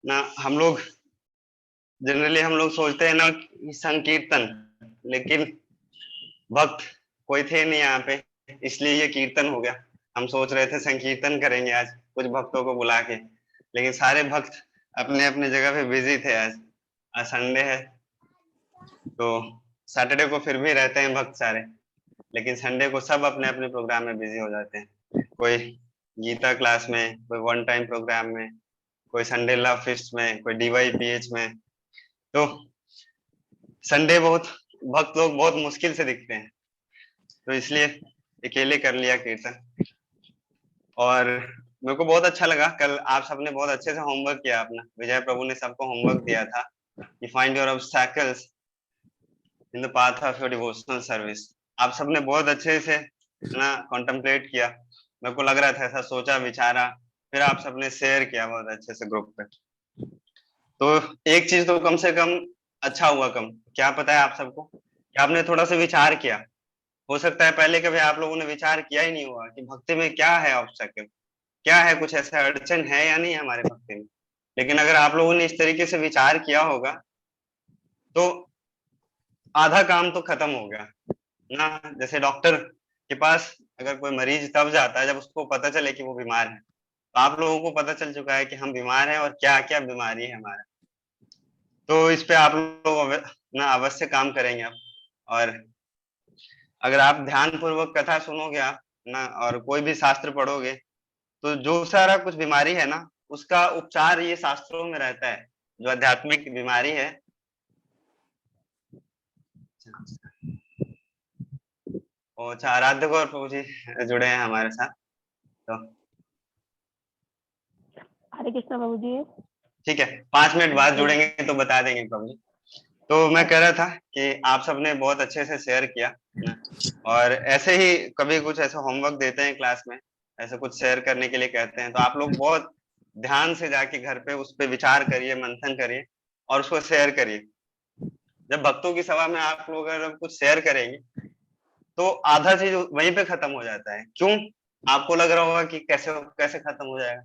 ना हम लोग जनरली हम लोग सोचते हैं ना कि संकीर्तन, लेकिन भक्त कोई थे नहीं यहाँ पे, इसलिए ये कीर्तन हो गया। हम सोच रहे थे संकीर्तन करेंगे आज कुछ भक्तों को बुला के, लेकिन सारे भक्त अपने अपने जगह पे बिजी थे। आज आज संडे है, तो सैटरडे को फिर भी रहते हैं भक्त सारे, लेकिन संडे को सब अपने अपने प्रोग्राम में बिजी हो जाते हैं। कोई गीता क्लास में, कोई वन टाइम प्रोग्राम में, कोई संडे लव फिस्ट में, कोई DYPH में। तो संडे बहुत भक्त लोग बहुत मुश्किल से दिखते हैं, तो इसलिए अकेले कर लिया कीर्तन। और मेरे को बहुत अच्छा लगा, कल आप सबने बहुत अच्छे से होमवर्क किया अपना। विजय प्रभु ने सबको होमवर्क दिया था कि find your obstacles in the path of your devotional service. आप सबने बहुत अच्छे से ना कॉन्टेम्पलेट किया। मेरे को लग रहा था, ऐसा सोचा विचारा, फिर आप सबने शेयर किया बहुत अच्छे से ग्रुप पे। तो एक चीज तो कम से कम अच्छा हुआ। कम क्या पता है आप सबको कि आपने थोड़ा सा विचार किया। हो सकता है पहले कभी आप लोगों ने विचार किया ही नहीं हुआ कि भक्ति में क्या है ऑब्स्टेकल, क्या है, कुछ ऐसा अड़चन है या नहीं हमारे भक्ति में। लेकिन अगर आप लोगों ने इस तरीके से विचार किया होगा तो आधा काम तो खत्म हो गया ना। जैसे डॉक्टर के पास अगर कोई मरीज तब जाता है जब उसको पता चले कि वो बीमार है, तो आप लोगों को पता चल चुका है कि हम बीमार हैं और क्या क्या बीमारी है हमारा। तो इस पे आप लोग ना अवश्य काम करेंगे आप। और अगर आप ध्यान पूर्वक कथा सुनोगे आप ना, और कोई भी शास्त्र पढ़ोगे, तो जो सारा कुछ बीमारी है ना, उसका उपचार ये शास्त्रों में रहता है। जो आध्यात्मिक बीमारी है। अच्छा, आराध्य गौर प्रभु जी जुड़े हैं हमारे साथ, तो हरे कृष्णा प्रभु जी। ठीक है, 5 मिनट बाद जुड़ेंगे तो बता देंगे प्रभु जी। तो मैं कह रहा था कि आप सबने बहुत अच्छे से शेयर किया ना, और ऐसे ही कभी कुछ ऐसा होमवर्क देते हैं क्लास में, ऐसे कुछ शेयर करने के लिए कहते हैं, तो आप लोग बहुत ध्यान से जाके घर पे उस पर विचार करिए, मंथन करिए और उसको शेयर करिए। जब भक्तों की सभा में आप लोग अगर कुछ शेयर करेंगे तो आधा चीज वहीं पे खत्म हो जाता है। क्यों? आपको लग रहा होगा कि कैसे कैसे खत्म हो जाएगा।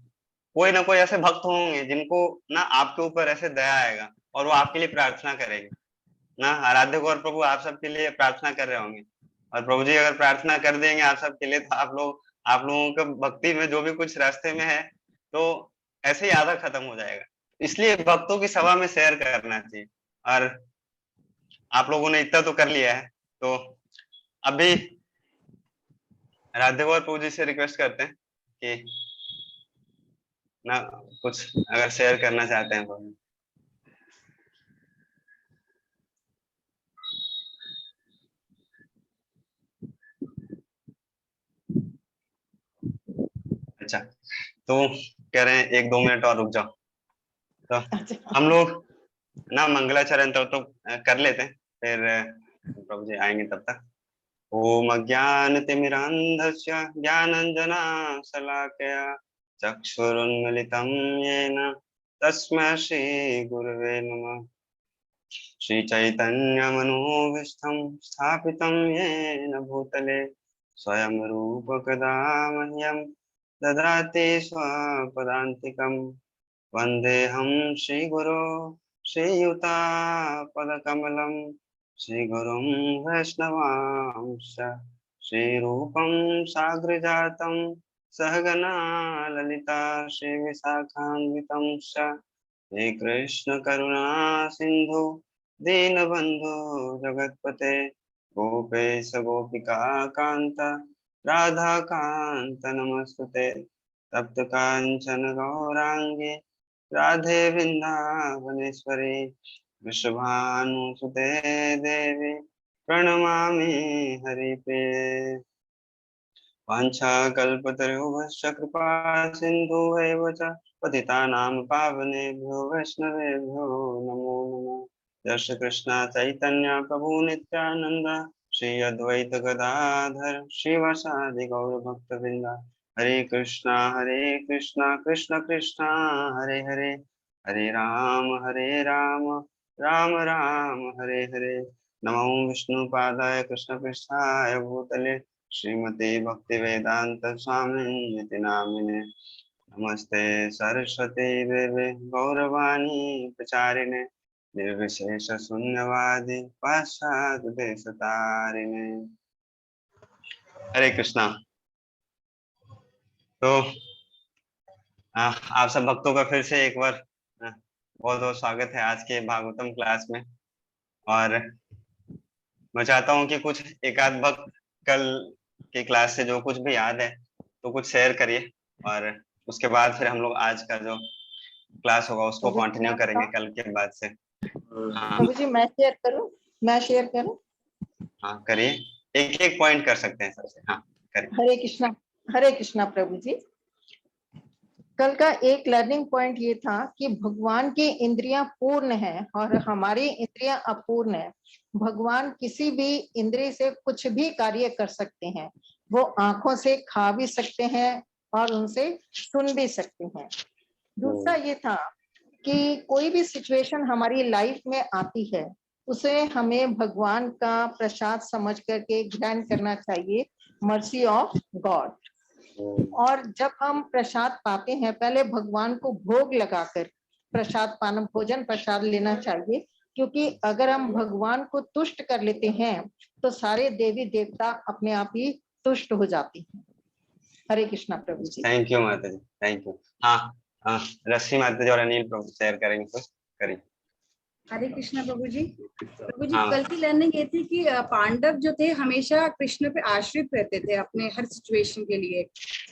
कोई ना कोई ऐसे भक्त होंगे जिनको ना आपके ऊपर ऐसे दया आएगा और वो आपके लिए प्रार्थना करेंगे ना। आराध्य गौर प्रभु आप सबके लिए प्रार्थना कर रहे होंगे, और प्रभु जी अगर प्रार्थना कर देंगे आप सबके लिए, तो आप लोगों का भक्ति में जो भी कुछ रास्ते में है, तो ऐसे ही आधा खत्म हो जाएगा। इसलिए भक्तों की सभा में शेयर करना चाहिए। और आप लोगों ने इतना तो कर लिया है, तो अभी आराध्य गौर प्रभु जी से रिक्वेस्ट करते हैं कि ना कुछ अगर शेयर करना चाहते हैं प्रभु। अच्छा, तो कह रहे हैं 1-2 मिनट और रुक जाओ, तो हम लोग ना मंगलाचरण तो कर लेते हैं, फिर प्रभु जी आएंगे तब तक। ओम अज्ञानतिमिरान्धस्य ज्ञानाञ्जनशलाकया चक्षुरुन्मिलितं येन तस्मै श्रीगुरवे नमः। श्रीचैतन्यमनोभीष्टं स्थापितं येन भूतले स्वयं रूप कदा मह्यं ददाति स्वपदान्तिकम्। वन्देऽहं श्रीगुरो श्रीयुतापदकमलं श्रीगुरुं वैष्णवांश्च श्रीरूपं साग्रजातं सहगना ललिता श्रीविशाखान्वितं च। श्रीकृष्ण करुणा सिन्धु दीनबन्धु जगत्पते गोपेश गोपिका कान्त राधाकान्त नमस्तुते। तप्त कांचन गौरांगी राधे वृंदावनेश्वरी वृषभानुसुते देवी प्रणमामि हरिप्रिये। वाञ्छाकल्पतरुभ्यश्च कृपा सिन्धुभ्येव च पतितानां पावनेभ्यो वैष्णवेभ्यो नमो नमः। जय श्री कृष्ण चैतन्य प्रभु नित्यानंद श्री अद्वैत गदाधर श्रीवासादि गौर भक्तवृंद। हरे कृष्णा कृष्ण कृष्णा हरे हरे, हरे राम राम राम हरे हरे। नमो विष्णुपादाय कृष्णपृष्ठाय भूतले श्रीमते भक्तिवेदांत स्वामिनिति नामिने। नमस्ते सरस्वती देवे गौरवाणी प्रचारिणे निर्विशेष शून्यवादी पाश्चात्य देश तारिणे। हरे कृष्णा। तो आप सब भक्तों का फिर से एक बार बहुत बहुत स्वागत है आज के भागवतम क्लास में। और मैं चाहता हूँ कि कुछ एक आध भक्त कल की क्लास से जो कुछ भी याद है तो कुछ शेयर करिए, और उसके बाद फिर हम लोग आज का जो क्लास होगा उसको कंटिन्यू करेंगे कल के बाद से। हाँ प्रभु जी मैं शेयर करूं। हाँ करिए, एक एक पॉइंट कर सकते हैं सबसे। हाँ करिए। हरे कृष्णा प्रभु जी। कल का एक लर्निंग पॉइंट ये था कि भगवान की इंद्रियां पूर्ण है और हमारी इंद्रियां अपूर्ण है। भगवान किसी भी इंद्रिय से कुछ भी कार्य कर सकते हैं। वो आंखों से खा भी सकते हैं और उनसे सुन भी सकते हैं। दूसरा ये था कि कोई भी सिचुएशन हमारी लाइफ में आती है उसे हमें भगवान का प्रसाद समझ करके ग्रहण करना चाहिए, मर्सी ऑफ गॉड। और जब हम प्रसाद पाते हैं पहले भगवान को भोग लगाकर प्रसाद पाना, भोजन प्रसाद लेना चाहिए, क्योंकि अगर हम भगवान को तुष्ट कर लेते हैं तो सारे देवी देवता अपने आप ही तुष्ट हो जाते हैं। हरे कृष्णा प्रभु जी। थैंक यू माता जी, थैंक यू। हाँ रश्मि माता जी और अनिल प्रभु शेयर करेंगे कुछ, करिए। हरे कृष्णा प्रभु जी। प्रभु जी हाँ कल की लर्निंग ये थी कि पांडव जो थे हमेशा कृष्ण पे आश्रित रहते थे अपने हर सिचुएशन के लिए।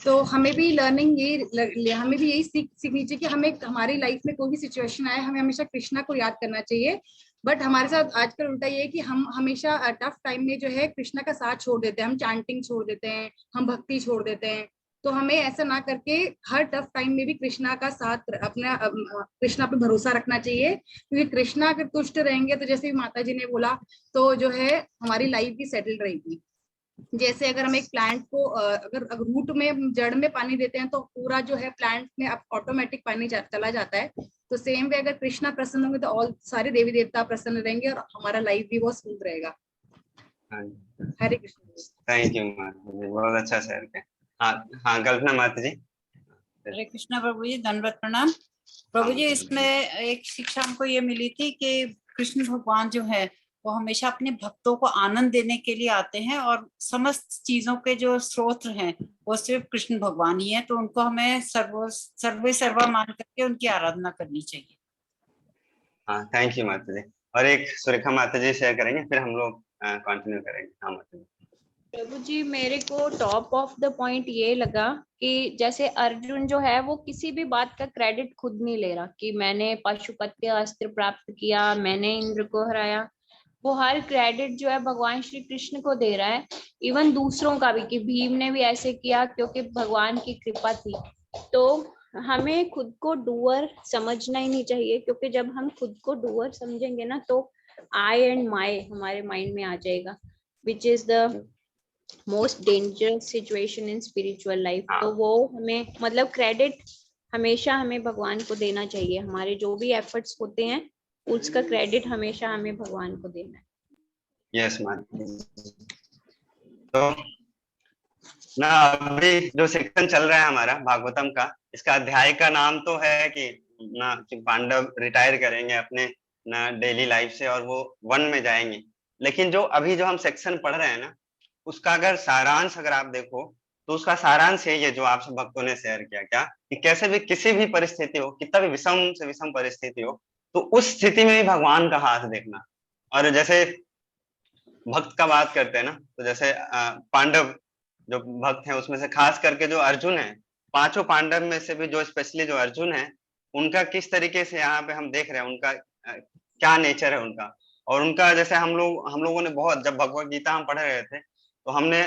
तो हमें भी लर्निंग हमें भी यही सीखनी चाहिए कि हमें हमारी लाइफ में कोई भी सिचुएशन आए हमें हमेशा कृष्णा को याद करना चाहिए। बट हमारे साथ आजकल उल्टा ये है कि हम हमेशा टफ टाइम में जो है कृष्णा का साथ छोड़ देते हैं, हम चैंटिंग छोड़ देते हैं, हम भक्ति छोड़ देते हैं। तो हमें ऐसा ना करके हर टफ टाइम में भी कृष्णा का साथ अपना कृष्णा पे भरोसा रखना चाहिए, क्योंकि कृष्णा अगर तुष्ट रहेंगे तो जैसे माता जी ने बोला तो जो है हमारी लाइफ भी सेटल रहेगी। जैसे अगर हम एक प्लांट को अगर रूट में जड़ में पानी देते हैं तो पूरा जो है प्लांट में ऑटोमेटिक पानी चला जाता है। तो सेम वे अगर कृष्णा प्रसन्न होंगे तो ऑल सारे देवी देवता प्रसन्न रहेंगे और हमारा लाइफ भी बहुत स्मूथ रहेगा। हरे कृष्ण। थैंक यू माता जी, बहुत अच्छा शेयर किया। हाँ कल्पना माता जी। हरे कृष्णा प्रभु जी, दंडवत प्रणाम। प्रभु जी इसमें एक शिक्षा हमको ये मिली थी कि कृष्ण भगवान जो है वो हमेशा अपने भक्तों को आनंद देने के लिए आते हैं और समस्त चीजों के जो स्रोत हैं वो सिर्फ कृष्ण भगवान ही है। तो उनको हमें सर्वा मान करके उनकी आराधना करनी चाहिए। हाँ थैंक यू माता जी। और एक सुरेखा माता जी शेयर करेंगे, फिर हम लोग कंटिन्यू करेंगे। हाँ माता जी। प्रभु जी मेरे को टॉप ऑफ द पॉइंट ये लगा कि जैसे अर्जुन जो है वो किसी भी बात का क्रेडिट खुद नहीं ले रहा कि मैंने पाशुपत्य अस्त्र प्राप्त किया, मैंने इंद्र को हराया। वो हर क्रेडिट जो है भगवान श्री कृष्ण को दे रहा है। इवन दूसरों का भी, कि भीम ने भी ऐसे किया क्योंकि भगवान की कृपा थी। तो हमें खुद को डूअर समझना ही नहीं चाहिए, क्योंकि जब हम खुद को डूअर समझेंगे ना तो आई एंड माई हमारे माइंड में आ जाएगा, which is the most dangerous situation in spiritual life. तो वो हमें मतलब क्रेडिट हमेशा हमें भगवान को देना चाहिए। हमारे जो भी एफर्ट्स होते हैं उसका क्रेडिट हमेशा हमें भगवान को देना है। यस माता जी। तो ना अभी जो सेक्शन चल रहा है हमारा भागवतम का, इसका अध्याय का नाम तो है कि ना कि पांडव रिटायर करेंगे अपने ना डेली लाइफ से और वो वन में जाएंगे। लेकिन जो अभी जो हम सेक्शन पढ़ रहे हैं ना उसका अगर सारांश अगर आप देखो तो उसका सारांश यही है जो आप सब भक्तों ने शेयर किया क्या, कि कैसे भी किसी भी परिस्थिति हो, कितना भी विषम से विषम परिस्थिति हो, तो उस स्थिति में भी भगवान का हाथ देखना। और जैसे भक्त का बात करते हैं ना, तो जैसे पांडव जो भक्त हैं उसमें से खास करके जो अर्जुन है, पांचों पांडव में से भी जो स्पेशली जो अर्जुन है उनका किस तरीके से यहाँ पे हम देख रहे हैं, उनका क्या नेचर है उनका। और उनका जैसे हम लोगों ने बहुत, जब भगवत गीता हम पढ़ रहे थे तो हमने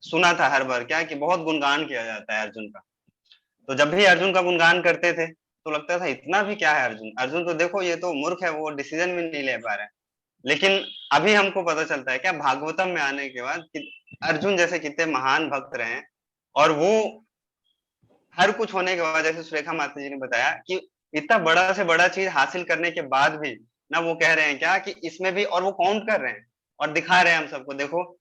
सुना था हर बार क्या कि बहुत गुणगान किया जाता है अर्जुन का। तो जब भी अर्जुन का गुणगान करते थे तो लगता था इतना भी क्या है अर्जुन, अर्जुन तो देखो ये तो मूर्ख है, वो डिसीजन भी नहीं ले पा रहा है। लेकिन अभी हमको पता चलता है क्या भागवतम में आने के बाद कि अर्जुन जैसे कितने महान भक्त रहे हैं, और वो हर कुछ होने के बाद, जैसे सुरेखा माता जी ने बताया कि इतना बड़ा से बड़ा चीज हासिल करने के बाद भी ना वो कह रहे हैं क्या कि इसमें भी, और वो काउंट कर रहे हैं और दिखा रहे हैं हम सबको, देखो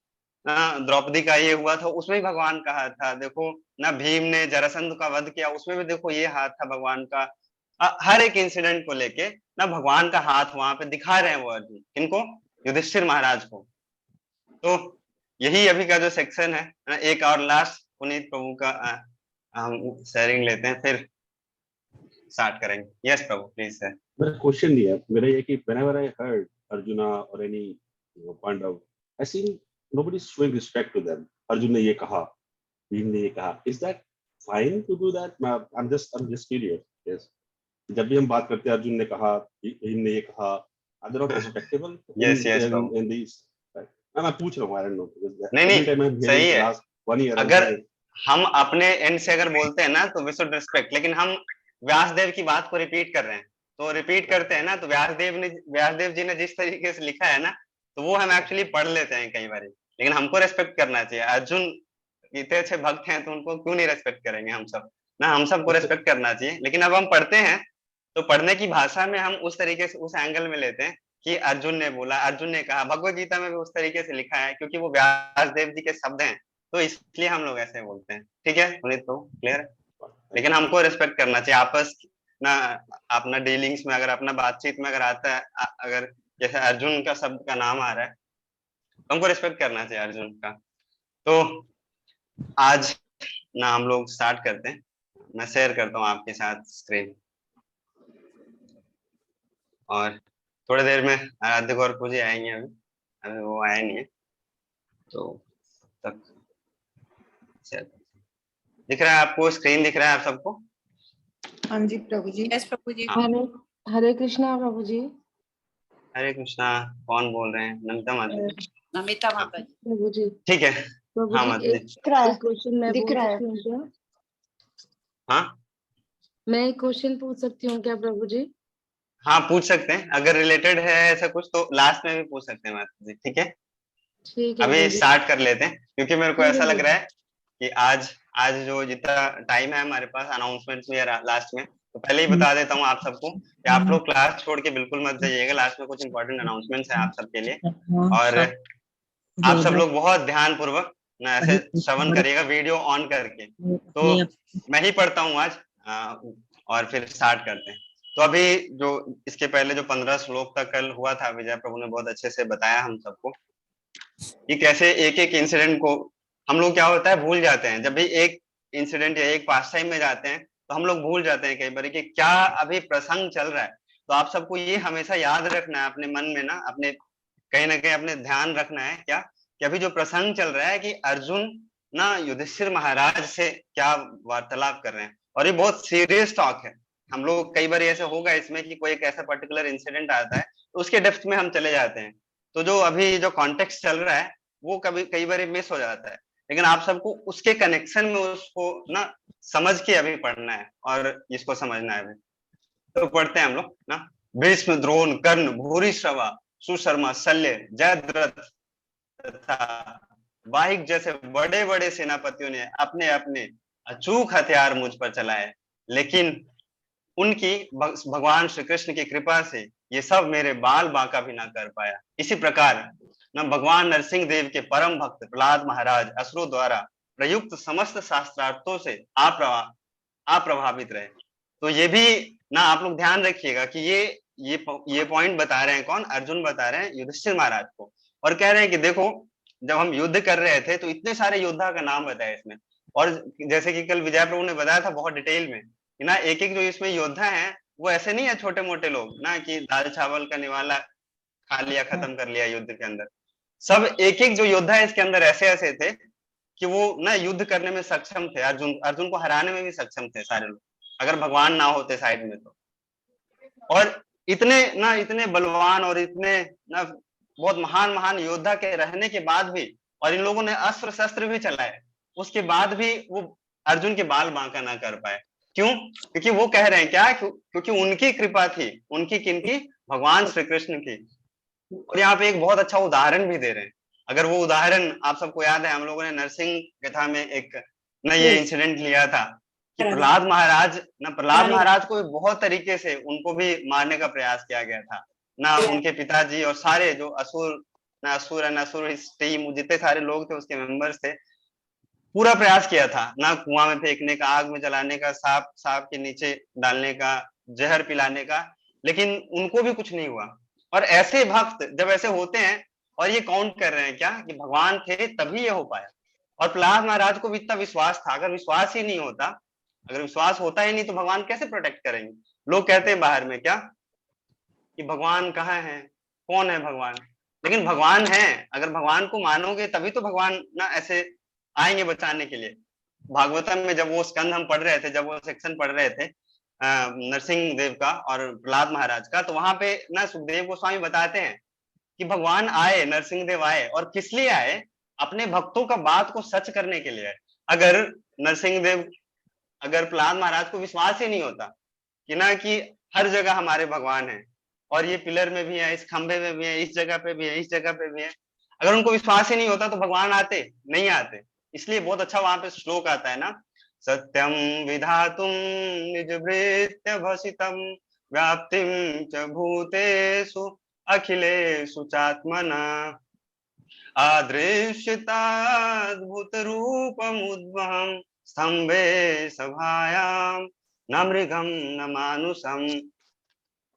द्रौपदी का ये हुआ था, उसमें भी भगवान का हाथ था। देखो ना, भीम ने जरासंध का वध किया, उसमें भी देखो ये हाथ था भगवान का। हर एक इंसिडेंट को लेके ना भगवान का हाथ वहां पे दिखा रहे हैं वो अर्जुन, इनको युधिष्ठिर महाराज को। तो यही अभी का जो सेक्शन है ना, एक और लास्ट पुनीत प्रभु का हम शेयरिंग लेते हैं, फिर स्टार्ट करेंगे। Yes Prabhu, please sir. मेरा क्वेश्चन नहीं है, मेरा ये कि whenever I heard Arjuna or any Pandav, I seen nobody showing respect to them. Arjun ने ये कहा, भीम ने ये कहा, is that fine to do that? I'm just curious. Yes. जब भी हम बात करते हैं, अर्जुन ने कहा, भीम ने ये कहा, are they not respectable? Yes, Prabhu. in these, मैं पूछ रहा हूँ, I don't know. नहीं, सही है। last 1 year अगर हम अपने एंड से अगर बोलते हैं ना तो वी शुड रिस्पेक्ट, लेकिन हम व्यासदेव की बात को रिपीट कर रहे हैं, तो रिपीट करते हैं ना, तो व्यासदेव जी ने जिस तरीके से लिखा है ना, तो वो हम एक्चुअली पढ़ लेते हैं कई बार, लेकिन हमको रेस्पेक्ट करना चाहिए। अर्जुन इतने अच्छे भक्त हैं, तो उनको क्यों नहीं रेस्पेक्ट करेंगे हम सब ना, हम सबको रेस्पेक्ट करना चाहिए। लेकिन अब हम पढ़ते हैं तो पढ़ने की भाषा में हम उस तरीके से, उस एंगल में लेते हैं कि अर्जुन ने बोला, अर्जुन ने कहा। भगवत गीता में भी उस तरीके से लिखा है, क्योंकि वो व्यासदेव जी के शब्द हैं, तो इसलिए हम लोग ऐसे बोलते हैं। ठीक है पुनीत, तो क्लियर है। लेकिन हमको रेस्पेक्ट करना चाहिए आपस ना, अपना डीलिंग्स में, अगर अपना बातचीत में अगर आता है, अगर जैसे अर्जुन का शब्द का नाम आ रहा है, तो हमको रेस्पेक्ट करना चाहिए अर्जुन का। तो आज ना हम लोग स्टार्ट करते हैं। मैं शेयर करता हूँ आपके साथ स्क्रीन, और थोड़ी देर में आराध्य गौर पूजी आएंगे। अभी वो आए नहीं है, तो तक दिख रहा है आपको, स्क्रीन दिख रहा है आप सबको? हाँ जी प्रभु जी। यस प्रभु जी। हरे कृष्णा प्रभु जी। हरे कृष्णा। कौन बोल रहे हैं? नमिता माता जी? नमिता माता जी। प्रभु जी। ठीक है। प्रभु हाँ जी, माता जी। एक क्वेश्चन मैं दिख रहा है। पूछ सकती हूँ क्या? हाँ मैं एक क्वेश्चन पूछ सकती हूँ क्या प्रभु जी? हाँ, पूछ सकते हैं। अगर रिलेटेड है ऐसा कुछ तो लास्ट में भी पूछ सकते हैं माता जी। ठीक है, ठीक है अभी प्रभु जी। स्टार्ट कर लेते हैं, क्योंकि मेरे को ठीक है ऐसा लग प्रभु रहा है कि आज जो जितना टाइम है हमारे पास अनाउंसमेंट्स में या लास्ट में, तो पहले ही बता देता हूँ आप सबको कि आप लोग क्लास छोड़ के बिल्कुल मत जाइएगा। लास्ट में कुछ इंपॉर्टेंट अनाउंसमेंट्स है आप सबके लिए, और आप सब लोग बहुत ध्यान पूर्वक ना ऐसे श्रवण करिएगा, वीडियो ऑन करके। तो मैं ही पढ़ता हूँ आज, और फिर स्टार्ट करते हैं। तो अभी जो इसके पहले जो 15 श्लोक तक कल हुआ था, विजय प्रभु ने बहुत अच्छे से बताया हम सबको कि कैसे एक एक इंसिडेंट को हम लोग, क्या होता है, भूल जाते हैं। जब भी एक इंसिडेंट या एक पास टाइम में जाते हैं तो हम लोग भूल जाते हैं कई बार कि क्या अभी प्रसंग चल रहा है। तो आप सबको ये हमेशा याद रखना है अपने मन में ना, अपने कहीं ना कहीं अपने ध्यान रखना है क्या, कि अभी जो प्रसंग चल रहा है कि अर्जुन ना युधिष्ठिर महाराज से क्या वार्तालाप कर रहे हैं, और ये बहुत सीरियस टॉक है। हम लोग कई बार ऐसे होगा इसमें कि कोई एक ऐसा पर्टिकुलर इंसिडेंट आता है तो उसके डेप्थ में हम चले जाते हैं, तो जो अभी जो कॉन्टेक्स्ट चल रहा है वो कई बार मिस हो जाता है। लेकिन आप सबको उसके कनेक्शन में उसको ना समझ के अभी पढ़ना है और इसको समझना है अभी। तो पढ़ते हैं हम लोग ना। भीष्म, द्रोण, कर्ण, भूरिश्रवा, सुशर्मा, शल्य, जयद्रथ तथा वाहिक जैसे बड़े बड़े सेनापतियों ने अपने अपने अचूक हथियार मुझ पर चलाए, लेकिन उनकी भगवान श्री कृष्ण की कृपा से ये सब मेरे बाल बांका भी ना कर पाया। इसी प्रकार न भगवान नरसिंह देव के परम भक्त प्रहलाद महाराज असुरों द्वारा प्रयुक्त समस्त शास्त्रार्थों से अप्रभावित रहे। तो ये भी ना आप लोग ध्यान रखिएगा कि ये पॉइंट बता रहे हैं कौन? अर्जुन बता रहे हैं युधिष्ठिर महाराज को, और कह रहे हैं कि देखो जब हम युद्ध कर रहे थे तो इतने सारे योद्धा का नाम बताया इसमें, और जैसे कि कल विजय प्रभु ने बताया था बहुत डिटेल में ना, एक एक जो इसमें योद्धा हैं वो ऐसे नहीं है छोटे मोटे लोग ना कि दाल चावल का निवाला खा लिया, खत्म कर लिया युद्ध के अंदर। सब एक एक जो योद्धा है इसके अंदर ऐसे ऐसे थे कि वो ना युद्ध करने में सक्षम थे, अर्जुन को हराने में भी सक्षम थे सारे लोग, अगर भगवान ना होते साइड में तो। और इतने बलवान और इतने ना बहुत महान महान योद्धा के रहने के बाद भी, और इन लोगों ने अस्त्र शस्त्र भी चलाए, उसके बाद भी वो अर्जुन के बाल बांका ना कर पाए। क्यों? क्योंकि वो कह रहे हैं क्या, क्योंकि उनकी कृपा थी। उनकी किनकी? भगवान श्री कृष्ण की। और यहाँ पे एक बहुत अच्छा उदाहरण भी दे रहे हैं। अगर वो उदाहरण आप सबको याद है, हम लोगों ने नरसिंह कथा में एक ना ये इंसिडेंट लिया था कि प्रहलाद महाराज को बहुत तरीके से उनको भी मारने का प्रयास किया गया था ना। उनके पिताजी और सारे जो असुर नसुर इस टीम जितने सारे लोग थे उसके मेंबर्स थे, पूरा प्रयास किया था ना, कुआं में फेंकने का, आग में जलाने का, सांप के नीचे डालने का, जहर पिलाने का, लेकिन उनको भी कुछ नहीं हुआ। और ऐसे भक्त जब ऐसे होते हैं और ये काउंट कर रहे हैं क्या कि भगवान थे तभी ये हो पाया। और प्रहलाद महाराज को भी इतना विश्वास था, अगर विश्वास ही नहीं होता, अगर विश्वास होता ही नहीं तो भगवान कैसे प्रोटेक्ट करेंगे। लोग कहते हैं बाहर में क्या कि भगवान कहाँ है, कौन है भगवान, लेकिन भगवान है। अगर भगवान को मानोगे तभी तो भगवान ना ऐसे आएंगे बचाने के लिए। भागवतम में जब वो स्कंद हम पढ़ रहे थे, जब वो सेक्शन पढ़ रहे थे नरसिंह देव का और प्रहलाद महाराज का, तो वहां पे ना सुखदेव गोस्वामी बताते हैं कि भगवान आए, नरसिंह देव आए, और किस लिए आए, अपने भक्तों का बात को सच करने के लिए आए। अगर नरसिंह देव, अगर प्रहलाद महाराज को विश्वास ही नहीं होता कि ना कि हर जगह हमारे भगवान है, और ये पिलर में भी है, इस खंबे में भी है, इस जगह पे भी है, इस जगह पे भी है, अगर उनको विश्वास ही नहीं होता तो भगवान आते नहीं आते। इसलिए बहुत अच्छा वहां पे श्लोक आता है ना, सत्यम विधातुम निजभृत्य भसितम व्याप्तिम च भूतेषु अखिलेषु चात्मना अदृश्यताद्भुत रूपमुद्वहं स्तंभे सभायाम न मृगम न मानुषम।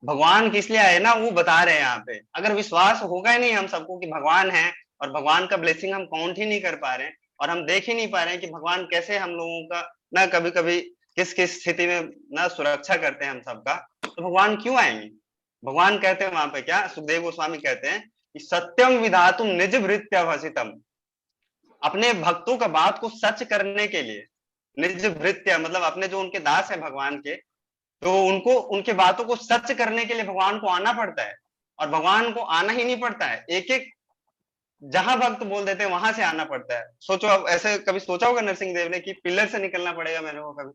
भगवान किस लिए आए ना, वो बता रहे हैं यहाँ पे। अगर विश्वास होगा ही नहीं हम सबको कि भगवान है, और भगवान का ब्लेसिंग हम काउंट ही नहीं कर पा रहे हैं, और हम देख ही नहीं पा रहे हैं कि भगवान कैसे हम लोगों का ना कभी कभी किस किस स्थिति में ना सुरक्षा करते हैं हम सबका, तो भगवान क्यों आएंगे। भगवान कहते हैं वहां पे क्या, सुखदेव गोस्वामी कहते हैं कि सत्यम विधातुम निज भृत्य भसितम, अपने भक्तों का बात को सच करने के लिए। निज भृत्य मतलब अपने जो उनके दास है भगवान के, तो उनको उनके बातों को सच करने के लिए भगवान को आना पड़ता है। और भगवान को आना ही नहीं पड़ता है, एक एक जहां भक्त बोल देते हैं वहां से आना पड़ता है। सोचो, अब ऐसे कभी सोचा होगा नरसिंह देव ने कि पिलर से निकलना पड़ेगा मेरे को, कभी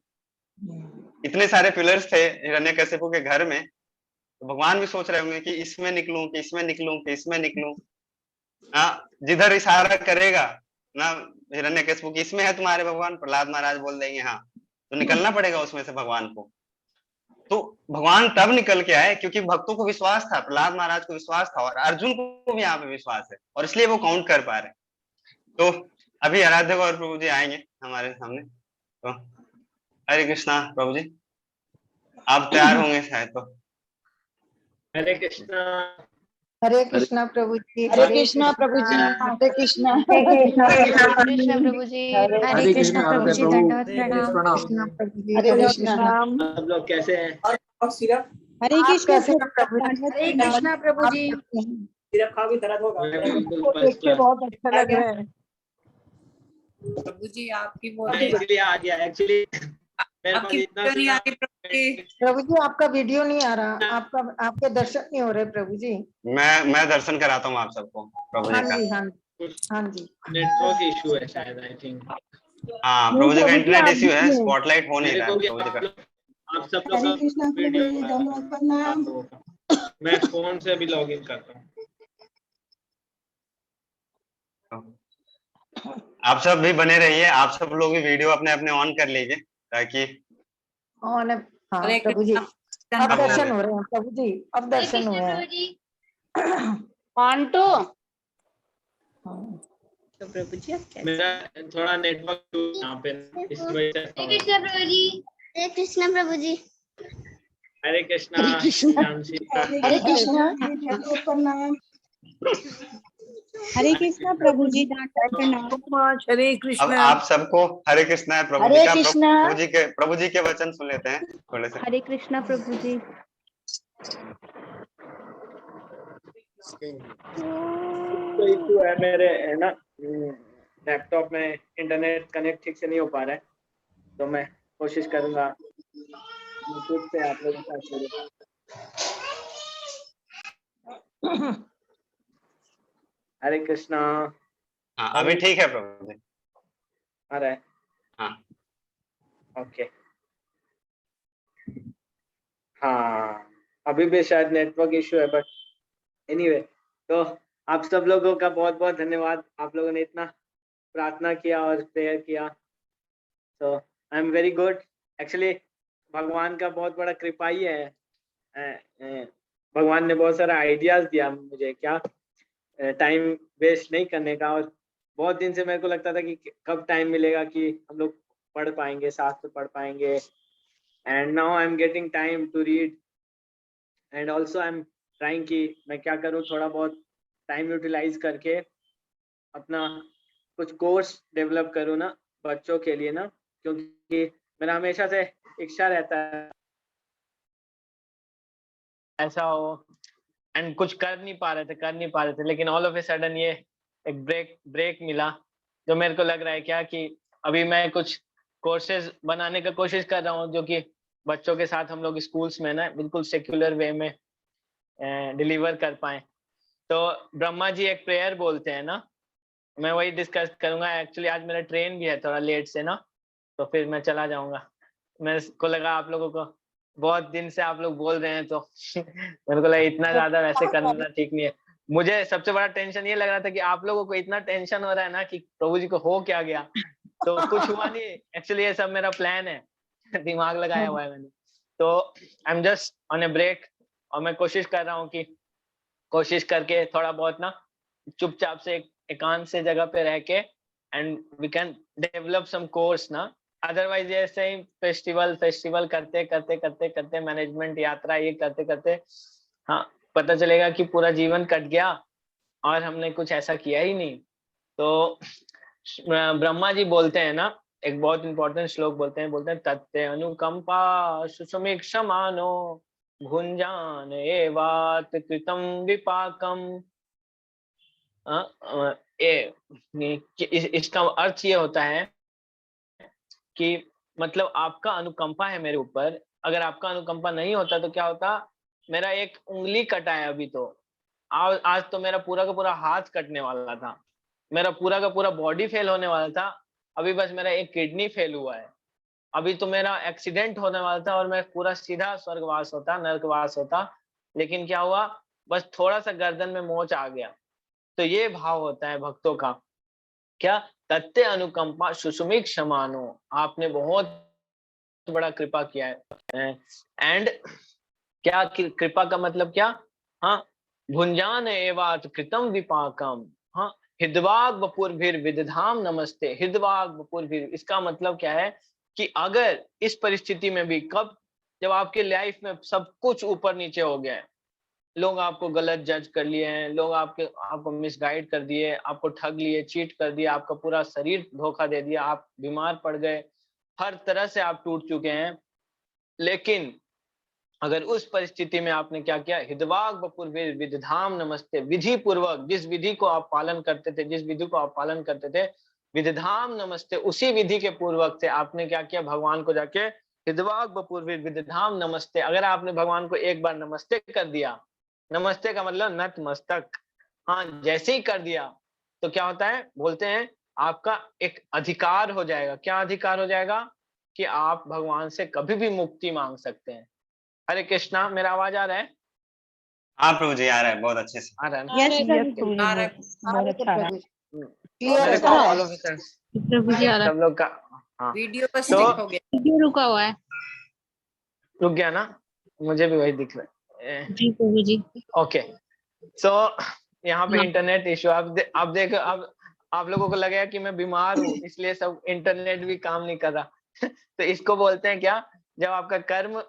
इतने सारे पिलर्स थे हिरण्यकशिपु के घर में, तो भगवान भी सोच रहे होंगे कि इसमें निकलूं कि इसमें निकलूं कि इसमें निकलूं। जिधर इशारा करेगा ना हिरण्यकशिपु की इसमें है तुम्हारे भगवान, प्रहलाद महाराज बोल देंगे हाँ, तो निकलना पड़ेगा उसमें से भगवान को। तो भगवान तब निकल के आए क्योंकि भक्तों को विश्वास था, प्रहलाद महाराज को विश्वास था, और अर्जुन को भी यहाँ पे विश्वास है, और इसलिए वो काउंट कर पा रहे हैं। तो अभी आराध्य और प्रभु जी आएंगे हमारे सामने, तो हरे कृष्णा प्रभु जी, आप तैयार होंगे शायद तो। हरे कृष्णा। हरे कृष्णा प्रभु जी। हरे कृष्णा प्रभु जी। हरे कृष्णा। कृष्ण प्रभु जी। हरे कृष्णा प्रभु जी। दंडवत प्रणाम। कृष्णा प्रभु जी। हरे हरे कृष्णा। कृष्णा। आप लोग कैसे हैं? हरे आप कृष्णा कैसे हैं प्रभु जी? हरे कृष्णा प्रभु जी। मैं बिल्कुल आपको देख फर्स्ट के क्लास। बहुत अच्छा लग रहा है। प्रभु जी आपकी वो मैं इसलिए आ गया एक्चुअली, मेरे पास आपकी इतना वीडियो नहीं आ रही प्रभु जी। प्रभु जी आपका वीडियो नहीं आ रहा, आपके दर्शन नहीं हो रहे प्रभु जी। मैं दर्शन कराता हूँ आप सबको प्रभु हाँ जी का। जी, हाँ जी, हाँ जी। नेटवर्क इशू है शायद, आई थिंक। हाँ नहीं, प्रभु जी का प्रभु जी, इंटरनेट आप इश्यू है, देखिए। स्पॉटलाइट हो नहीं मेरे रहा को है भी प्रभु जी का। आप सब लोग हरे का कृष्णा प्रभु वीडियो जी, आ रहा धन्यवाद है प्रणाम। आप लोगों का। मैं फोन से भी लॉग इन करता हूँ। आप सब भी बने रहिए, आप सब लोग भी वीडियो अपने अपने ऑन कर लीजिए ताकि और हाँ हरे प्रभु जी, कृष्णा अब अब हो दर्शन गए। हो रहे हैं प्रभु जी, अब दर्शन हुए हैं। पांटो। तो प्रभु जी आप कैसे मेरा थोड़ा नेटवर्क यहाँ पे इस वजह से हरे कृष्णा प्रभु जी। हरे कृष्णा प्रभु जी। हरे कृष्णा। हरे कृष्णा। जानसी हरे कृष्णा। प्रणाम। हरे कृष्णा प्रभु जी। दंडवत प्रणाम। हरे अब कृष्णा। आप सबको हरे कृष्णा है प्रभु हरे जी का। कृष्णा। प्रभु जी के वचन सुन लेते हैं थोड़े से। हरे कृष्णा प्रभु जी। तो इशू है मेरे, है ना, लैपटॉप में इंटरनेट कनेक्ट ठीक से नहीं हो पा रहा है, तो मैं कोशिश करूंगा यूट्यूब से आप लोगों के साथ जुड़े। हरे कृष्णा। हाँ अभी ठीक है प्रभु जी। आ रहा है? हाँ ओके। हाँ अभी भी शायद नेटवर्क इशू है, बट एनीवे, तो आप सब लोगों का बहुत बहुत धन्यवाद। आप लोगों ने इतना प्रार्थना किया और प्रेयर किया, तो I am very good. Actually भगवान का बहुत बड़ा कृपा ही है। भगवान ने बहुत सारा आइडियाज दिया मुझे, क्या टाइम वेस्ट नहीं करने का। और बहुत दिन से मेरे को लगता था कि कब टाइम मिलेगा कि हम लोग पढ़ पाएंगे, शास्त्र पढ़ पाएंगे। And now I am getting time to read and also I am trying कि मैं क्या करूँ, थोड़ा बहुत टाइम यूटिलाइज करके अपना कुछ कोर्स डेवलप करूँ ना बच्चों के लिए ना, क्योंकि मेरा हमेशा से इच्छा रहता है ऐसा हो। एंड कुछ कर नहीं पा रहे थे, लेकिन ऑल ऑफ ए सडन ये एक ब्रेक मिला, जो मेरे को लग रहा है क्या कि अभी मैं कुछ कोर्सेज बनाने का कोशिश कर रहा हूँ, जो कि बच्चों के साथ हम लोग स्कूल्स में ना बिल्कुल सेक्युलर वे में डिलीवर कर पाए। तो ब्रह्मा जी एक प्रेयर बोलते हैं ना, मैं वही डिस्कस करूंगा। एक्चुअली आज मेरा ट्रेन भी है थोड़ा लेट से ना, तो फिर मैं चला जाऊंगा। मेरे को लगा आप लोगों को बहुत दिन से आप लोग बोल रहे हैं, तो मेरे को लगा इतना ज्यादा वैसे करना ठीक नहीं है। मुझे सबसे बड़ा टेंशन ये लग रहा था कि आप लोगों को इतना टेंशन हो रहा है ना कि प्रभु जी को हो क्या गया, तो कुछ हुआ नहीं। एक्चुअली ये सब मेरा प्लान है, दिमाग लगाया हुआ है मैंने। तो I am just on a break, और मैं कोशिश कर रहा हूँ कि कोशिश करके थोड़ा बहुत ना चुपचाप से एकांत से जगह पे रह के and we can develop some course ना। अदरवाइज ऐसे ही फेस्टिवल करते मैनेजमेंट यात्रा ये करते हाँ पता चलेगा कि पूरा जीवन कट गया और हमने कुछ ऐसा किया ही नहीं। तो ब्रह्मा जी बोलते हैं ना, एक बहुत इंपॉर्टेंट श्लोक बोलते हैं तत्ते अनुकंपा सुसमीक्षमानो भुंजान एवात कृतम विपाकम। इसका अर्थ ये होता है कि मतलब आपका अनुकंपा है मेरे ऊपर, अगर आपका अनुकंपा नहीं होता तो क्या होता, मेरा एक उंगली कटा है अभी, तो आज तो मेरा पूरा का पूरा हाथ कटने वाला था, मेरा पूरा का पूरा बॉडी फेल होने वाला था, अभी बस मेरा एक किडनी फेल हुआ है, अभी तो मेरा एक्सीडेंट होने वाला था और मैं पूरा सीधा स्वर्गवास होता, नरकवास होता, लेकिन क्या हुआ, बस थोड़ा सा गर्दन में मोच आ गया। तो ये भाव होता है भक्तों का, क्या तत्ते अनुकंपा सुसुमिक क्षमानो, आपने बहुत बड़ा कृपा किया है। एंड क्या कृपा का मतलब क्या, हाँ भुंजान एवात कृतम विपाकम, हाँ हिदवाग वपुर्भिर विदधाम नमस्ते। हिदवाग वपुर्भिर इसका मतलब क्या है कि अगर इस परिस्थिति में भी, कब, जब आपके लाइफ में सब कुछ ऊपर नीचे हो गया है, लोग आपको गलत जज कर लिए हैं, लोग आपको मिसगाइड कर दिए, आपको ठग लिए, चीट कर दिया, आपका पूरा शरीर धोखा दे दिया, आप बीमार पड़ गए, हर तरह से आप टूट चुके हैं, लेकिन अगर उस परिस्थिति में आपने क्या किया, हिदवाग बपुर्भिर विदधाम नमस्ते, विधि पूर्वक जिस विधि को आप पालन करते थे, विदधाम नमस्ते, उसी विधि के पूर्वक से आपने क्या किया, भगवान को जाके हिदवाग बपुर्भिर विदधाम नमस्ते, अगर आपने भगवान को एक बार नमस्ते कर दिया, नमस्ते का मतलब नतमस्तक, हाँ जैसे ही कर दिया तो क्या होता है, बोलते हैं आपका एक अधिकार हो जाएगा। क्या अधिकार हो जाएगा, कि आप भगवान से कभी भी मुक्ति मांग सकते हैं। हरे कृष्णा, मेरा आवाज आ रहा है? हाँ प्रभु जी आ रहा है, बहुत अच्छे से हाँ, आ रहा है। बहुत अच्छा आ रहा है। क्लियर प्रभु जी आ रहा है। सब लोग का हाँ वीडियो बस तो स्टिक हो गया। वीडियो रुका हुआ है। रुक गया ना, मुझे भी वही दिख रहा है। जी प्रभु जी। ओके, सो यहाँ पे इंटरनेट इश्यू, आप देखो, अब आप लोगों को लगेगा कि मैं बीमार हूँ इसलिए सब इंटरनेट भी काम नहीं कर रहा तो इसको बोलते हैं क्या, जब आपका कर्म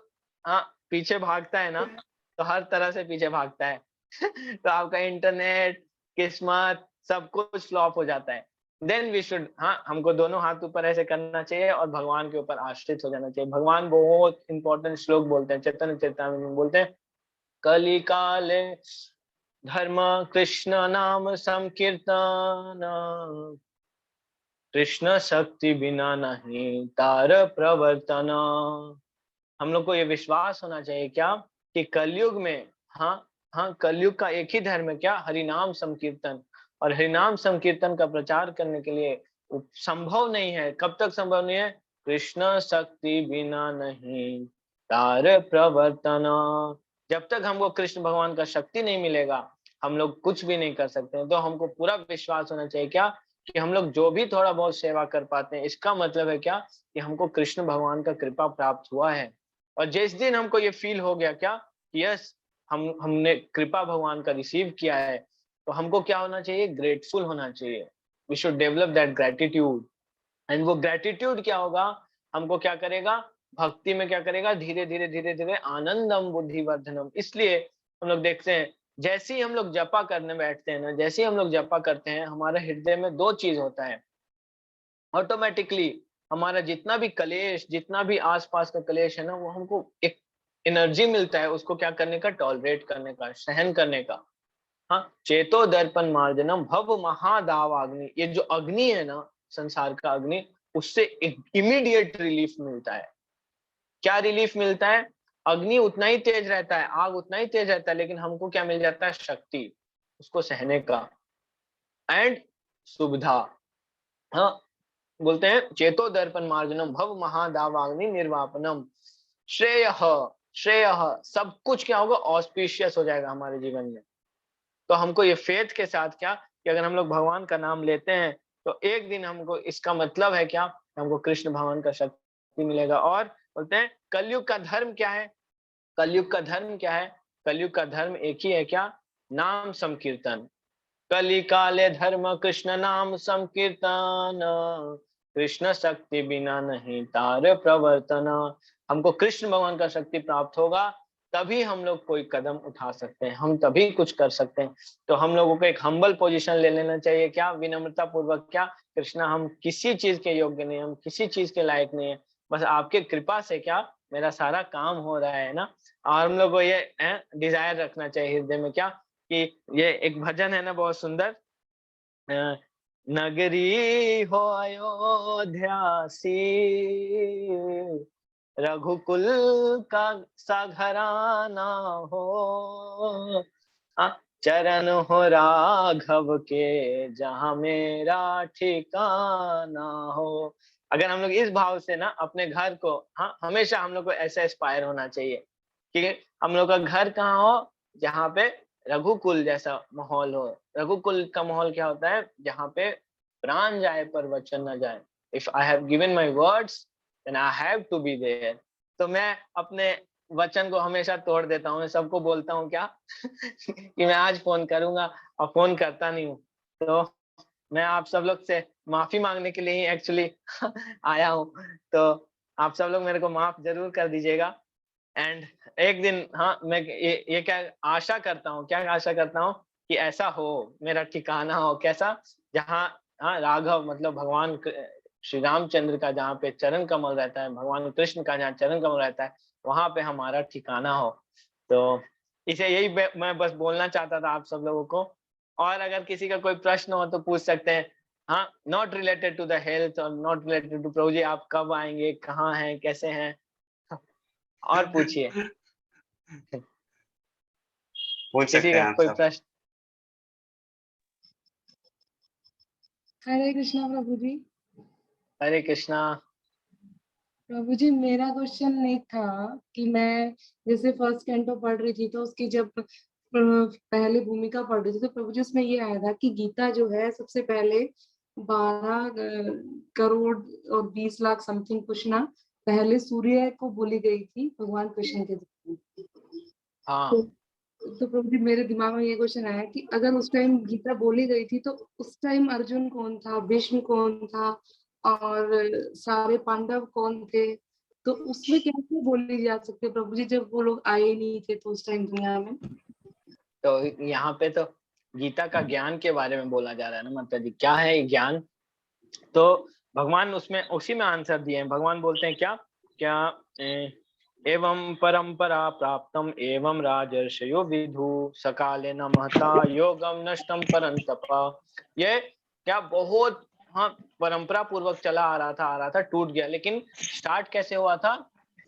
पीछे भागता है ना, तो हर तरह से पीछे भागता है तो आपका इंटरनेट, किस्मत, सब कुछ फ्लॉप हो जाता है। देन वी शुड, हमको दोनों हाथ ऊपर ऐसे करना चाहिए और भगवान के ऊपर आश्रित हो जाना चाहिए। भगवान बहुत इंपॉर्टेंट श्लोक बोलते हैं, चैतन्य चैतामृत में बोलते हैं, कली काले धर्म कृष्ण नाम संकीर्तन, कृष्ण शक्ति बिना नहीं तार प्रवर्तन। हम लोग को ये विश्वास होना चाहिए क्या, कि कलयुग में कलयुग का एक ही धर्म है, क्या, हरिनाम संकीर्तन। और हरिनाम संकीर्तन का प्रचार करने के लिए संभव नहीं है, कब तक संभव नहीं है, कृष्ण शक्ति बिना नहीं तार प्रवर्तन। जब तक हमको कृष्ण भगवान का शक्ति नहीं मिलेगा, हम लोग कुछ भी नहीं कर सकते। तो हमको पूरा विश्वास होना चाहिए क्या, कि हम लोग जो भी थोड़ा बहुत सेवा कर पाते हैं, इसका मतलब है क्या, कि हमको कृष्ण भगवान का कृपा प्राप्त हुआ है। और जिस दिन हमको ये फील हो गया क्या, यस हमने कृपा भगवान का रिसीव किया है, तो हमको क्या होना चाहिए, ग्रेटफुल होना चाहिए। We should develop that gratitude. And वो ग्रेटिट्यूड क्या होगा, हमको क्या करेगा, भक्ति में क्या करेगा, धीरे धीरे धीरे धीरे आनंदम बुद्धिवर्धनम। इसलिए हम लोग देखते हैं जैसे ही हम लोग जपा करने बैठते हैं ना, जैसे ही हम लोग जपा करते हैं, हमारे हृदय में दो चीज होता है, ऑटोमेटिकली हमारा जितना भी कलेश, जितना भी आसपास का कलेश है ना, वो हमको एक एनर्जी मिलता है उसको क्या करने का, टॉलरेट करने का, सहन करने का। हाँ, चेतो दर्पण मार्जनम भव महादावाग्नि, ये जो अग्नि है ना, संसार का अग्नि, उससे इमीडिएट रिलीफ मिलता है। क्या रिलीफ मिलता है, अग्नि उतना ही तेज रहता है, आग उतना ही तेज रहता है, लेकिन हमको क्या मिल जाता है, शक्ति उसको सहने का एंड सुविधा। हाँ, बोलते हैं चेतो दर्पण मार्जनम भव महादावाग्नि निर्वापनम। श्रेय श्रेय, सब कुछ क्या होगा, ऑस्पिशियस हो जाएगा हमारे जीवन में। तो हमको ये फेथ के साथ क्या, कि अगर हम लोग भगवान का नाम लेते हैं तो एक दिन हमको, इसका मतलब है क्या, हमको कृष्ण भगवान का शक्ति मिलेगा। और बोलते हैं कलयुग का धर्म क्या है, कलयुग का धर्म क्या है, कलयुग का धर्म एक ही है क्या, नाम संकीर्तन। कली काले धर्म कृष्ण नाम संकीर्तन, कृष्ण शक्ति बिना नहीं तार प्रवर्तन। हमको कृष्ण भगवान का शक्ति प्राप्त होगा, तभी हम लोग कोई कदम उठा सकते हैं, हम तभी कुछ कर सकते हैं। तो हम लोगों को एक हम्बल पोजीशन ले लेना चाहिए, क्या, विनम्रता पूर्वक, क्या, कृष्णा हम किसी चीज के योग्य नहीं, हम किसी चीज के लायक नहीं है, बस आपके कृपा से क्या मेरा सारा काम हो रहा है ना। और हम लोग को ये डिजायर रखना चाहिए हृदय में, क्या, कि ये एक भजन है ना बहुत सुंदर, नगरी हो अयोध्यासी, रघुकुल का सा घराना हो, चरण हो राघव के जहाँ मेरा ठिकाना हो। अगर हम लोग इस भाव से ना अपने घर को, हाँ, हमेशा हम लोग को ऐसा एस्पायर होना चाहिए कि हम लोग का घर कहाँ हो, जहाँ पे रघुकुल जैसा माहौल हो। रघुकुल का माहौल क्या होता है, जहाँ पे प्राण जाए पर वचन न जाए। If I have given my words then I have to be there. तो मैं अपने वचन को हमेशा तोड़ देता हूँ, मैं सबको बोलता हूँ क्या कि मैं आज फोन करूंगा और फोन करता नहीं हूँ। तो मैं आप सब लोग से माफी मांगने के लिए ही एक्चुअली आया हूँ, तो आप सब लोग मेरे को माफ जरूर कर दीजिएगा। एंड एक दिन, हाँ, मैं ये क्या आशा करता हूँ, क्या आशा करता हूँ कि ऐसा हो, मेरा ठिकाना हो कैसा, जहाँ, हाँ, राघव मतलब भगवान श्री रामचंद्र का जहाँ पे चरण कमल रहता है, भगवान कृष्ण का जहाँ चरण कमल रहता है, वहां पे हमारा ठिकाना हो। तो इसे यही मैं बस बोलना चाहता था आप सब लोगों को। और अगर किसी का कोई प्रश्न हो तो पूछ सकते हैं, हाँ, not related to the health और not related to Prabhu ji, आप कब आएंगे, कहाँ हैं, कैसे हैं, और पूछिए। पूछ किसी सकते हैं का आप कोई सब। प्रश्न। हरे कृष्णा प्रभु जी। हरे कृष्णा। प्रभु जी, मेरा क्वेश्चन एक था कि मैं जैसे फर्स्ट कैंटो पढ़ रही थी, तो उसकी जब पहले भूमिका पढ़ रही थी, तो प्रभु जी उसमें ये आया था कि गीता जो है सबसे पहले 12 करोड़ और 20 लाख समथिंग कुछ ना पहले सूर्य को बोली गई थी भगवान कृष्ण के द्वारा। हाँ, तो प्रभु जी मेरे दिमाग में ये क्वेश्चन आया कि अगर उस टाइम गीता बोली गई थी, तो उस टाइम अर्जुन कौन था, भीष्म कौन था, और सारे पांडव कौन थे, तो उसमें कैसे बोली जा सकती है प्रभु जी, जब वो लोग आए नहीं थे तो उस टाइम दुनिया में। तो यहाँ पे तो गीता का ज्ञान के बारे में बोला जा रहा है ना, माता जी, क्या है ये ज्ञान। तो भगवान उसमें उसी में आंसर दिए हैं। भगवान बोलते हैं क्या, क्या एवं परंपरा प्राप्तम एवं राजर्षयो विदु सकाले न महता योगम नष्टम परंतपा। ये क्या बहुत, हाँ, परंपरा पूर्वक चला आ रहा था, टूट गया, लेकिन स्टार्ट कैसे हुआ था,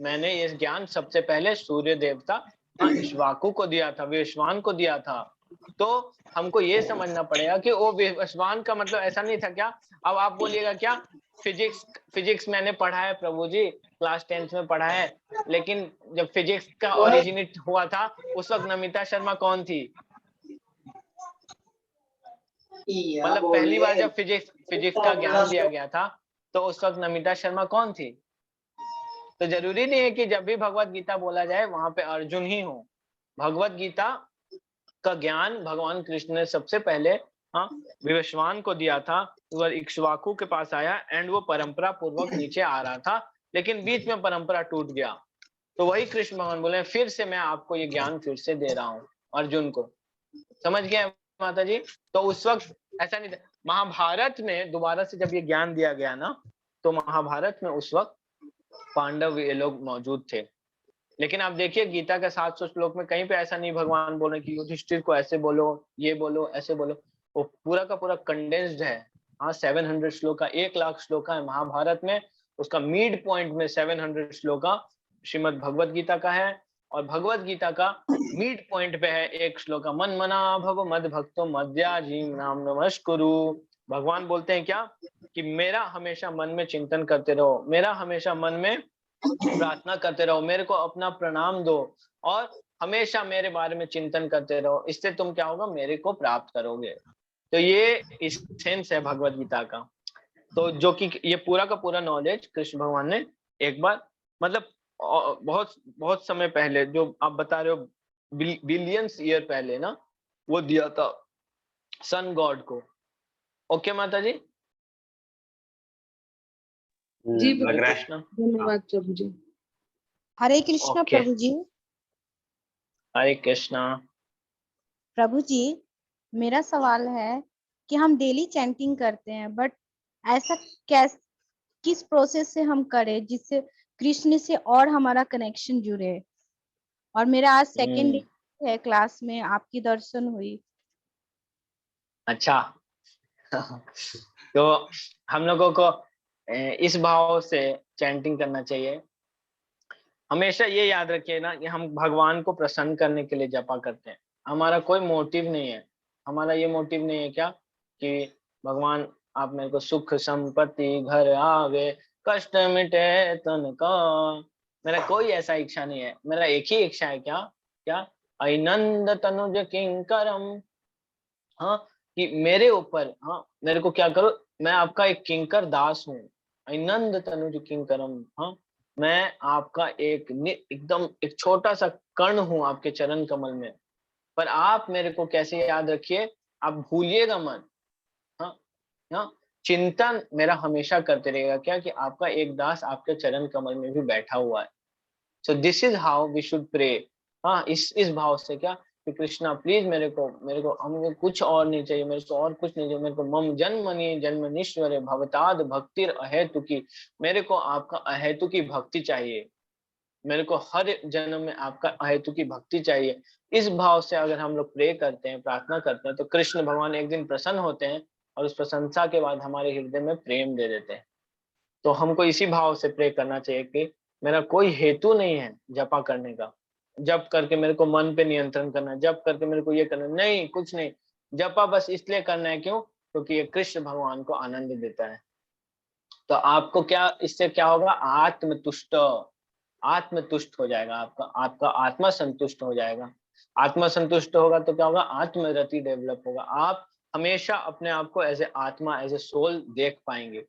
मैंने ये ज्ञान सबसे पहले सूर्य देवता, हाँ, इक्ष्वाकु को दिया था, विश्वान को दिया था। तो हमको ये समझना पड़ेगा कि वो विश्वान का मतलब ऐसा नहीं था क्या। अब आप बोलिएगा क्या, फिजिक्स मैंने पढ़ा है प्रभु जी, क्लास 10th में पढ़ा है, लेकिन जब फिजिक्स का ओरिजिनेट हुआ था उस वक्त नमिता शर्मा कौन थी, मतलब पहली बार जब फिजिक्स का ज्ञान दिया गया था तो उस वक्त नमिता शर्मा कौन थी। तो जरूरी नहीं है कि जब भी भगवत गीता बोला जाए वहां पे अर्जुन ही हो। भगवत गीता उसका ज्ञान भगवान कृष्ण ने सबसे पहले विवस्वान को दिया था। वह इक्ष्वाकु के पास आया एंड वो परंपरा पूर्वक नीचे आ रहा था, लेकिन बीच में परंपरा टूट गया। तो वही कृष्ण भगवान बोले फिर से मैं आपको ये ज्ञान फिर से दे रहा हूँ अर्जुन को। समझ गए माता जी? तो उस वक्त ऐसा नहीं था। महाभारत में दोबारा से जब ये ज्ञान दिया गया ना, तो महाभारत में उस वक्त पांडव ये लोग मौजूद थे। लेकिन आप देखिए गीता के 700 श्लोक में कहीं पे ऐसा नहीं भगवान बोल रहे कि युधिष्ठिर को ऐसे बोलो, ये बोलो, ऐसे बोलो। वो पूरा का पूरा कंडेंस्ड है। हाँ, 700 श्लोक का 1,00,000 श्लोक है महाभारत में। उसका मिड पॉइंट में 700 श्लोक का श्रीमद् भगवत गीता का है, और भगवत गीता का मिड पॉइंट पे है एक श्लोक मन मना भव मद भक्तो मद्याजीम नाम नमस्कुरु। भगवान बोलते हैं क्या कि मेरा हमेशा मन में चिंतन करते रहो, मेरा हमेशा मन में प्रार्थना करते रहो, मेरे को अपना प्रणाम दो और हमेशा मेरे बारे में चिंतन करते रहो। इससे तुम क्या होगा, मेरे को प्राप्त करोगे। तो ये सेंस है भगवत गीता का। तो जो कि ये पूरा का पूरा नॉलेज कृष्ण भगवान ने एक बार मतलब बहुत बहुत समय पहले, जो आप बता रहे हो बिलियंस ईयर पहले ना, वो दिया था सन गॉड को। ओके माता जी? जी लग रहा है। कृष्ण, धन्यवाद प्रभु जी। हरे कृष्णा ओके। प्रभु जी। हरे कृष्णा। प्रभु जी, मेरा सवाल है कि हम डेली चैंटिंग करते हैं, बट ऐसा किस प्रोसेस से हम करें जिससे कृष्ण से और हमारा कनेक्शन जुड़े। और मेरा आज सेकेंड डे है क्लास में, आपकी दर्शन हुई। अच्छा। तो हम लोगों को इस भाव से चैंटिंग करना चाहिए। हमेशा ये याद रखिए ना कि हम भगवान को प्रसन्न करने के लिए जपा करते हैं। हमारा कोई मोटिव नहीं है। हमारा ये मोटिव नहीं है क्या कि भगवान आप मेरे को सुख संपत्ति घर आवे कष्ट मिटे तन का। मेरा कोई ऐसा इच्छा नहीं है। मेरा एक ही इच्छा है क्या क्या ऐनंद तनुज किंकरम। हाँ, कि मेरे ऊपर मेरे को क्या करो, मैं आपका एक किंकर दास हूँ। ऐनंद तनुज किंकरम। हाँ, मैं आपका एकदम एक छोटा सा कण हूँ आपके चरण कमल में, पर आप मेरे को कैसे याद रखिए, आप भूलिएगा मत। हाँ, चिंतन मेरा हमेशा करते रहेगा क्या कि आपका एक दास आपके चरण कमल में भी बैठा हुआ है। So this is how we should pray. हाँ, इस भाव से क्या कि कृष्णा प्लीज मेरे को हमें कुछ और नहीं चाहिए, मेरे को और कुछ नहीं चाहिए। मेरे को मम जन्मनि जन्मनीश्वरे भवताद भक्तिर अहेतुकी। मेरे को आपका अहेतुकी भक्ति चाहिए। मेरे को हर जन्म में आपका अहेतुकी भक्ति चाहिए। इस भाव से अगर हम लोग प्रे करते हैं, प्रार्थना करते हैं, तो कृष्ण भगवान एक दिन प्रसन्न होते हैं और उस प्रशंसा के बाद हमारे हृदय में प्रेम दे देते हैं। तो हमको इसी भाव से प्रे करना चाहिए कि मेरा कोई हेतु नहीं है जपा करने का, जप करके मेरे को मन पे नियंत्रण करना, जप करके मेरे को ये करना नहीं, कुछ नहीं। जपा बस इसलिए करना है क्यों, क्योंकि ये कृष्ण भगवान को आनंद देता है। तो आपको क्या इससे क्या होगा, आत्मतुष्ट हो जाएगा। आपका आत्मा संतुष्ट हो जाएगा। आत्मा संतुष्ट होगा तो क्या होगा, आत्मरति डेवलप होगा। आप हमेशा अपने आप को एज ए आत्मा, एज ए सोल देख पाएंगे।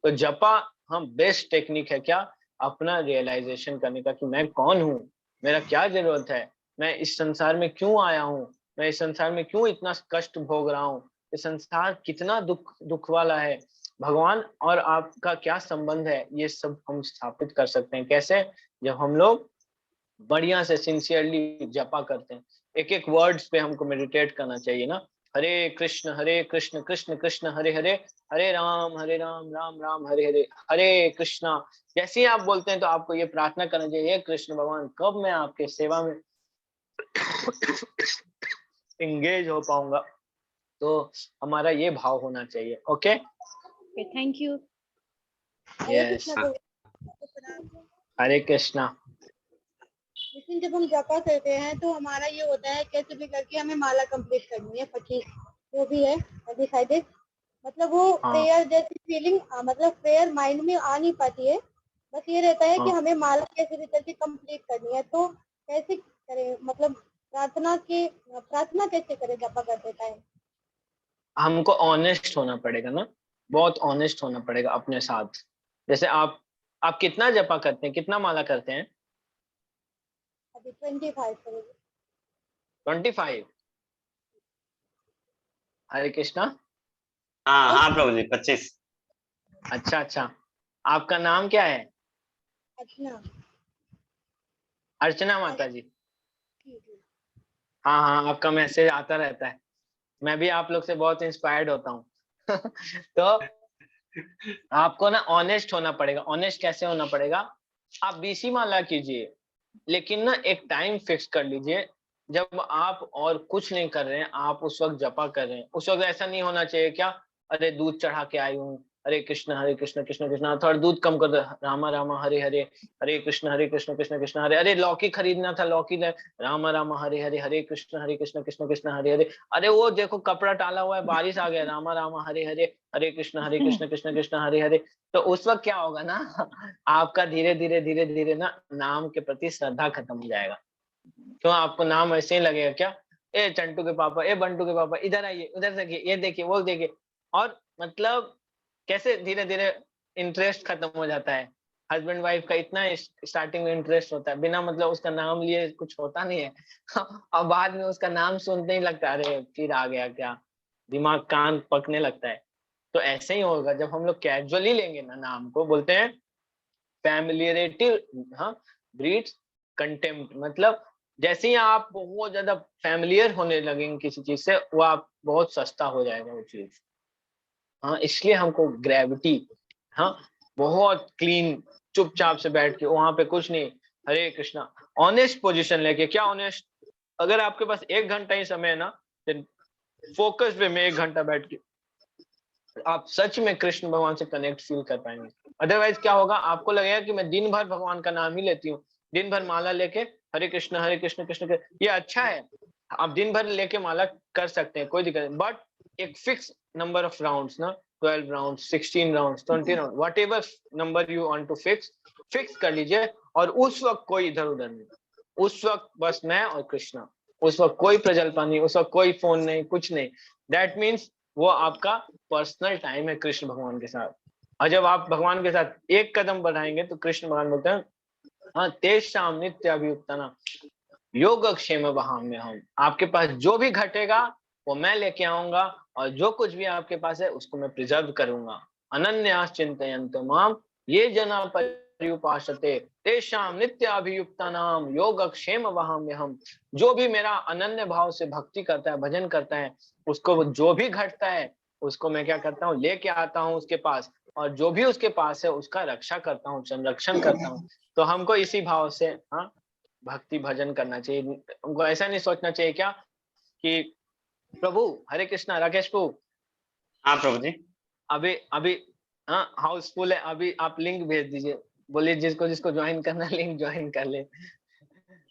तो जपा बेस्ट टेक्निक है क्या, अपना रियलाइजेशन करने का कि मैं कौन हूँ, मेरा क्या जरूरत है, मैं इस संसार में क्यों आया हूँ, मैं इस संसार में क्यों इतना कष्ट भोग रहा हूँ, ये संसार कितना दुख वाला है, भगवान और आपका क्या संबंध है। ये सब हम स्थापित कर सकते हैं कैसे, जब हम लोग बढ़िया से सिंसियरली जपा करते हैं। एक एक वर्ड्स पे हमको मेडिटेट करना चाहिए ना। हरे कृष्ण कृष्ण कृष्ण हरे हरे, हरे राम राम राम हरे हरे, हरे कृष्णा। जैसे ही आप बोलते हैं तो आपको ये प्रार्थना करना चाहिए, हे कृष्ण भगवान कब मैं आपके सेवा में एंगेज हो पाऊंगा। तो हमारा ये भाव होना चाहिए। Okay, thank you. यस, हरे कृष्णा। लेकिन जब हम जपा करते हैं तो हमारा ये होता है कैसे भी करके हमें माला कंप्लीट करनी है 25 जो भी है डिसाइडेड। मतलब वो प्रेयर जैसी फीलिंग, मतलब प्रेयर माइंड में आ नहीं पाती है। बस ये रहता है कि हमें माला कैसे भी करके कंप्लीट करनी है। तो कैसे करें, मतलब प्रार्थना कैसे करें जपा करते टाइम? हमको ऑनेस्ट होना पड़ेगा ना, बहुत ऑनेस्ट होना पड़ेगा अपने साथ। जैसे आप कितना जपा करते हैं, कितना माला करते हैं? अभी 25 करेंगे। 25। हरे कृष्णा। हाँ हाँ प्रभु जी 25। अच्छा अच्छा, आपका नाम क्या है? अच्छा अर्चना माता जी। ठीक है। हाँ हाँ, आपका मैसेज आता रहता है, मैं भी आप लोग से बहुत इंस्पायर्ड होता हूँ। तो आपको ना ऑनेस्ट होना पड़ेगा। ऑनेस्ट कैसे होना पड़ेगा? आप 20 माला कीजिए, लेकिन ना एक टाइम फिक्स कर लीजिए जब आप और कुछ नहीं कर रहे हैं, आप उस वक्त जपा कर रहे हैं। उस वक्त ऐसा नहीं होना चाहिए क्या, अरे दूध चढ़ा के आई हूँ, हरे कृष्ण कृष्ण कृष्ण, थोड़ा दूध कम कर दो, रामा रामा हरे हरे, हरे कृष्ण कृष्ण कृष्ण हरे। अरे लौकी खरीदना था, लौकी ले, रामा रामा हरे हरे, हरे कृष्ण कृष्ण कृष्ण हरे हरे। अरे वो देखो कपड़ा टाला हुआ है, बारिश आ गया, रामा रामा हरे हरे, हरे कृष्ण कृष्ण कृष्ण हरे हरे। तो उस वक्त क्या होगा ना, आपका धीरे धीरे धीरे ना नाम के प्रति श्रद्धा खत्म हो जाएगा। क्यों? आपको नाम ऐसे ही लगेगा क्या, ए चंटू के पापा, ए बंटू के पापा, इधर आइए, उधर देखिए, ये देखिए, वो देखिए। और मतलब कैसे धीरे धीरे इंटरेस्ट खत्म हो जाता है। हस्बैंड वाइफ का इतना स्टार्टिंग में इंटरेस्ट होता है, बिना मतलब उसका नाम लिए कुछ होता नहीं है। और बाद में उसका नाम सुनते ही लगता है अरे फिर आ गया क्या, दिमाग कान पकने लगता है। तो ऐसे ही होगा जब हम लोग कैजुअली लेंगे ना नाम को। बोलते हैं फैमिलियरिटी हाँ ब्रीड्स कंटेम्प्ट। मतलब जैसे ही आप बहुत ज्यादा फैमिलियर होने लगेंगे किसी चीज से, वो आप बहुत सस्ता हो जाएगा वो चीज। हाँ, इसलिए हमको ग्रेविटी, हाँ बहुत क्लीन, चुपचाप से बैठ के वहां पे कुछ नहीं, हरे कृष्णा, ऑनेस्ट पोजीशन लेके। क्या ऑनेस्ट? अगर आपके पास 1 घंटा ही समय है ना, फोकस वे में 1 घंटा बैठ के आप सच में कृष्ण भगवान से कनेक्ट फील कर पाएंगे। अदरवाइज क्या होगा, आपको लगेगा कि मैं दिन भर भगवान का नाम ही लेती हूँ, दिन भर माला लेके हरे कृष्ण कृष्ण कृष्ण। ये अच्छा है, आप दिन भर लेके माला कर सकते हैं, कोई दिक्कत नहीं, बट एक फिक्स नंबर ऑफ राउंड्स ना, 12 round, 16 round, 20 round, whatever number you want to fix कर लीजिए। और उस वक्त कोई इधर उधर नहीं, उस वक्त बस मैं और कृष्णा। उस वक्त कोई प्रजल्पा नहीं, उस वक्त कोई फोन नहीं, कुछ नहीं। दैट मीन्स वो आपका पर्सनल टाइम है कृष्ण भगवान के साथ। और जब आप भगवान के साथ एक कदम बढ़ाएंगे तो कृष्ण भगवान बोलते हैं हाँ तेषाम नित्य अभियुक्तना योगक्षेम वहाम्य हम। आपके पास जो भी घटेगा वो मैं लेके आऊंगा, और जो कुछ भी आपके पास है उसको मैं प्रिजर्व करूंगा। अनन्यास चिंतयन्तो माम ये जना पर्युपासते तेषाम नित्य अभियुक्तानाम योगक्षेम वहाम्य हम। जो भी मेरा अनन्य भाव से भक्ति करता है, भजन करता है, उसको जो भी घटता है उसको मैं क्या करता हूँ, लेके आता हूँ उसके पास, और जो भी उसके पास है उसका रक्षा करता हूँ, संरक्षण करता हूँ। तो हमको इसी भाव से हाँ भक्ति भजन करना चाहिए। हमको ऐसा नहीं सोचना चाहिए क्या कि प्रभु हरे कृष्णा, राकेश प्रभु हाँ प्रभु जी। अभी अभी हाँ हाउसफुल है, अभी आप लिंक भेज दीजिए, बोलिए जिसको जिसको ज्वाइन करना है लिंक ज्वाइन कर ले।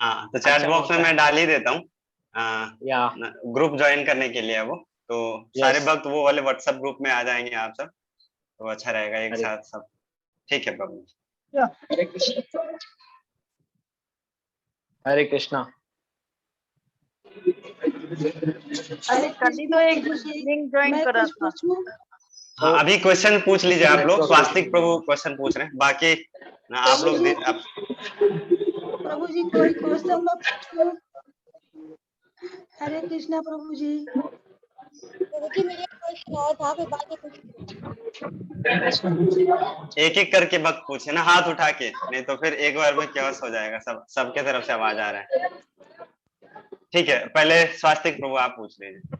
हाँ तो चैट अच्छा बॉक्स में मौका मैं है। डाल ही देता हूँ या ग्रुप ज्वाइन करने के लिए। वो तो सारे यस, भक्त वो वाले व्हाट्सएप ग्रुप में आ जाएंगे आप सब, तो अच्छा रहेगा एक हरे साथ सब। ठीक है प्रभु। हरे कृष्णा, हरे कृष्णा। अरे कभी तो एक लिंक ज्वाइन करा था। हाँ अभी क्वेश्चन पूछ लीजिए आप लोग। स्वास्तिक प्रभु क्वेश्चन पूछ रहे हैं, बाकी ना आप लोग आप... प्रभु जी कोई क्वेश्चन मैं पूछूं? हरे कृष्णा प्रभु जी। प्रभु जी मेरे क्वेश्चन और था, फिर बाकी कुछ एक एक करके भक्त पूछे ना हाथ उठा के, नहीं तो फिर एक बार में chaos हो जाएगा, सब सबके तरफ से आवाज आ रहा है। ठीक है, पहले स्वास्तिक प्रभु आप पूछ लीजिए।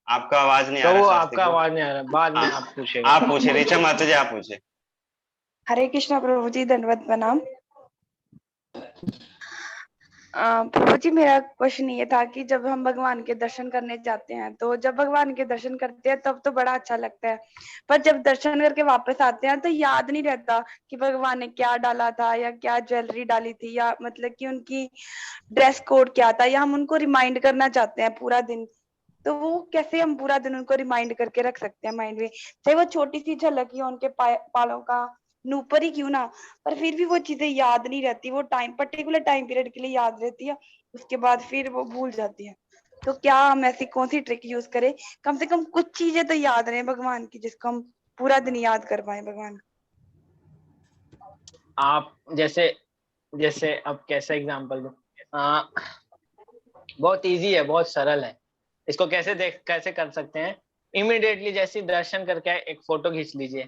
आपका आवाज नहीं आ तो रहा वो स्वास्तिक आपका प्रभु। आवाज नहीं आ रहा, बाद में हाँ आप पूछेगा। आप पूछे, ऋचा माता जी आप पूछे। हरे कृष्णा प्रभु जी, धन्यवाद प्रणाम। प्रभु जी मेरा क्वेश्चन ये था कि जब हम भगवान के दर्शन करने जाते हैं, तो जब भगवान के दर्शन करते हैं तब तो बड़ा अच्छा लगता है, पर जब दर्शन करके वापस आते हैं तो याद नहीं रहता कि भगवान ने क्या डाला था, या क्या ज्वेलरी डाली थी, या मतलब कि उनकी ड्रेस कोड क्या था, या हम उनको रिमाइंड करना चाहते हैं पूरा दिन। तो वो कैसे हम पूरा दिन उनको रिमाइंड करके रख सकते हैं माइंड में, चाहे वो छोटी सी झलक ही हो उनके बालों का नूपर ही क्यों ना, पर फिर भी वो चीजें याद नहीं रहती। वो टाइम पर्टिकुलर टाइम पीरियड के लिए याद रहती है, उसके बाद फिर वो भूल जाती है। तो क्या हम ऐसी कौन सी ट्रिक यूज करें, कम से कम कुछ चीजें तो याद रहे भगवान की, जिसको हम पूरा दिन याद कर पाए भगवान। आप जैसे जैसे अब कैसा एग्जांपल दूं, बहुत इजी है, बहुत सरल है। इसको कैसे कर सकते हैं, इमिडिएटली जैसे दर्शन करके आए, एक फोटो खींच लीजिए।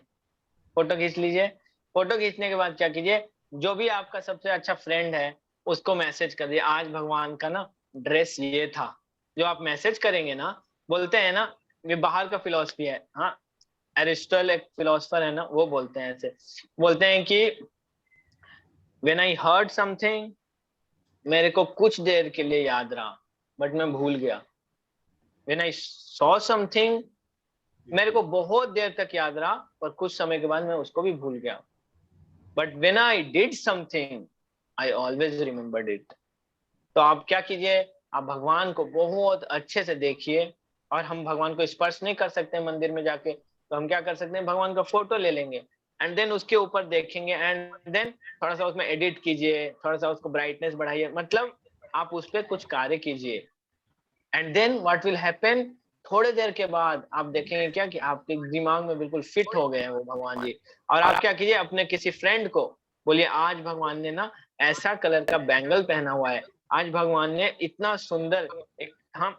फोटो खींच लीजिए। फोटो खींचने के बाद क्या कीजिए, जो भी आपका सबसे अच्छा फ्रेंड है उसको मैसेज कर दिए, आज भगवान का ना ड्रेस ये था। जो आप मैसेज करेंगे ना, बोलते हैं ना, ये बाहर का फिलॉसफी है, हाँ, एरिस्टल एक फिलोसफर है ना, वो बोलते हैं ऐसे, बोलते हैं कि व्हेन आई हर्ड समथिंग, मेरे को कुछ देर के लिए याद रहा बट मैं भूल गया। व्हेन आई सॉ समथिंग, मेरे को बहुत देर तक याद रहा पर कुछ समय के बाद मैं उसको भी भूल गया। But when I did something, I always remembered it. तो आप क्या कीजिए, आप भगवान को बहुत अच्छे से देखिए। और हम भगवान को स्पर्श नहीं कर सकते मंदिर में जाके, तो हम क्या कर सकते हैं, भगवान का फोटो ले लेंगे एंड देन उसके ऊपर देखेंगे एंड देन थोड़ा सा उसमें एडिट कीजिए, थोड़ा सा उसको ब्राइटनेस बढ़ाइए, मतलब आप उस पर कुछ कार्य कीजिए। And then what will happen, थोड़ी देर के बाद आप देखेंगे क्या कि आपके दिमाग में बिल्कुल फिट हो गए हैं वो भगवान जी। और आप क्या कीजिए, अपने किसी फ्रेंड को बोलिए, आज भगवान ने ना ऐसा कलर का बैंगल पहना हुआ है, आज भगवान ने इतना सुंदर एक हम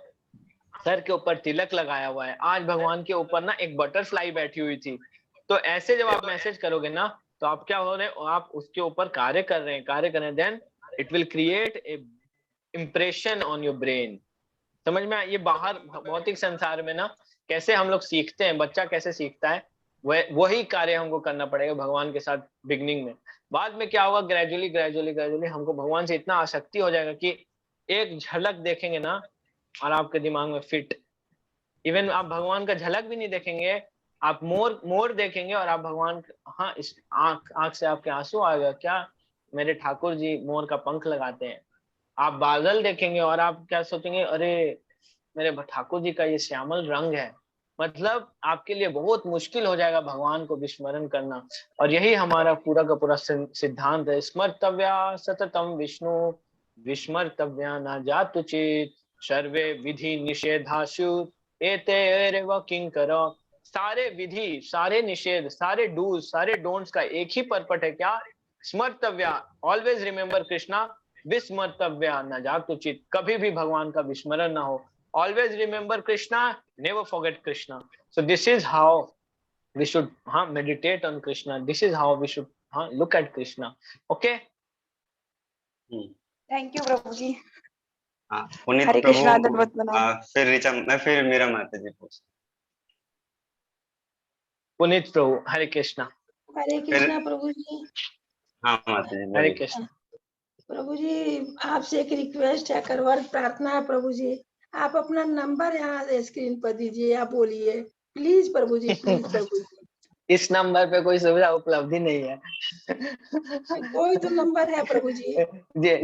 सर के ऊपर तिलक लगाया हुआ है, आज भगवान के ऊपर ना एक बटरफ्लाई बैठी हुई थी। तो ऐसे जब आप मैसेज करोगे ना, तो आप क्या हो रहे हो, आप उसके ऊपर कार्य कर रहे हैं, then it will create a impression on your brain. समझ में? ये बाहर भौतिक संसार में ना कैसे हम लोग सीखते हैं, बच्चा कैसे सीखता है, वही कार्य हमको करना पड़ेगा भगवान के साथ बिगनिंग में। बाद में क्या होगा, ग्रेजुअली हमको भगवान से इतना आसक्ति हो जाएगा कि एक झलक देखेंगे ना और आपके दिमाग में फिट, इवन आप भगवान का झलक भी नहीं देखेंगे, आप मोर देखेंगे और आप भगवान, हाँ, इस आंख से आपके आंसू आएगा, क्या मेरे ठाकुर जी मोर का पंख लगाते हैं। आप बादल देखेंगे और आप क्या सोचेंगे, अरे मेरे ठाकुर जी का ये श्यामल रंग है। मतलब आपके लिए बहुत मुश्किल हो जाएगा भगवान को विस्मरण करना। और यही हमारा पूरा का पूरा सिद्धांत है, स्मर्तव्या सततम विष्णु विस्मर्तव्या न जातु चेत सर्वे विधि निषेधाशु एतेरेव किंकर। सारे विधि, सारे निषेध, सारे डूज, सारे डोंट्स का एक ही पर्पट है, क्या? स्मर्तव्या, ऑलवेज रिमेम्बर कृष्णा, विस्मर्तव्या न जातु चित, कभी भी भगवान का विस्मरण ना हो। Always remember Krishna, never forget Krishna. So this is how we should meditate on Krishna. This is how we should look at Krishna. Okay? Thank you प्रभु जी। पुनीत हरे प्रभु, कृष्णा, दंडवत प्रणाम। फिर ऋचा, मैं फिर मेरा माता जी पूछ। पुनीत प्रभु, हरे कृष्णा। हरे कृष्णा प्रभु जी। हाँ माता जी, हरे कृष्णा। प्रभु जी, आपसे एक रिक्वेस्ट है, करवर प्रार्थना है प्रभु जी, आप अपना नंबर यहाँ स्क्रीन पर दीजिए, आप बोलिए प्लीज प्रभु जी, प्लीज प्रभु जी। इस नंबर पे कोई सुविधा उपलब्धि नहीं है। कोई तो नंबर है प्रभु जी।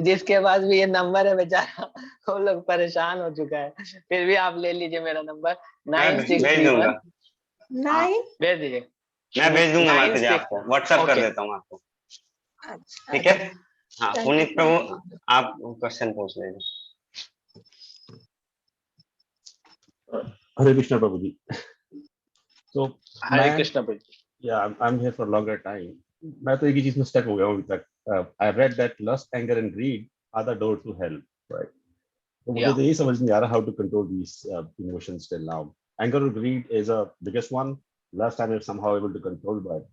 जिसके पास भी ये नंबर है बेचारा, वो लोग परेशान हो चुका है। फिर भी आप ले लीजिए मेरा नंबर 9631 भेज दीजिए। मैं भेज दूंगा माता जी, आपको व्हाट्सएप कर देता हूँ आपको। ठीक है। हाँ पुनीत प्रभु, आप क्वेश्चन पूछ लीजिए। Hare Krishna Prabhuji. So Hare Krishna Prabhuji. Yeah, I'm here for a longer time. मैं तो एक ही चीज में stuck हो गया हूँ अभी तक। I read that lust, anger and greed are the door to hell, right? तो मुझे तो यही समझ नहीं आ रहा how to control these emotions till now. Anger or greed is a biggest one. Lust I'm somehow able to control, but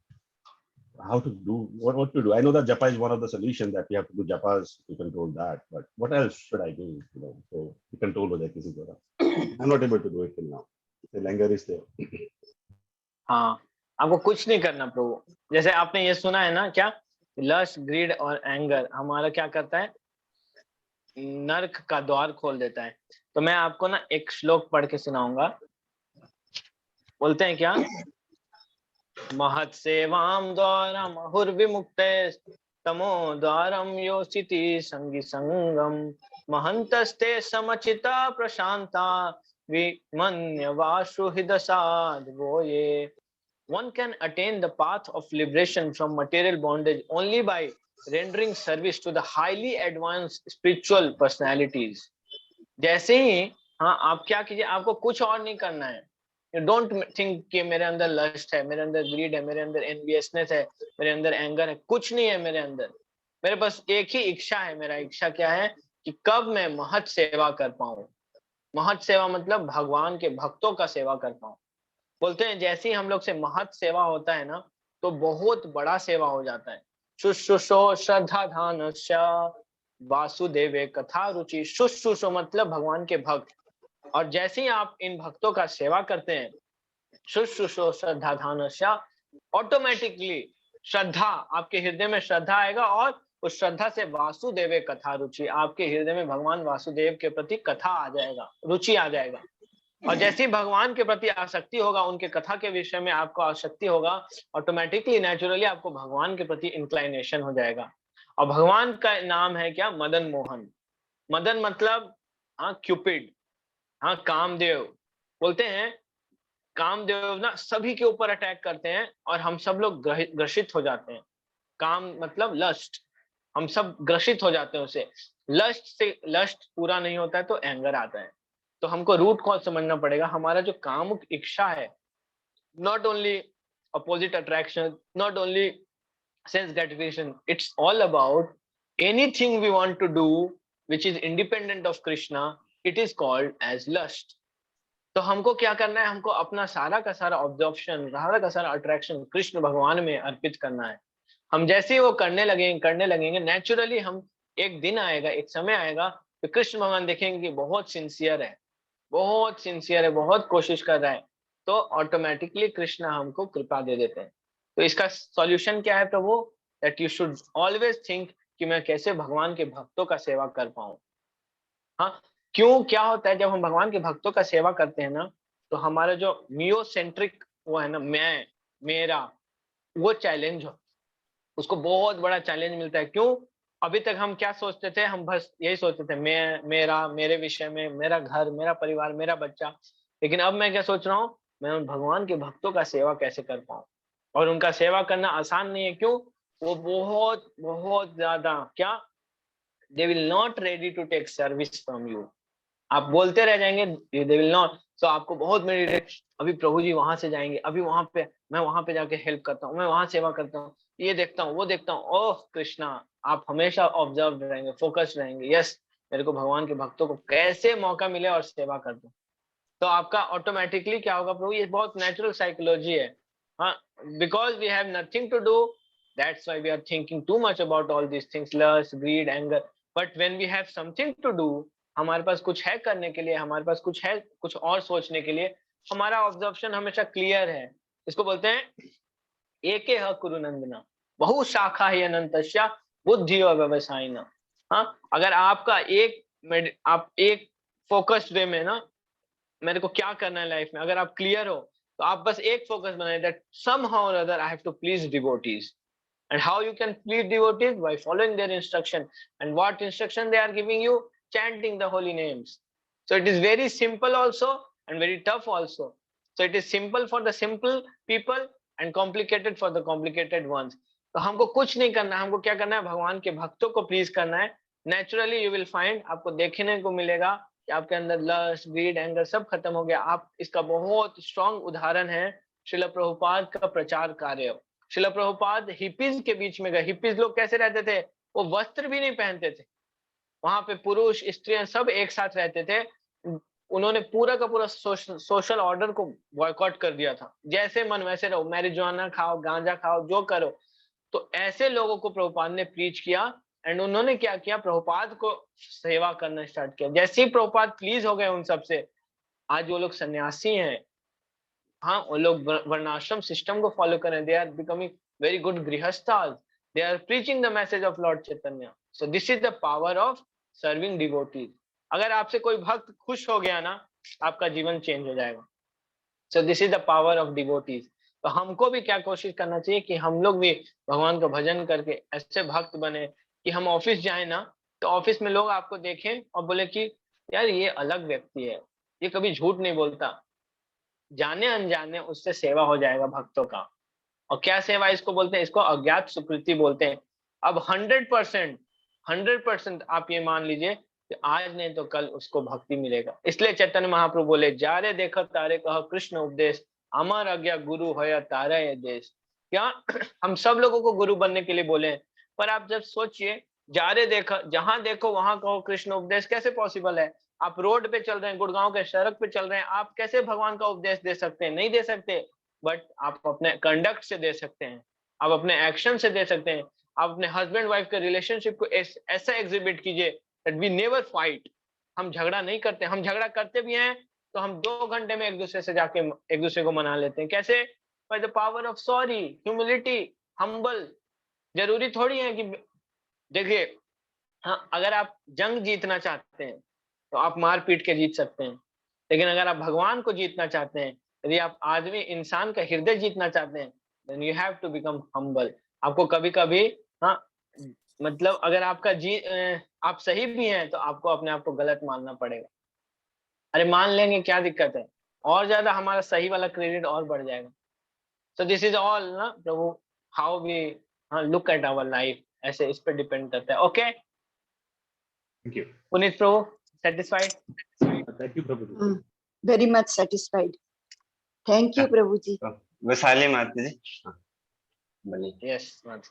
how to do, what to do? I know that japa is one of the solutions, that we have to do japas to control that, but what else should I do, you know, so to control with that? I'm not able to do it till now. The anger is there. हाँ, आपको कुछ नहीं करना प्रभु। जैसे आपने ये सुना है ना, क्या लस्ट, ग्रीड और एंगर हमारा क्या करता है, नर्क का द्वार खोल देता है। तो मैं आपको ना एक श्लोक पढ़ के सुनाऊंगा। बोलते हैं क्या, महत् सेवाम द्वारम हुर्विमुक्ते तमो द्वारम योसिति संगी संगम महंतस्ते समचिता प्रशांता विमन्यवासु हृदसाधवो ये। One can attain the path of liberation from material bondage only by rendering service to the highly advanced spiritual personalities. जैसे ही आप क्या कीजिए, आपको कुछ और नहीं करना है, यू डोंट थिंक कि मेरे अंदर लस्ट है, मेरे अंदर ग्रीड है, मेरे अंदर एनवियसनेस है, मेरे अंदर एंगर है, कुछ नहीं है मेरे अंदर। मेरे पास एक ही इच्छा है। मेरा इच्छा क्या है कि कब मैं महत सेवा कर पाऊं। महत सेवा मतलब भगवान के भक्तों का सेवा कर पाऊं। बोलते हैं जैसे ही हम लोग से महत सेवा होता है ना, तो बहुत बड़ा सेवा हो जाता है। शुश्रूषो श्रद्धा धान वासुदेवे कथा रुचि। शुश्रूषो मतलब भगवान के भक्त, और जैसे ही आप इन भक्तों का सेवा करते हैं, शुश्रूषो श्रद्धा धान, ऑटोमेटिकली श्रद्धा, आपके हृदय में श्रद्धा आएगा, और उस श्रद्धा से वासुदेवे कथा रुचि, आपके हृदय में भगवान वासुदेव के प्रति कथा आ जाएगा, रुचि आ जाएगा। और जैसे ही भगवान के प्रति आसक्ति होगा, उनके कथा के विषय में आपको आसक्ति होगा, ऑटोमेटिकली नेचुरली आपको भगवान के प्रति इंक्लाइनेशन हो जाएगा। और भगवान का नाम है क्या? मदन मोहन। मदन मतलब क्यूपिड, कामदेव। बोलते हैं कामदेव ना सभी के ऊपर अटैक करते हैं और हम सब लोग ग्रसित हो जाते हैं। काम मतलब लस्ट, हम सब ग्रसित हो जाते हैं उसे। लस्ट पूरा नहीं होता है तो एंगर आता है। तो हमको रूट कॉज समझना पड़ेगा। हमारा जो कामुक इच्छा है, not only opposite attraction, not only sense gratification, it's all about anything we want to do which is independent of Krishna, it is called as lust. तो हमको क्या करना है? हमको अपना सारा का सारा ऑब्जर्वेशन, सारा का सारा अट्रैक्शन कृष्ण भगवान में अर्पित करना है। हम जैसे ही वो करने लगेंगे नेचुरली हम, एक दिन आएगा, एक समय आएगा तो कृष्ण भगवान देखेंगे कि बहुत सिंसियर है, बहुत कोशिश कर रहा है, तो ऑटोमेटिकली कृष्ण हमको कृपा दे देते हैं। तो इसका सॉल्यूशन क्या है प्रभु? That you should always think कि मैं कैसे भगवान के भक्तों का सेवा कर पाऊं। हाँ, क्यों, क्या होता है जब हम भगवान के भक्तों का सेवा करते हैं ना, तो हमारा जो मियोसेंट्रिक वो है ना, मैं, मेरा, वो चैलेंज हो, उसको बहुत बड़ा चैलेंज मिलता है। क्यों? अभी तक हम क्या सोचते थे? हम बस यही सोचते थे, मैं, मेरा, मेरे विषय में, मेरा घर, मेरा परिवार, मेरा बच्चा। लेकिन अब मैं क्या सोच रहा हूँ? मैं उन भगवान के भक्तों का सेवा कैसे कर पाऊं। और उनका सेवा करना आसान नहीं है। क्यों? वो बहुत ज्यादा क्या, they will not ready to take service from you. आप बोलते रह जाएंगे, दे विल नॉट। तो आपको बहुत मेडिटेट, अभी प्रभु जी वहां से जाएंगे, अभी वहां पे, मैं वहां पे जाके हेल्प करता हूँ, मैं वहां सेवा करता हूँ, ये देखता हूँ, वो देखता हूँ। ओह कृष्णा, आप हमेशा ऑब्जर्व रहेंगे, फोकस रहेंगे। यस, मेरे को भगवान के भक्तों को कैसे मौका मिले और सेवा कर दूं। तो आपका ऑटोमेटिकली क्या होगा प्रभु? ये बहुत नेचुरल साइकोलॉजी है। हाँ, because we have nothing to do, that's why we are thinking too much about all this things, lust, greed, anger. But when we have something to do, हमारे पास कुछ है करने के लिए, हमारे पास कुछ है, कुछ और सोचने के लिए, हमारा ऑब्जर्वेशन हमेशा क्लियर है। इसको बोलते हैं एके ह कुरु नंदना बहु शाखा ही अनंतस्या बुद्धियो व्यवसायिना। हाँ, अगर आपका आप एक फोकस्ड वे में ना, मेरे को क्या करना है लाइफ में, अगर आप क्लियर हो, तो आप बस एक फोकस बनाए, दैट समहाउ और other I have to please devotees. And how you can please devotees? By following their instruction. And what instruction they are giving you? Chanting the holy names. So it is very simple also and very tough also. So it is simple for the simple people and complicated for the complicated ones. तो हमको कुछ नहीं करना है, हमको क्या करना है? भगवान के भक्तों को प्लीज करना है। नेचुरली यू विल फाइंड, आपको देखने को मिलेगा कि आपके अंदर लस्ट, ग्रीड, एंगर सब खत्म हो गया। आप, इसका बहुत स्ट्रॉन्ग उदाहरण है श्रील प्रभुपाद का प्रचार कार्य। श्रील प्रभुपाद हिपीज के बीच में गए। हिपीज लोग कैसे रहते थे? वो वस्त्र भी नहीं पहनते थे। वहां पे पुरुष, स्त्रियां सब एक साथ रहते थे। उन्होंने पूरा का पूरा सोशल ऑर्डर को बॉयकॉट कर दिया था। जैसे मन वैसे रहो, मैरिजुआना खाओ, गांजा खाओ, जो करो। तो ऐसे लोगों को प्रभुपाद ने प्रीच किया। एंड उन्होंने क्या किया? प्रभुपाद को सेवा करना स्टार्ट किया। जैसे ही प्रभुपाद प्लीज हो गए उन सबसे, आज वो लोग सन्यासी हैं। हाँ, वो लोग वर्णाश्रम सिस्टम को फॉलो कर रहे हैं। They are becoming very good गृहस्थास। They are preaching the message of lord Chaitanya. So this is the power of serving devotees. अगर आपसे कोई भक्त खुश हो गया ना, आपका जीवन चेंज हो जाएगा। सो this is the power of devotees. तो हमको भी क्या कोशिश करना चाहिए कि हम लोग भी भगवान का भजन करके ऐसे भक्त बने कि हम ऑफिस जाए ना, तो ऑफिस में लोग आपको देखें और बोले कि यार ये अलग व्यक्ति है, ये कभी झूठ नहीं बोलता। जाने अनजाने उससे सेवा हो जाएगा भक्तों का। और क्या सेवा इसको बोलते हैं? इसको अज्ञात सुकृति बोलते हैं। अब 100% आप ये मान लीजिए, कि आज नहीं तो कल उसको भक्ति मिलेगा। इसलिए चैतन्य महाप्रभु बोले, जारे देखो तारे कहो कृष्ण उपदेश, अमर आज्ञा गुरु है तारा ये देश। क्या हम सब लोगों को गुरु बनने के लिए बोले, पर आप जब सोचिए, जारे देखो, जहां देखो वहां कहो कृष्ण उपदेश, कैसे पॉसिबल है? आप रोड पे चल रहे हैं, गुड़गांव के सड़क पे चल रहे हैं, आप कैसे भगवान का उपदेश दे सकते हैं? नहीं दे सकते। बट आप अपने कंडक्ट से दे सकते हैं, आप अपने एक्शन से दे सकते हैं। आप अपने हस्बैंड वाइफ के रिलेशनशिप को ऐसा एग्जिबिट कीजिए दैट वी नेवर फाइट। हम झगड़ा नहीं करते, हम झगड़ा करते भी हैं तो हम 2 घंटे में एक दूसरे से जाके एक दूसरे को मना लेते हैं। कैसे? By the power of sorry, humility, humble. जरूरी थोड़ी है कि देखिए, हाँ, अगर आप जंग जीतना चाहते हैं तो आप मार पीट के जीत सकते हैं, लेकिन अगर आप भगवान को जीतना चाहते हैं, यदि आप आदमी इंसान का हृदय जीतना चाहते हैं, then you have to become humble. आपको कभी कभी, हाँ, मतलब अगर आप सही भी हैं तो आपको अपने आप को गलत मानना पड़ेगा। अरे मान लेंगे, क्या दिक्कत है? और ज्यादा हमारा सही वाला क्रेडिट और बढ़ जाएगा। सो दिस इज ऑल ना प्रभु, how we look at our life, ऐसे इस पे डिपेंड करता है। Okay, Thank you. पुनीत प्रभु, satisfied? Thank you, Prabhuji. Very much satisfied. Thank you प्रभु जी। वैशाली माता जी, हाँ, बोलिए। यस माता।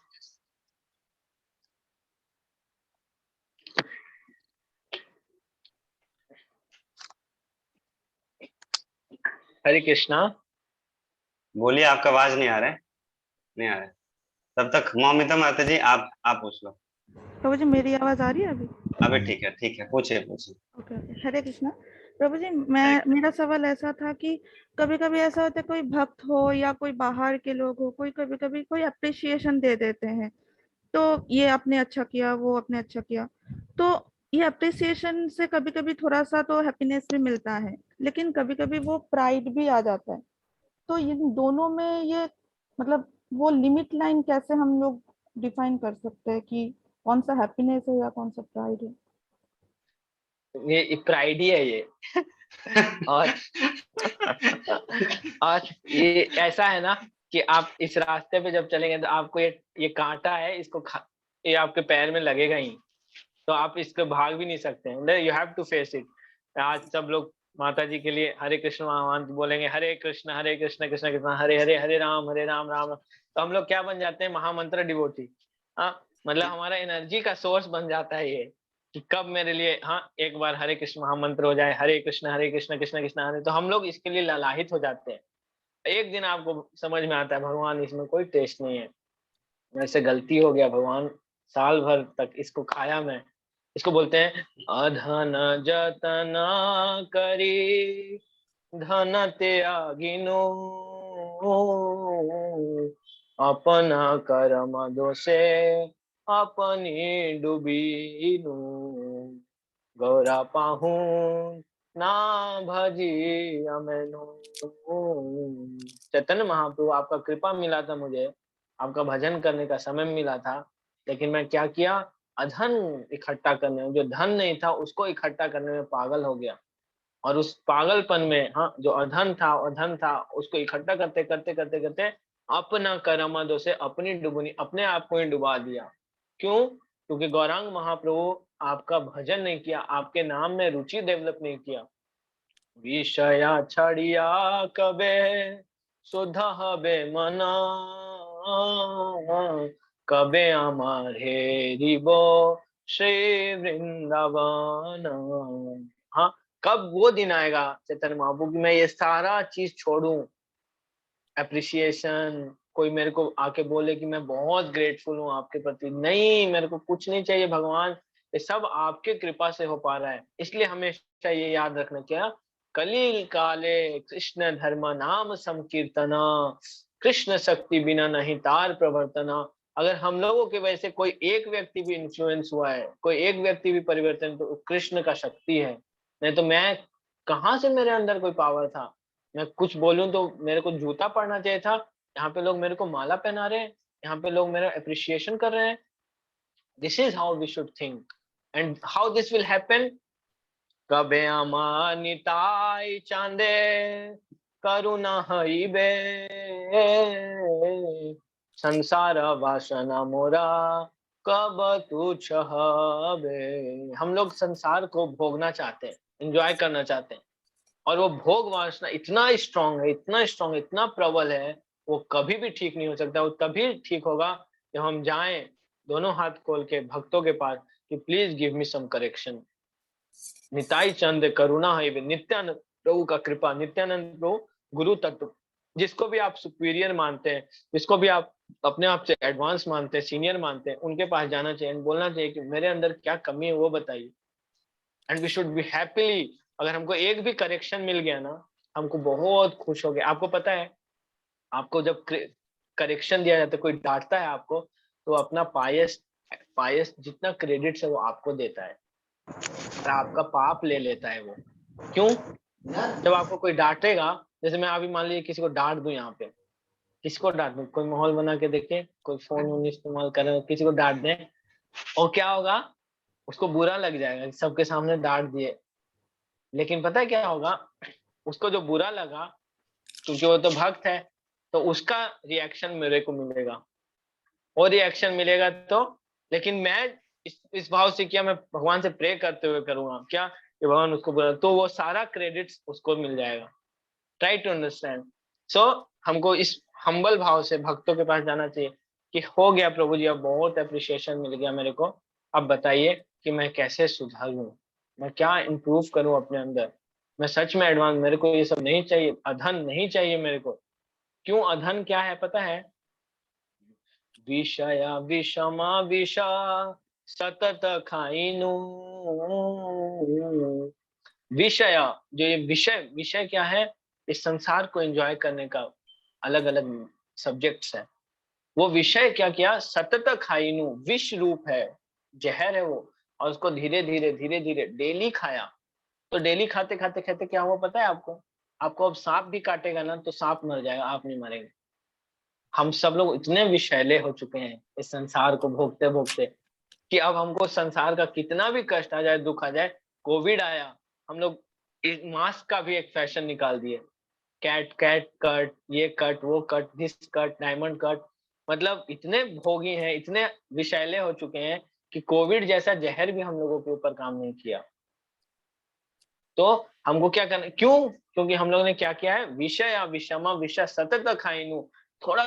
हरे कृष्णा। बोलिए, आपका आवाज नहीं आ रहा है, नहीं आ रहा है। तब तक मौमिता माता जी आप पूछ लो। प्रभु जी मेरी आवाज आ रही है अभी? अबे ठीक है, पूछिए। ओके, हरे कृष्णा। प्रभु जी मेरा सवाल ऐसा था कि कभी कभी ऐसा होता है, कोई भक्त हो या कोई बाहर के लोग हो, कोई कभी कभी कोई अप्रिशिएशन दे देते हैं, तो ये आपने अच्छा किया, वो आपने अच्छा किया, तो ये अप्रिसिएशन से कभी कभी थोड़ा सा तो हैप्पीनेस भी मिलता है, लेकिन कभी कभी वो प्राइड भी आ जाता है। तो इन दोनों में ये मतलब वो लिमिट लाइन कैसे हम लोग डिफाइन कर सकते हैं कि कौन सा हैप्पीनेस है या कौन सा प्राइड है? ये प्राइड ही है ये। और ये ऐसा है ना कि आप इस रास्ते पे जब चलेंगे तो आपको ये कांटा है, ये आपके पैर में लगेगा ही, तो आप इसको भाग भी नहीं सकते हैं। You have to face it. आज सब लोग माता जी के लिए हरे कृष्ण महामंत्र बोलेंगे, हरे कृष्ण कृष्ण कृष्ण हरे हरे, हरे राम राम राम। तो हम लोग क्या बन जाते हैं? महामंत्र डिवोटी। हाँ, मतलब हमारा एनर्जी का सोर्स बन जाता है ये, कि कब मेरे लिए एक बार हरे कृष्ण महामंत्र हो जाए, हरे कृष्ण कृष्ण कृष्ण हरे, तो हम लोग इसके लिए ललाहित हो जाते हैं। एक दिन आपको समझ में आता है भगवान इसमें कोई टेस्ट नहीं है, मेरे से गलती हो गया, भगवान साल भर तक इसको खाया मैं। इसको बोलते हैं अधन जतन करी धन त्यागिनो, अपना कर्म दोषे अपनी डूबीनु, गौरा पाहू ना भजी अमेनु। चैतन्य महाप्रभु, आपका कृपा मिला था मुझे, आपका भजन करने का समय मिला था, लेकिन मैं क्या किया? अधन इकट्ठा करने में, जो धन नहीं था उसको इकट्ठा करने में पागल हो गया। और उस पागलपन में जो अधन था उसको इकट्ठा करते करते करते करते अपना कर्म दोषे अपनी डुबनी, अपने आप को ही डुबा दिया। क्यों? क्योंकि गौरांग महाप्रभु आपका भजन नहीं किया, आपके नाम में रुचि डेवलप नहीं किया। विषया छड़िया कबे सुध हबे मना, कबे अमर हेरिबो श्री वृंदावन। हाँ, कब वो दिन आएगा चैतन्य महाप्रभु मैं ये सारा चीज छोड़ूं? एप्रिसिएशन, कोई मेरे को आके बोले कि मैं बहुत ग्रेटफुल हूँ आपके प्रति, नहीं, मेरे को कुछ नहीं चाहिए भगवान, ये सब आपके कृपा से हो पा रहा है। इसलिए हमेशा ये याद रखना, क्या? कलिल काले कृष्ण धर्म नाम संकीर्तना, कृष्ण शक्ति बिना नहीं तार प्रवर्तना। अगर हम लोगों के वजह से कोई एक व्यक्ति भी इन्फ्लुएंस हुआ है, कोई एक व्यक्ति भी परिवर्तन, तो कृष्ण का शक्ति है। नहीं तो मैं कहाँ से, मेरे अंदर कोई पावर था? मैं कुछ बोलूं तो मेरे को जूता पड़ना चाहिए था। यहाँ पे लोग मेरे को माला पहना रहे हैं, यहाँ पे लोग मेरा अप्रिशिएशन कर रहे हैं। This is how we should think and how this will happen. कबे अमानिताई चांदे करुणा हईबे, संसार वासना मोरा कब तू चाहबे। हम लोग संसार को भोगना चाहते हैं, एंजॉय करना चाहते हैं, और वो भोग वासना इतना स्ट्रांग है, इतना स्ट्रांग, इतना प्रबल है, वो कभी भी ठीक नहीं हो सकता। वो तभी ठीक होगा जब हम जाएं दोनों हाथ खोल के भक्तों के पास कि please give me some correction. Nitai Chand करुणा है, नित्यानंद प्रभु का कृपा, नित्यानंद प्रभु गुरु तत्व, जिसको भी आप सुपीरियर मानते हैं, जिसको भी आप अपने आप से एडवांस मानते हैं, सीनियर मानते हैं, उनके पास जाना चाहिए, बोलना चाहिए कि मेरे अंदर क्या कमी है वो बताइए। And we should be happily, अगर हमको एक भी करेक्शन मिल गया ना, हमको बहुत खुश हो गया। आपको पता है, आपको जब करेक्शन दिया जाता है, कोई डांटता है आपको, तो अपना पायस जितना क्रेडिट है वो आपको देता है और आपका पाप ले लेता है वो। क्यों? जब आपको कोई डांटेगा, जैसे मैं अभी मान लीजिए किसी को डांट दूं, यहाँ पे किसी को डांट दूं, कोई माहौल बना के देखे, कोई फोन वोन इस्तेमाल कर रहे हो, किसी को डांट दें, और क्या होगा, उसको बुरा लग जाएगा कि सबके सामने डांट दिए। लेकिन पता है क्या होगा, उसको जो बुरा लगा, क्योंकि वो तो भक्त है, तो उसका रिएक्शन मेरे को मिलेगा, और रिएक्शन मिलेगा तो, लेकिन मैं इस भाव से किया, मैं भगवान से प्रे करते हुए करूंगा क्या कि भगवान उसको बुरा, तो वो सारा क्रेडिट उसको मिल जाएगा। Try to understand. सो हमको इस हम्बल भाव से भक्तों के पास जाना चाहिए कि हो गया प्रभु जी, अब बहुत अप्रिशिएशन मिल गया मेरे को, अब बताइए कि मैं कैसे सुधारूं, मैं क्या इम्प्रूव करूं अपने अंदर। मैं सच में एडवांस, मेरे को ये सब नहीं चाहिए, अधन नहीं चाहिए मेरे को। क्यों? अधन क्या है पता है? विषया विषमा विषा सतत खाइनु। विषय, जो ये विषय क्या है? इस संसार को एंजॉय करने का अलग अलग सब्जेक्ट्स है। वो विषय क्या किया? सतत खाइनु, विष रूप है, जहर है वो, और उसको धीरे धीरे डेली खाया। तो डेली खाते खाते खाते क्या हुआ पता है आपको? आपको अब सांप भी काटेगा ना तो सांप मर जाएगा, आप नहीं मरेंगे। हम सब लोग इतने विषैले हो चुके हैं इस संसार को भोगते भोगते कि अब हमको संसार का कितना भी कष्ट आ जाए, दुख आ जाए, कोविड आया, हम लोग इस मास्क का भी एक फैशन निकाल दिए, कैट कट, ये कट, वो cut, this cut, diamond cut. मतलब इतने भोगी हैं, इतने विषैले हो चुके हैं कि कोविड जैसा जहर भी हम लोगों के ऊपर काम नहीं किया। तो हमको क्या करना? क्यों? क्योंकि हम लोगों ने क्या किया है? विषय विषमा विषय सतत खाइनु, थोड़ा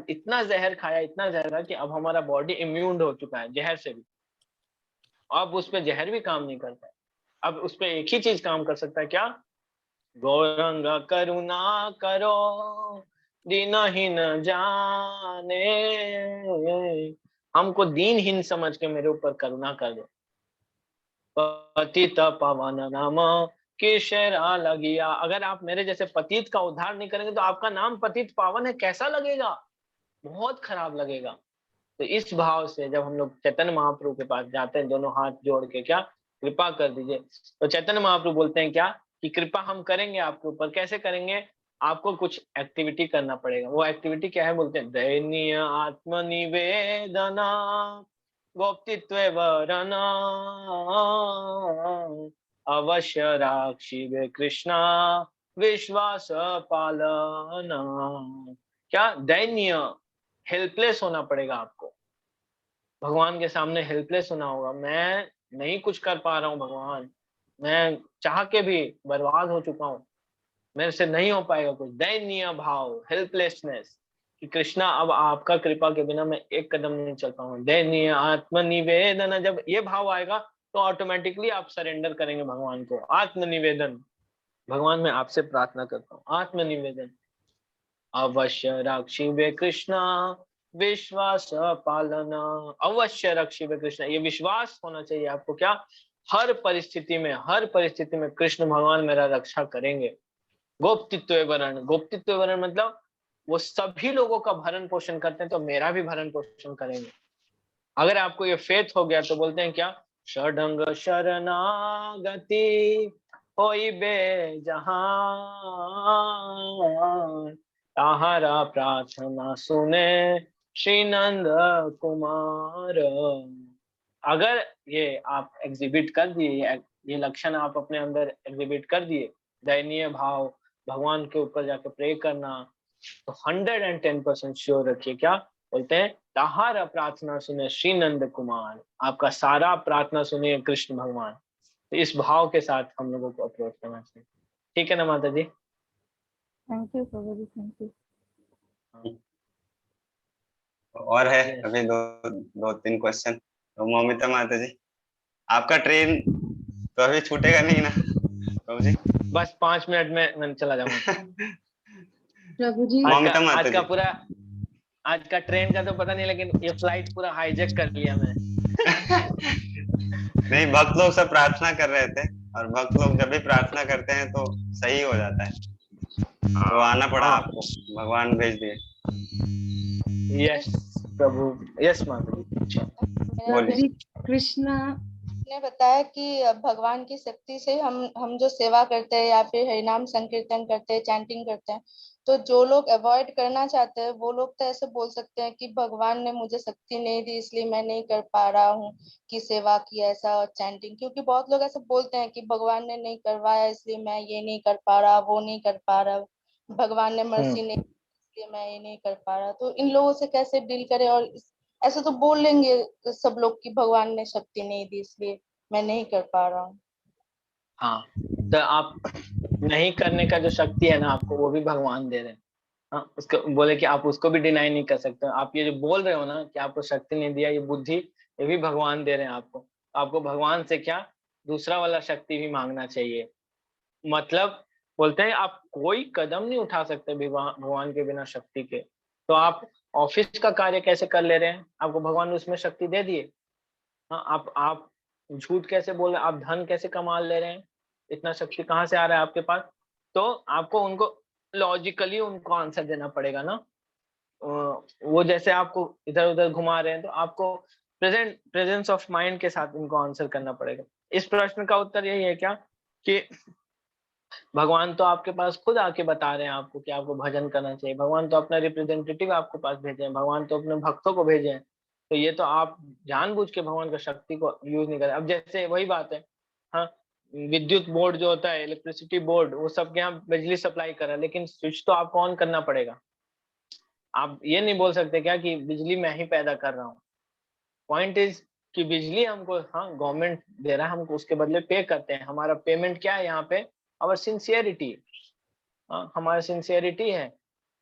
इतना जहर खाया, इतना जहर खाया कि अब हमारा बॉडी इम्यून हो चुका है जहर से भी। अब उस पे जहर भी काम नहीं करता है, अब उस पे एक ही चीज काम कर सकता है, क्या? गौरंग करुणा करो दीनहीन जाने, हमको दीनहीन समझ के मेरे ऊपर करुणा कर दो। पतित पावन नाम केशरा लगिया। अगर आप मेरे जैसे पतित का उद्धार नहीं करेंगे तो आपका नाम पतित पावन है, कैसा लगेगा? बहुत खराब लगेगा। तो इस भाव से जब हम लोग चैतन्य महाप्रभु के पास जाते हैं, दोनों हाथ जोड़ के, क्या कृपा कर दीजिए, तो चैतन्य महाप्रभु बोलते हैं क्या कि कृपा हम करेंगे आपके ऊपर। कैसे करेंगे? आपको कुछ एक्टिविटी करना पड़ेगा। वो एक्टिविटी क्या है? बोलते हैं दयनीय आत्मनिवेदना गोप्तित्व वरना अवश्य राक्षी कृष्णा विश्वास पालना। क्या? दैन्य, हेल्पलेस होना पड़ेगा आपको, भगवान के सामने हेल्पलेस होना होगा। मैं नहीं कुछ कर पा रहा हूँ भगवान, मैं चाह के भी बर्बाद हो चुका हूँ, मेरे से नहीं हो पाएगा कुछ। दैन्य भाव, हेल्पलेसनेस, कि कृष्णा अब आपका कृपा के बिना मैं एक कदम नहीं चल पाऊंगा। दैन्य आत्मनिवेदन, जब ये भाव आएगा तो ऑटोमेटिकली आप सरेंडर करेंगे भगवान को। आत्मनिवेदन, भगवान मैं आपसे प्रार्थना करता हूँ, आत्मनिवेदन। अवश्य रक्षिबे कृष्णा विश्वास पालना, अवश्य रक्षिबे कृष्णा, ये विश्वास होना चाहिए आपको। क्या? हर परिस्थिति में कृष्ण भगवान मेरा रक्षा करेंगे। गोप्तित्व वरण, गोप्तित्व वरण मतलब वो सभी लोगों का भरण पोषण करते हैं तो मेरा भी भरण पोषण करेंगे। अगर आपको ये फेथ हो गया तो बोलते हैं क्या? षडंग शरणागति होई बे जहां, ताहरा प्रार्थना सुने श्री नंद कुमार। अगर ये आप एग्जिबिट कर दिए, ये लक्षण आप अपने अंदर एग्जिबिट कर दिए, दयनीय भाव, भगवान के ऊपर जाकर प्रे करना, तो 110% श्योर रखिए क्या बोलते हैं ताहार प्रार्थना सुने श्री नंद कुमार, आपका सारा प्रार्थना सुने कृष्ण भगवान। तो इस भाव के साथ हम लोगों को अप्रोच करना चाहिए। ठीक है ना माता जी? थैंक यू प्रभु जी, थैंक यू। और है अभी दो तीन क्वेश्चन। तो मौमिता माता जी, आपका ट्रेन तो अभी छूटेगा नहीं ना प्रभु जी? बस 5 मिनट में मैं चला जाऊंगा। प्रभु जी मौमिता माता आज का जी, पूरा आज का ट्रेन का तो पता नहीं, लेकिन ये फ्लाइट पूरा हाईजैक कर लिया मैं। नहीं, भक्त लोग सब प्रार्थना कर रहे थे, और भक्त लोग जब भी प्रार्थना करते हैं तो सही हो जाता है, तो आना पड़ा आपको, भगवान भेज दिए। यस प्रभु, यस माता जी। बोलिए। कृष्णा ने बताया कि भगवान की शक्ति से हम जो सेवा करते हैं या फिर हरिनाम संकीर्तन करते हैं, चैंटिंग करते हैं, तो जो लोग अवॉइड करना चाहते हैं वो लोग तो ऐसे बोल सकते हैं कि भगवान ने मुझे शक्ति नहीं दी इसलिए मैं नहीं कर पा रहा हूँ कि सेवा की ऐसा चैंटिंग, क्योंकि बहुत लोग ऐसे बोलते हैं कि भगवान ने नहीं करवाया इसलिए मैं ये नहीं कर पा रहा, वो नहीं कर पा रहा, भगवान ने मर्जी नहीं इसलिए मैं ये नहीं कर पा रहा। तो इन लोगों से कैसे डील करें? और ऐसे तो बोल लेंगे सब लोग कि भगवान ने शक्ति नहीं दी इसलिए मैं नहीं कर पा रहा हूँ। हाँ, तो आप नहीं करने का जो शक्ति है ना आपको, वो भी भगवान दे रहे हैं। हाँ, उसको बोले कि आप उसको भी डिनाई नहीं कर सकते। आप ये जो बोल रहे हो ना कि आपको शक्ति नहीं दिया, ये बुद्धि, ये भी भगवान दे रहे हैं आपको। आपको भगवान से क्या दूसरा वाला शक्ति भी मांगना चाहिए। मतलब बोलते हैं आप कोई कदम नहीं उठा सकते भगवान के बिना शक्ति के। तो आप ऑफिस का कार्य कैसे कर ले रहे हैं? आपको भगवान ने उसमें शक्ति दे दिए। हाँ, आप झूठ कैसे बोल रहे हैं? आप धन कैसे कमा ले रहे हैं? इतना शक्ति कहाँ से आ रहा है आपके पास? तो आपको उनको लॉजिकली उनको आंसर देना पड़ेगा ना। वो जैसे आपको इधर उधर घुमा रहे हैं, तो आपको प्रेजेंस ऑफ माइंड के साथ उनको आंसर करना पड़ेगा। इस प्रश्न का उत्तर यही है क्या कि भगवान तो आपके पास खुद आके बता रहे हैं आपको कि आपको भजन करना चाहिए। भगवान तो अपना रिप्रेजेंटेटिव आपके पास भेजे हैं, भगवान तो अपने भक्तों को भेजे हैं। तो ये तो आप जानबूझ के भगवान का शक्ति को यूज नहीं करें। अब जैसे वही बात है, हाँ, विद्युत बोर्ड जो होता है, इलेक्ट्रिसिटी बोर्ड, वो सबके यहाँ बिजली सप्लाई कर रहा है, लेकिन स्विच तो आपको ऑन करना पड़ेगा। आप ये नहीं बोल सकते क्या कि बिजली मैं ही पैदा कर रहा हूँ। पॉइंट इज कि बिजली हमको, हाँ, गवर्नमेंट दे रहा है, हमको उसके बदले पे करते हैं। हमारा पेमेंट क्या है यहाँ पे? Our sincerity. हाँ, हमारा सिंसियरिटी है।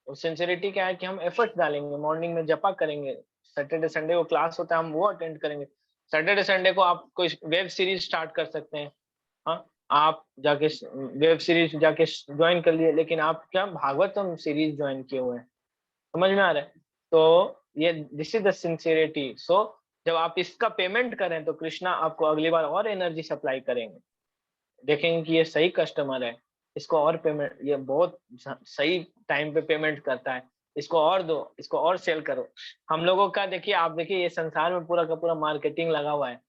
और सिंसियरिटी क्या है कि हम एफर्ट डालेंगे, मॉर्निंग में जपा करेंगे, सैटरडे संडे को क्लास होता है हम वो अटेंड करेंगे। सैटरडे संडे को आप कोई वेब सीरीज स्टार्ट कर सकते हैं। हाँ, आप जाके वेब सीरीज जाके ज्वाइन कर लिए, लेकिन आप क्या भागवतम सीरीज ज्वाइन किए हुए हैं। समझ में आ रहा है? तो ये दिस इज द सिंसियरिटी। सो जब आप इसका पेमेंट करें तो कृष्णा आपको अगली बार और एनर्जी सप्लाई करेंगे। देखेंगे कि ये सही कस्टमर है, इसको और पेमेंट, ये बहुत सही टाइम पे पेमेंट करता है, इसको और दो, इसको और सेल करो। हम लोगों का देखिए, आप देखिए ये संसार में पूरा का पूरा मार्केटिंग लगा हुआ है।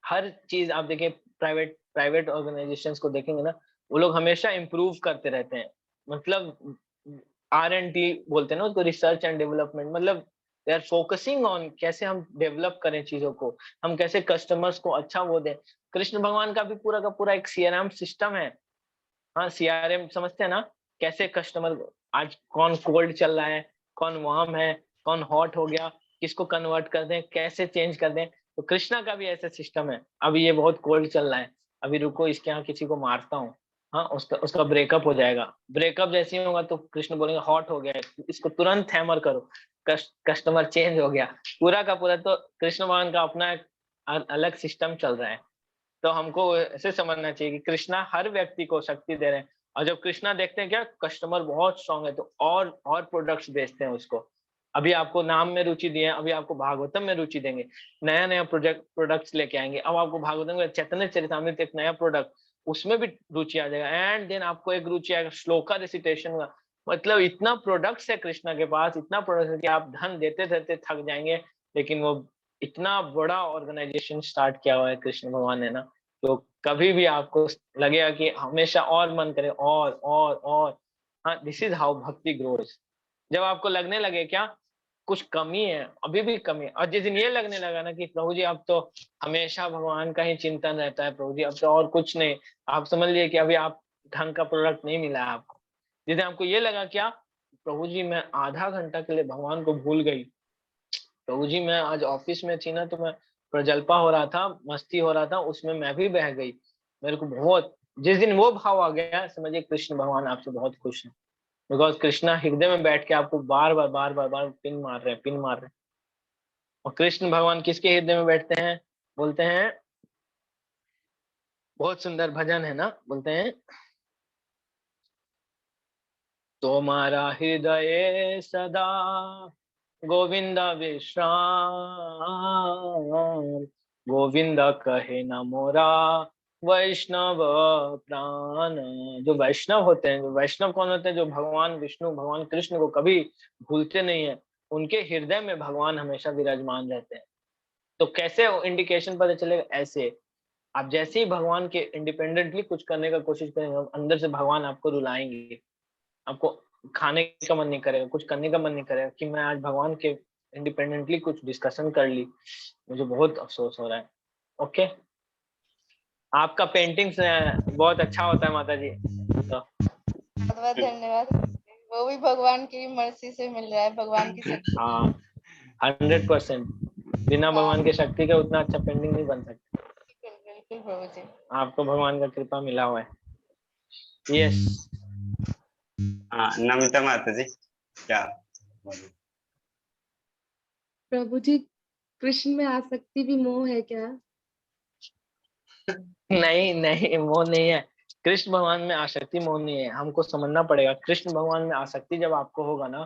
हर चीज आप देखिए, प्राइवेट ऑर्गेनाइजेशंस को देखेंगे ना, वो लोग हमेशा इम्प्रूव करते रहते हैं। मतलब R&D बोलते हैं ना उसको, रिसर्च एंड डेवलपमेंट। मतलब दे आर फोकसिंग ऑन कैसे हम डेवलप करें चीजों को, हम कैसे कस्टमर्स को अच्छा वो दें। कृष्ण भगवान का भी पूरा का पूरा एक CRM सिस्टम है। हाँ, CRM समझते हैं ना, कैसे कस्टमर आज कौन कोल्ड चल रहा है, कौन वार्म है, कौन हॉट हो गया, किसको कन्वर्ट कर दें, कैसे चेंज कर दें। तो कृष्णा का भी ऐसा सिस्टम है। अभी ये बहुत कोल्ड चल रहा है, अभी रुको इसके यहाँ किसी को मारता हूँ, हाँ, उसका ब्रेकअप हो जाएगा। ब्रेकअप जैसे ही होगा तो कृष्ण बोलेंगे हॉट हो गया है, इसको तुरंत हैमर करो, कस्टमर चेंज हो गया। पूरा का पूरा तो कृष्ण भगवान का अपना एक अलग सिस्टम चल रहा है। तो हमको ऐसे समझना चाहिए कि कृष्णा हर व्यक्ति को शक्ति दे रहे हैं। और जब कृष्णा देखते हैं क्या कस्टमर बहुत स्ट्रांग है, तो और प्रोडक्ट्स बेचते हैं उसको। अभी आपको नाम में रुचि दिए, अभी आपको भागवतम में रुचि देंगे, नया प्रोडक्ट्स लेके आएंगे। अब आपको भागवतम में चैतन्य चरितामृत एक नया प्रोडक्ट, उसमें भी रुचि आ जाएगा। एंड देन आपको एक रुचि आएगा श्लोका रेसिटेशन का। मतलब इतना प्रोडक्ट्स है कृष्णा के पास, इतना प्रोडक्ट है कि आप धन देते देते थक जाएंगे। लेकिन वो इतना बड़ा ऑर्गेनाइजेशन स्टार्ट किया हुआ है कृष्ण भगवान ने ना, तो कभी भी आपको लगेगा कि हमेशा और मन करे और। हाँ, दिस इज हाउ भक्ति ग्रोज। जब आपको लगने लगे क्या कुछ कमी है, अभी भी कमी है, और जिस दिन ये लगने लगा ना कि प्रभु जी अब तो हमेशा भगवान का ही चिंतन रहता है, प्रभु जी अब तो और कुछ नहीं, आप समझ लिए कि अभी आप ढंग का प्रोडक्ट नहीं मिला है आपको। जिस दिन आपको ये लगा क्या प्रभु जी मैं आधा घंटा के लिए भगवान को भूल गई, प्रभु जी मैं आज ऑफिस में थी ना, तो मैं प्रजल्पा हो रहा था, मस्ती हो रहा था, उसमें मैं भी बह गई। मेरे को बहुत, जिस दिन वो भाव आ गया, समझिए कृष्ण भगवान आपसे बहुत खुश है। बिकॉज कृष्णा हृदय में बैठ के आपको बार बार पिन मार रहे हैं। और कृष्ण भगवान किसके हृदय में बैठते हैं? बोलते हैं, बहुत सुंदर भजन है ना, बोलते हैं, तुम्हारा हृदय सदा गोविंद विश्राम, गोविंद कहे न मोरा वैष्णव प्राण। जो वैष्णव होते हैं, जो वैष्णव कौन होते हैं? जो भगवान विष्णु, भगवान कृष्ण को कभी भूलते नहीं है, उनके हृदय में भगवान हमेशा विराजमान रहते हैं। तो कैसे इंडिकेशन पता चलेगा? ऐसे आप जैसे ही भगवान के इंडिपेंडेंटली कुछ करने का कोशिश करेंगे, अंदर से भगवान आपको रुलाएंगे, आपको खाने का मन नहीं करेगा, कुछ करने का मन नहीं करेगा कि मैं आज भगवान के इंडिपेंडेंटली कुछ डिस्कशन कर ली, मुझे बहुत अफसोस हो रहा है। ओके, आपका पेंटिंग्स बहुत अच्छा होता है माता जी। तो बहुत बहुत धन्यवाद। वो भी भगवान की मर्जी से मिल रहा है, भगवान की शक्ति। हाँ 100%, बिना भगवान की शक्ति के उतना अच्छा पेंटिंग नहीं बन सकता। बिल्कुल प्रभु जी। आपको भगवान का कृपा मिला हुआ है। यस हाँ नमिता माता जी क्या? प्रभु जी, कृष्ण में आसक्ति भी मोह है क्या? नहीं नहीं, मोह नहीं है। कृष्ण भगवान में आसक्ति मोह नहीं है, हमको समझना पड़ेगा। कृष्ण भगवान में आसक्ति जब आपको होगा ना,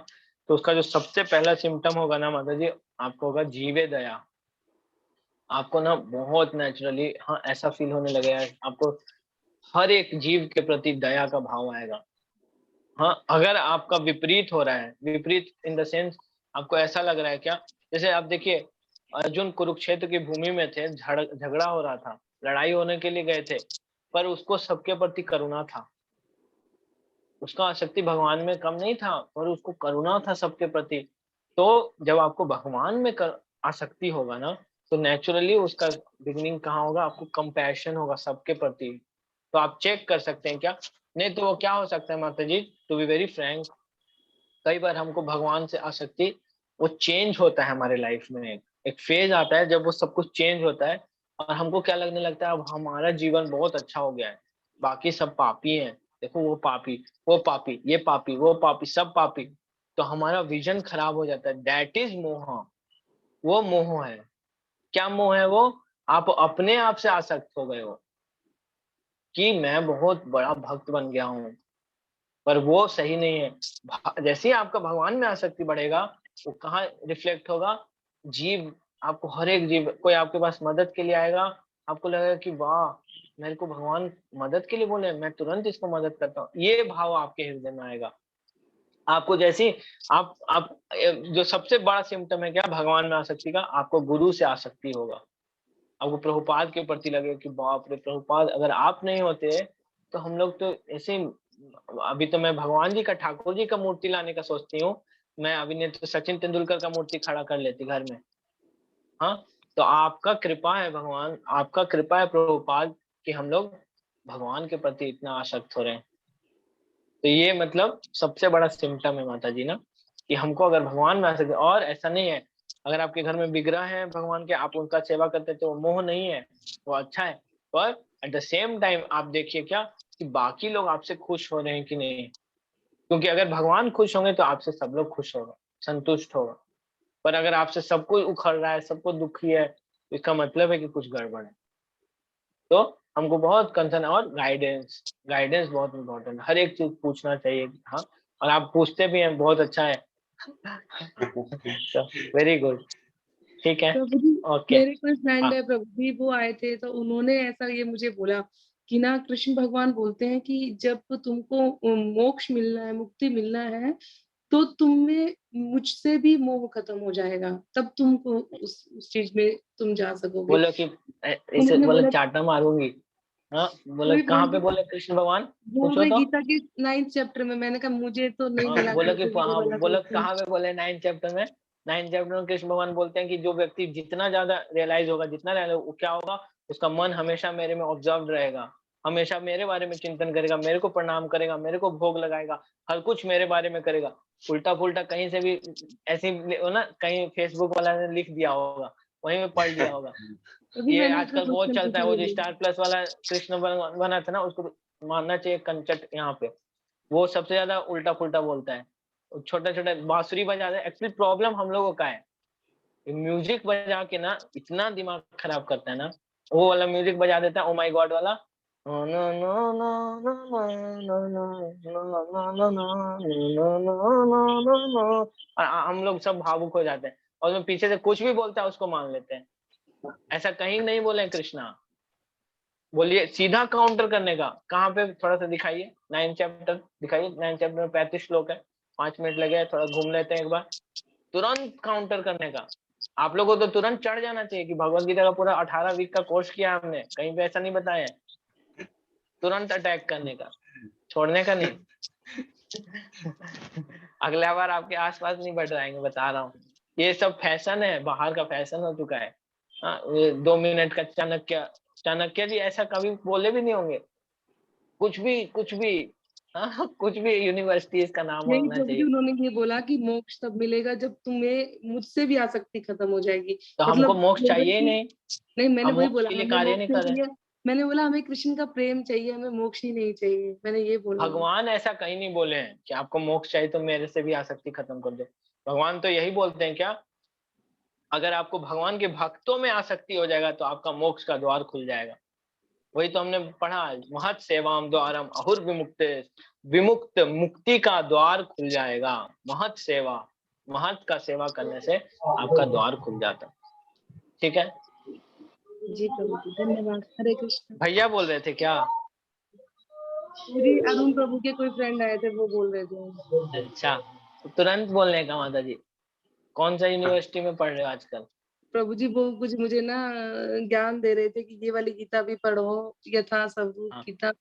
तो उसका जो सबसे पहला सिम्टम होगा ना माता जी, आपको होगा जीवे दया। आपको ना बहुत नेचुरली हाँ ऐसा फील होने लगेगा, आपको हर एक जीव के प्रति दया का भाव आएगा। हाँ अगर आपका विपरीत हो रहा है, विपरीत इन द सेंस आपको ऐसा लग रहा है क्या, जैसे आप देखिए अर्जुन कुरुक्षेत्र की भूमि में थे, झगड़ा हो रहा था, लड़ाई होने के लिए गए थे, पर उसको सबके प्रति करुणा था। उसका आसक्ति भगवान में कम नहीं था, पर उसको करुणा था सबके प्रति। तो जब आपको भगवान में आसक्ति होगा ना, तो नेचुरली उसका बिगिनिंग कहाँ होगा? आपको कंपैशन होगा सबके प्रति। तो आप चेक कर सकते हैं क्या? नहीं तो वो क्या हो सकता है माता जी, टू बी वेरी फ्रैंक, कई बार हमको भगवान से आसक्ति वो चेंज होता है हमारे लाइफ में, एक फेज आता है जब वो सब कुछ चेंज होता है, और हमको क्या लगने लगता है, अब हमारा जीवन बहुत अच्छा हो गया है, बाकी सब पापी हैं, देखो वो पापी, वो पापी, ये पापी, वो पापी, सब पापी। तो हमारा विजन खराब हो जाता है। दैट इज मोह, वो मोह है। क्या मोह है वो? आप अपने आप से आसक्त हो गए हो कि मैं बहुत बड़ा भक्त बन गया हूँ, पर वो सही नहीं है। जैसे ही आपका भगवान में आसक्ति बढ़ेगा, वो कहाँ रिफ्लेक्ट होगा? जीव, आपको हर एक जीव, कोई आपके पास मदद के लिए आएगा, आपको लगेगा कि वाह मेरे को भगवान मदद के लिए बोले, मैं तुरंत इसको मदद करता हूँ। ये भाव आपके हृदय में आएगा। आपको जैसी आप जो सबसे बड़ा सिम्टम है क्या भगवान में आसक्ति का? आपको गुरु से आसक्ति होगा। आपको प्रभुपाद के प्रति लगेगा कि बाप रे प्रभुपाद अगर आप नहीं होते तो हम लोग तो ऐसे, अभी तो मैं भगवान जी का, ठाकुर जी का मूर्ति लाने का सोचती हूँ, मैं अभी नहीं तो सचिन तेंदुलकर का मूर्ति खड़ा कर लेती घर में। हाँ तो आपका कृपा है भगवान, आपका कृपा है प्रभुपाद कि हम लोग भगवान के प्रति इतना आसक्त हो रहे हैं। तो ये मतलब सबसे बड़ा सिम्टम है माता जी ना, कि हमको अगर भगवान में आसक्त, और ऐसा नहीं है अगर आपके घर में विग्रह है भगवान के, आप उनका सेवा करते तो वो मोह नहीं है, वो अच्छा है। पर एट द सेम टाइम आप देखिए क्या कि बाकी लोग आपसे खुश हो रहे हैं कि नहीं, क्योंकि अगर भगवान खुश होंगे तो आपसे सब लोग खुश होगा, संतुष्ट होगा। पर अगर आपसे सब कोई उखड़ रहा है, सबको दुखी है, तो इसका मतलब है कि कुछ गड़बड़ है। तो हमको बहुत कंसर्न, और गाइडेंस, गाइडेंस बहुत इम्पोर्टेंट है। हर एक चीज पूछना चाहिए। हाँ और आप पूछते भी हैं, बहुत अच्छा है। तो वेरी गुड, ठीक है, प्रभु जी, ओके। मेरे कोई फ्रेंड हाँ है प्रभु जी, वो आए थे तो उन्होंने ऐसा ये मुझे बोला कि ना कृष्ण भगवान बोलते हैं कि जब तुमको मोक्ष मिलना है, मुक्ति मिलना है, तो तुम में मुझसे भी मोह खत्म हो जाएगा, तब तुमको उस चीज में तुम जा सकोगे। बोलो कि इसे उन्होंने बोलो बोला, चाटा मारूंगी। हाँ बोलो वही कहाँ बोल पे रहे बोले कृष्ण भगवान? बोल पूछो रहे तो। गीता के 9th चैप्टर में। मैंने कहा मुझे तो नहीं हाँ मिला बोलो कि करके ये हाँ वाला बोलो क्वेश्चन। कहाँ पे बोले 9th चैप्टर में? 9th चैप्टर में कृष्ण भगवान बोलते हैं कि जो व्यक्ति जितना ज्यादा रियलाइज होगा, जितना रियलाइज, वो क्या होगा, उसका मन हमेशा मेरे में ऑब्जर्व रहेगा। हमेशा मेरे बारे में चिंतन करेगा, मेरे को प्रणाम करेगा, मेरे को भोग लगाएगा, हर कुछ मेरे बारे में करेगा। उल्टा पुल्टा कहीं से भी ऐसे ना कहीं फेसबुक वाला ने लिख दिया होगा, वहीं में पढ़ लिया होगा। अभी ये मैंने अपना आजकल बहुत क्वेश्चन चलता है, पूछा वो नहीं जो स्टार प्लस वाला कृष्ण बना था ना, उसको मानना चाहिए कंचट यहाँ पे। वो सबसे ज्यादा उल्टा पुल्टा बोलता है, छोटा छोटा बांसुरी बजाता है। एक्चुअली प्रॉब्लम हम लोगों का है, म्यूजिक बजा के ना इतना दिमाग खराब करता है ना। वो वाला म्यूजिक बजा देता है, ओ माय गॉड वाला, हम लोग सब भावुक हो जाते हैं, और जो पीछे से कुछ भी बोलता है उसको मान लेते हैं। ऐसा कहीं नहीं बोले कृष्णा। बोलिए सीधा काउंटर करने का, कहाँ पे थोड़ा सा दिखाइए, 9 चैप्टर दिखाइए। 9 चैप्टर में 35 श्लोक है, 5 मिनट लगे, थोड़ा घूम लेते हैं एक बार। तुरंत काउंटर करने का। आप लोगों को तो तुरंत चढ़ जाना चाहिए कि भगवत गीता का पूरा 18 वीक का कोर्स किया हमने, कहीं पे ऐसा नहीं बताया है। तुरंत अटैक करने का, छोड़ने का नहीं। अगला बार आपके आसपास नहीं बढ़ जाएंगे, बता रहा हूँ। ये सब फैशन है, बाहर का फैशन हो चुका है। हाँ, 2 मिनट का चाणक्य जी ऐसा कभी बोले भी नहीं होंगे। कुछ भी हाँ, कुछ भी यूनिवर्सिटी इसका नाम नहीं, होना जब भी चाहिए। उन्होंने ये बोला कि मोक्ष तब मिलेगा जब तुम्हें मुझसे भी आसक्ति खत्म हो जाएगी। तो हमको मतलब मोक्ष लेवल चाहिए ही की- नहीं, नहीं, मैंने हम वही मोक्ष बोला, के लिए हमें कार्य मोक्ष नहीं नहीं कर रहे। चाहिए। मैंने बोला हमें कृष्ण का प्रेम चाहिए, हमें मोक्ष ही नहीं चाहिए, मैंने ये बोला। भगवान ऐसा कहीं नहीं बोले हैं कि आपको मोक्ष चाहिए तो मेरे से भी आसक्ति खत्म कर दो। भगवान तो यही बोलते हैं क्या, अगर आपको भगवान के भक्तों में आसक्ति हो जाएगा तो आपका मोक्ष का द्वार खुल जाएगा। वही तो हमने पढ़ा, महत सेवाम द्वारम अहुर विमुक्त, विमुक्त मुक्ति का द्वार खुल जाएगा। महत सेवा, महत का सेवा करने से आपका द्वार खुल जाता है। ठीक है जी प्रभु जी, धन्यवाद। हरे कृष्ण। भैया बोल रहे थे क्या? जी, अरुण प्रभु के कोई फ्रेंड आए थे, वो बोल रहे थे। अच्छा, तो तुरंत बोलने का माता जी। कौन सा यूनिवर्सिटी में पढ़ रहे हो आजकल? प्रभु जी वो कुछ मुझे ना ज्ञान दे रहे थे कि ये वाली गीता भी पढ़ो, यथा स्वरूप गीता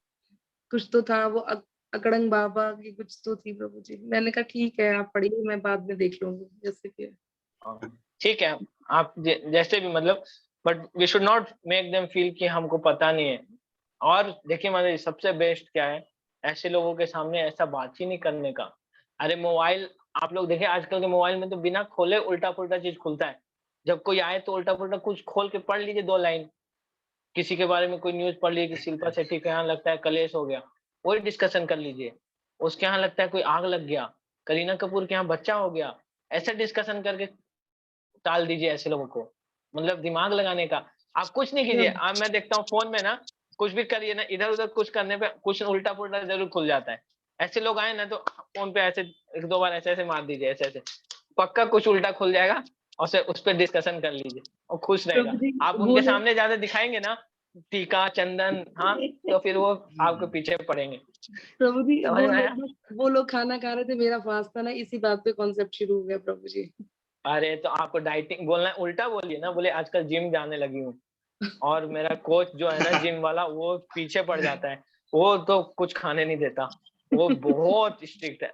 कुछ तो था, वो अकड़ंग बाबा की कुछ तो थी प्रभु जी। मैंने कहा ठीक है आप पढ़िए, मैं बाद में देख लूंगी जैसे कि। ठीक है, आप जैसे भी मतलब, but we should not make them feel कि हमको पता नहीं है। और देखिए मतलब सबसे बेस्ट क्या है, ऐसे लोगों के सामने ऐसा बात ही नहीं करने का। अरे मोबाइल, आप लोग देखिए आजकल के मोबाइल में तो बिना खोले उल्टा पुल्टा चीज खुलता है। जब कोई आए तो उल्टा पुल्टा कुछ खोल के पढ़ लीजिए 2 लाइन, किसी के बारे में कोई न्यूज पढ़ लीजिए कि शिल्पा शेट्टी के यहाँ लगता है कलेश हो गया, वही डिस्कशन कर लीजिए। उसके यहाँ लगता है कोई आग लग गया, करीना कपूर के यहाँ बच्चा हो गया, ऐसा डिस्कशन करके टाल दीजिए ऐसे लोगों को। मतलब दिमाग लगाने का आप कुछ नहीं कीजिए। अब मैं देखता हूँ फोन में ना, कुछ भी करिए ना, इधर उधर कुछ करने पे कुछ उल्टा पुल्टा जरूर खुल जाता है। ऐसे लोग आए ना तो फोन पे ऐसे 1-2 बार ऐसे ऐसे मार दीजिए, ऐसे ऐसे, पक्का कुछ उल्टा खुल जाएगा, और उस पर डिस्कशन कर लीजिए और खुश रहेगा। आप उनके सामने ज्यादा दिखाएंगे ना टीका चंदन, हाँ, तो फिर वो आपके पीछे पड़ेंगे। प्रभु जी समझ में आया? वो लोग खाना खा रहे थे, मेरा फास्ट था ना, इसी बात पे कॉन्सेप्ट शुरू हो गया प्रभु जी। अरे तो आपको डाइटिंग बोलना है, उल्टा बोलिए ना, बोले आजकल जिम जाने लगी हूँ और मेरा कोच जो है ना जिम वाला, वो पीछे पड़ जाता है, वो तो कुछ खाने नहीं देता, वो बहुत स्ट्रिक्ट है।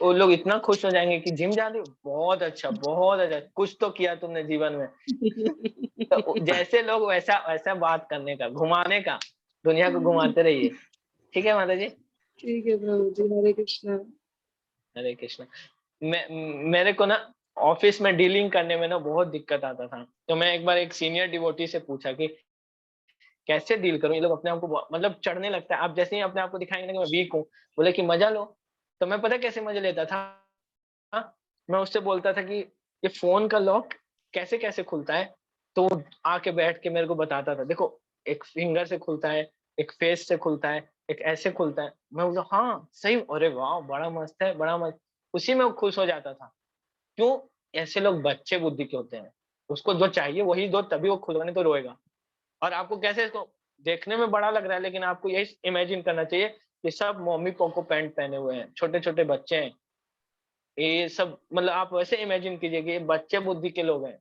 वो लोग इतना खुश हो जाएंगे कि जिम जा रही हो, बहुत अच्छा कुछ तो किया तुमने जीवन में। तो जैसे लोग वैसा वैसा बात करने का, घुमाने का, दुनिया को घुमाते रहिए। ठीक है माता जी? ठीक है प्रभु जी, हरे कृष्णा। हरे कृष्णा। मेरे को ना ऑफिस में डीलिंग करने में ना बहुत दिक्कत आता था, तो मैं एक बार एक सीनियर डिवोटी से पूछा कि कैसे डील करूं, ये लोग अपने आप को मतलब चढ़ने लगता है। आप जैसे ही अपने आप को दिखाएंगे कि मैं वीक हूँ, बोले कि मजा लो, तो मैं पता कैसे मजा लेता था, मैं उससे बोलता था कि ये फोन का लॉक कैसे कैसे खुलता है, तो वो आके बैठ के मेरे को बताता था, देखो एक फिंगर से खुलता है, एक फेस से खुलता है, एक ऐसे खुलता है। मैं बोला हाँ सही, अरे वाह बड़ा मस्त है, बड़ा मस्त। उसी में वो खुश हो जाता था। क्यों? ऐसे लोग बच्चे बुद्धि के होते हैं, उसको जो चाहिए वही दो, तभी वो खुद नहीं तो रोएगा। और आपको कैसे, इसको देखने में बड़ा लग रहा है, लेकिन आपको यही इमेजिन करना चाहिए कि सब मम्मी पोको पैंट पहने हुए हैं, छोटे छोटे बच्चे हैं, ये सब मतलब आप वैसे इमेजिन कीजिए कि ये बच्चे बुद्धि के लोग हैं,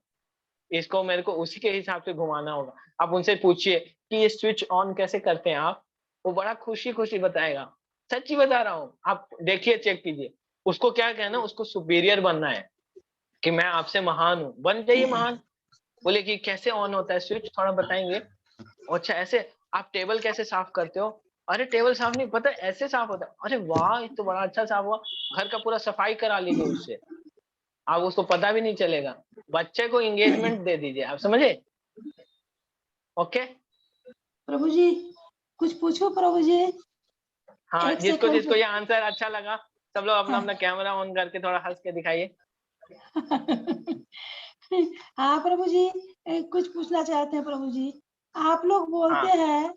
इसको मेरे को उसी के हिसाब से घुमाना होगा। आप उनसे पूछिए कि ये स्विच ऑन कैसे करते हैं आप, वो बड़ा खुशी खुशी बताएगा। सच्ची बता रहा हूँ, आप देखिए, चेक कीजिए। उसको क्या कहना, उसको सुपीरियर बनना है कि मैं आपसे महान हूँ, बन जाइए महान। बोले कि कैसे ऑन होता है स्विच, थोड़ा बताएंगे? अच्छा ऐसे, आप टेबल कैसे साफ करते हो? अरे टेबल साफ नहीं पता, ऐसे साफ होता है। अरे वाह, ये तो बड़ा अच्छा साफ हुआ, घर का पूरा सफाई करा लीजिए उससे, आप उसको पता भी नहीं चलेगा। बच्चे को एंगेजमेंट दे दीजिए, आप समझे? ओके प्रभु जी कुछ पूछो प्रभु जी। हाँ, एक जिसको सेकंड जिसको ये आंसर अच्छा लगा, सब लोग अपना हाँ। अपना कैमरा ऑन करके थोड़ा हंस के दिखाइए। हाँ प्रभु जी कुछ पूछना चाहते हैं प्रभु जी। आप लोग बोलते हाँ हैं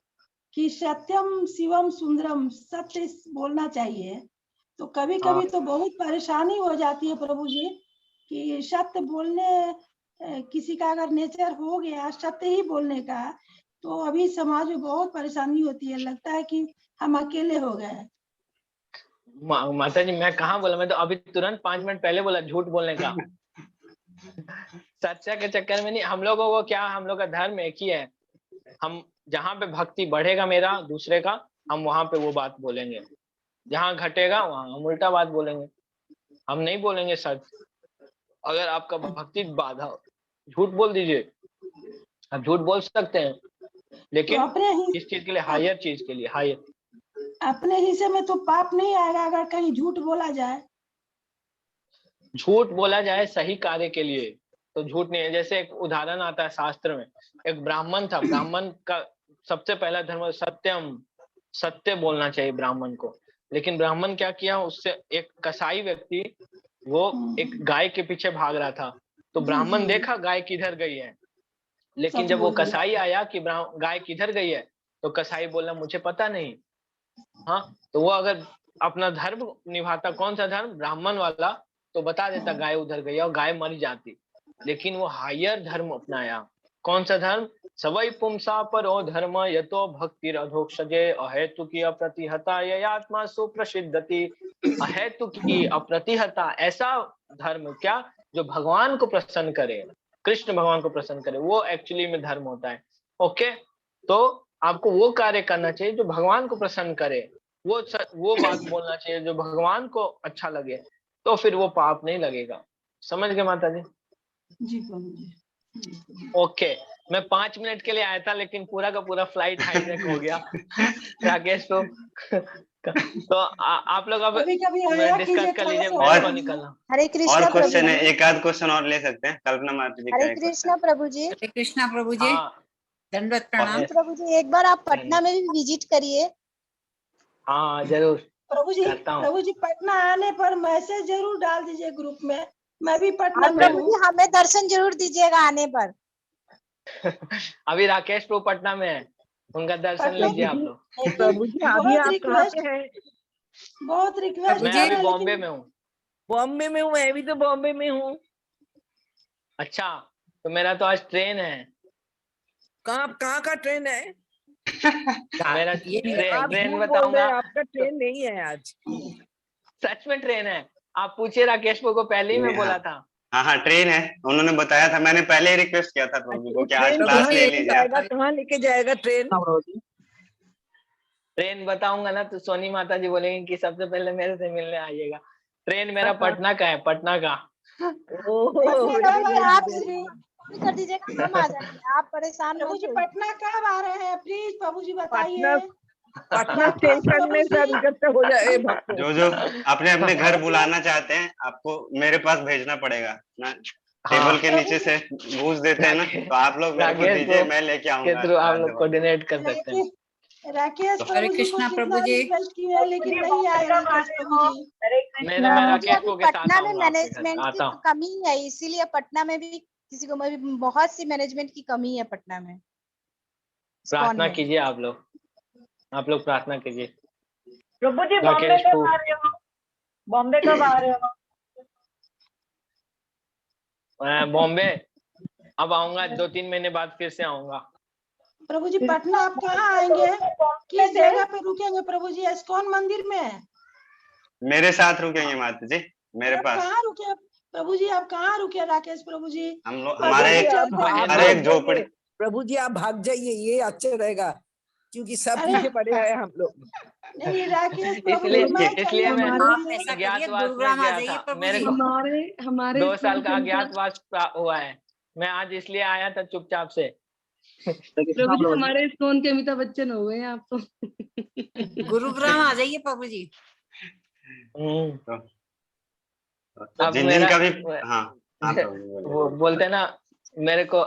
कि सत्यम शिवम सुंदरम, सत्य बोलना चाहिए, तो कभी हाँ कभी तो बहुत परेशानी हो जाती है प्रभु जी कि सत्य बोलने किसी का अगर नेचर हो गया सत्य ही बोलने का, तो अभी समाज में बहुत परेशानी होती है, लगता है कि हम अकेले हो गए। माता जी मैं कहाँ बोला, मैं तो अभी तुरंत 5 मिनट पहले बोला झूठ बोलने का। सच्चा के चक्कर में नहीं, हम लोगों को क्या, हम लोग का धर्म एक ही है। हम जहाँ पे भक्ति बढ़ेगा मेरा दूसरे का, हम वहां पे वो बात बोलेंगे, जहाँ घटेगा वहां हम उल्टा बात बोलेंगे, हम नहीं बोलेंगे सच। अगर आपका भक्ति बाधा, झूठ बोल दीजिए, आप झूठ बोल सकते हैं, लेकिन तो अपने ही किस चीज के लिए? हायर चीज के लिए, हायर। अपने हिस्से में तो पाप नहीं आएगा अगर कहीं झूठ बोला जाए। झूठ बोला जाए सही कार्य के लिए तो झूठ नहीं है। जैसे एक उदाहरण आता है शास्त्र में, एक ब्राह्मण था, ब्राह्मण का सबसे पहला धर्म सत्यम, सत्य बोलना चाहिए ब्राह्मण को। लेकिन ब्राह्मण क्या किया, उससे एक कसाई व्यक्ति, वो एक गाय के पीछे भाग रहा था, तो ब्राह्मण देखा गाय किधर गई है, लेकिन सच जब वो बोल दिया। कसाई आया कि गाय किधर गई है, तो कसाई बोला मुझे पता नहीं। हाँ, तो वो अगर अपना धर्म निभाता, कौन सा धर्म, ब्राह्मण वाला, तो बता देता गाय उधर गई और गाय मर जाती। लेकिन वो हायर धर्म अपनाया। कौन सा धर्म? सवै पुंसा परो धर्म यतो भक्तिरधोक्षजे अहेतु की अप्रतिहता ययात्मा सुप्रसिद्धति। अहेतु की अप्रतिहता, ऐसा धर्म क्या जो भगवान को प्रसन्न करे, कृष्ण भगवान को प्रसन्न करे, वो एक्चुअली में धर्म होता है। ओके, तो आपको वो कार्य करना चाहिए जो भगवान को प्रसन्न करे, वो बात बोलना चाहिए जो भगवान को अच्छा लगे, तो फिर वो पाप नहीं लगेगा। समझ गए माता जी? जी प्रभु जी। ओके, मैं 5 मिनट के लिए आया था, लेकिन पूरा का पूरा फ्लाइट हाईजैक हो गया। राकेश तो आप लोग अब डिस्कस कर लीजिए, मेरे को निकलना। हरे कृष्णा और प्रभु क्वेश्चन है, जी। एक आध क्वेश्चन और ले सकते हैं। कल्पना माता जी का हरे एक कृष्णा प्रभु जी। हरे कृष्णा प्रभु जी, हाँ दंडवत प्रणाम। प्रभु जी एक बार आप पटना में भी विजिट करिए। हाँ जरूर प्रभु जी, करता हूँ। प्रभु जी पटना आने पर मैसेज जरूर डाल दीजिए ग्रुप में, मैं भी पटना और में प्रभु हूँ। जी हमें दर्शन जरूर दीजिएगा आने पर। अभी राकेश प्रभु पटना में है, उनका दर्शन लीजिए आप लोग। प्रभु जी अभी आप कहाँ पे हैं? बहुत रिक्वेस्ट मैं अभी बॉम्बे में हूँ। बॉम्बे में हूँ, मैं भी तो बॉम्बे में हूँ। अच्छा, तो मेरा तो आज ट्रेन है। कहाँ का ट्रेन है? मेरा आप ट्रेन झूठ बोल बताऊंगा। रहे हैं, आपका ट्रेन नहीं है आज। सच में ट्रेन है, आप पूछिए राकेश को पहले ही मैं बोला था। हाँ ट्रेन है, उन्होंने बताया था, मैंने पहले ही रिक्वेस्ट किया था प्रभु जी को कि आज क्लास ले लीजिए। कहाँ लेके जाएगा ट्रेन? ट्रेन बताऊंगा ना तो सोनी माता जी बोलेंगे कि सबसे पहले मेरे से मिलने आइएगा। ट्रेन मेरा पटना का है, पटना का। आप कर दीजिएगा, हम आ जाएंगे, आप परेशान प्रभु मत जी होइए। पटना कब आ रहे हैं प्लीज प्रभु जी बताइए। पटना स्टेशन में सब इकट्ठे हो जाए भक्तों। जो अपने अपने घर बुलाना चाहते हैं, आपको मेरे पास भेजना पड़ेगा ना। टेबल के नीचे से घूस देते हैं ना, तो आप लोग मेरे को दीजिए, मैं लेके आऊंगा। आप लोग कोऑर्डिनेट कर सकते हैं। राकेश हरे प्रभु जी को कृष्णा प्रभु कितना जी। रिक्वेस्ट किया है लेकिन नहीं आए राकेश प्रभु जी। मैं प्रभु जी राकेश अभी के साथ पटना में आऊंगा आपके घर, मैनेजमेंट की आता हूँ। कमी है, इसीलिए पटना में भी किसी को बहुत सी मैनेजमेंट की कमी है पटना में। प्रार्थना कीजिए आप लोग प्रार्थना कीजिए। प्रभु जी बॉम्बे कब आ रहे हो? बॉम्बे कब आ रहे हो? बॉम्बे अब आऊंगा, 2-3 महीने बाद फिर से आऊंगा। प्रभु जी पटना आप कहाँ आएंगे, किस जगह पे रुकेंगे प्रभु जी? इस्कॉन मंदिर में मेरे साथ रुकेंगे माता जी, मेरे आप पास। कहाँ रुके प्रभु जी? आप कहाँ रुके राकेश प्रभु जी? हम लोग हमारे एक झोपड़ी। प्रभु जी आप भाग जाइए, ये अच्छा रहेगा, क्योंकि सब पीछे पड़े हैं हम लोग। नहीं राकेश प्रभु जी इसलिए मैं ऐसा करिए, अज्ञातवास में गुरुग्राम आ गया जाइए था। प्रभु मेरे जी। को 2 साल का अज्ञातवास हुआ है, मैं आज इसलिए आया था चुपचाप से। प्रभु जी हमारे इस्कॉन के अमिताभ बच्चन हो गए हैं आप तो। गुरुग्राम आ जाइए प्रभु जी। अब जिन मेरा का भी हाँ हाँ प्रभु जी बोलिए। वो बोलते ना मेरे को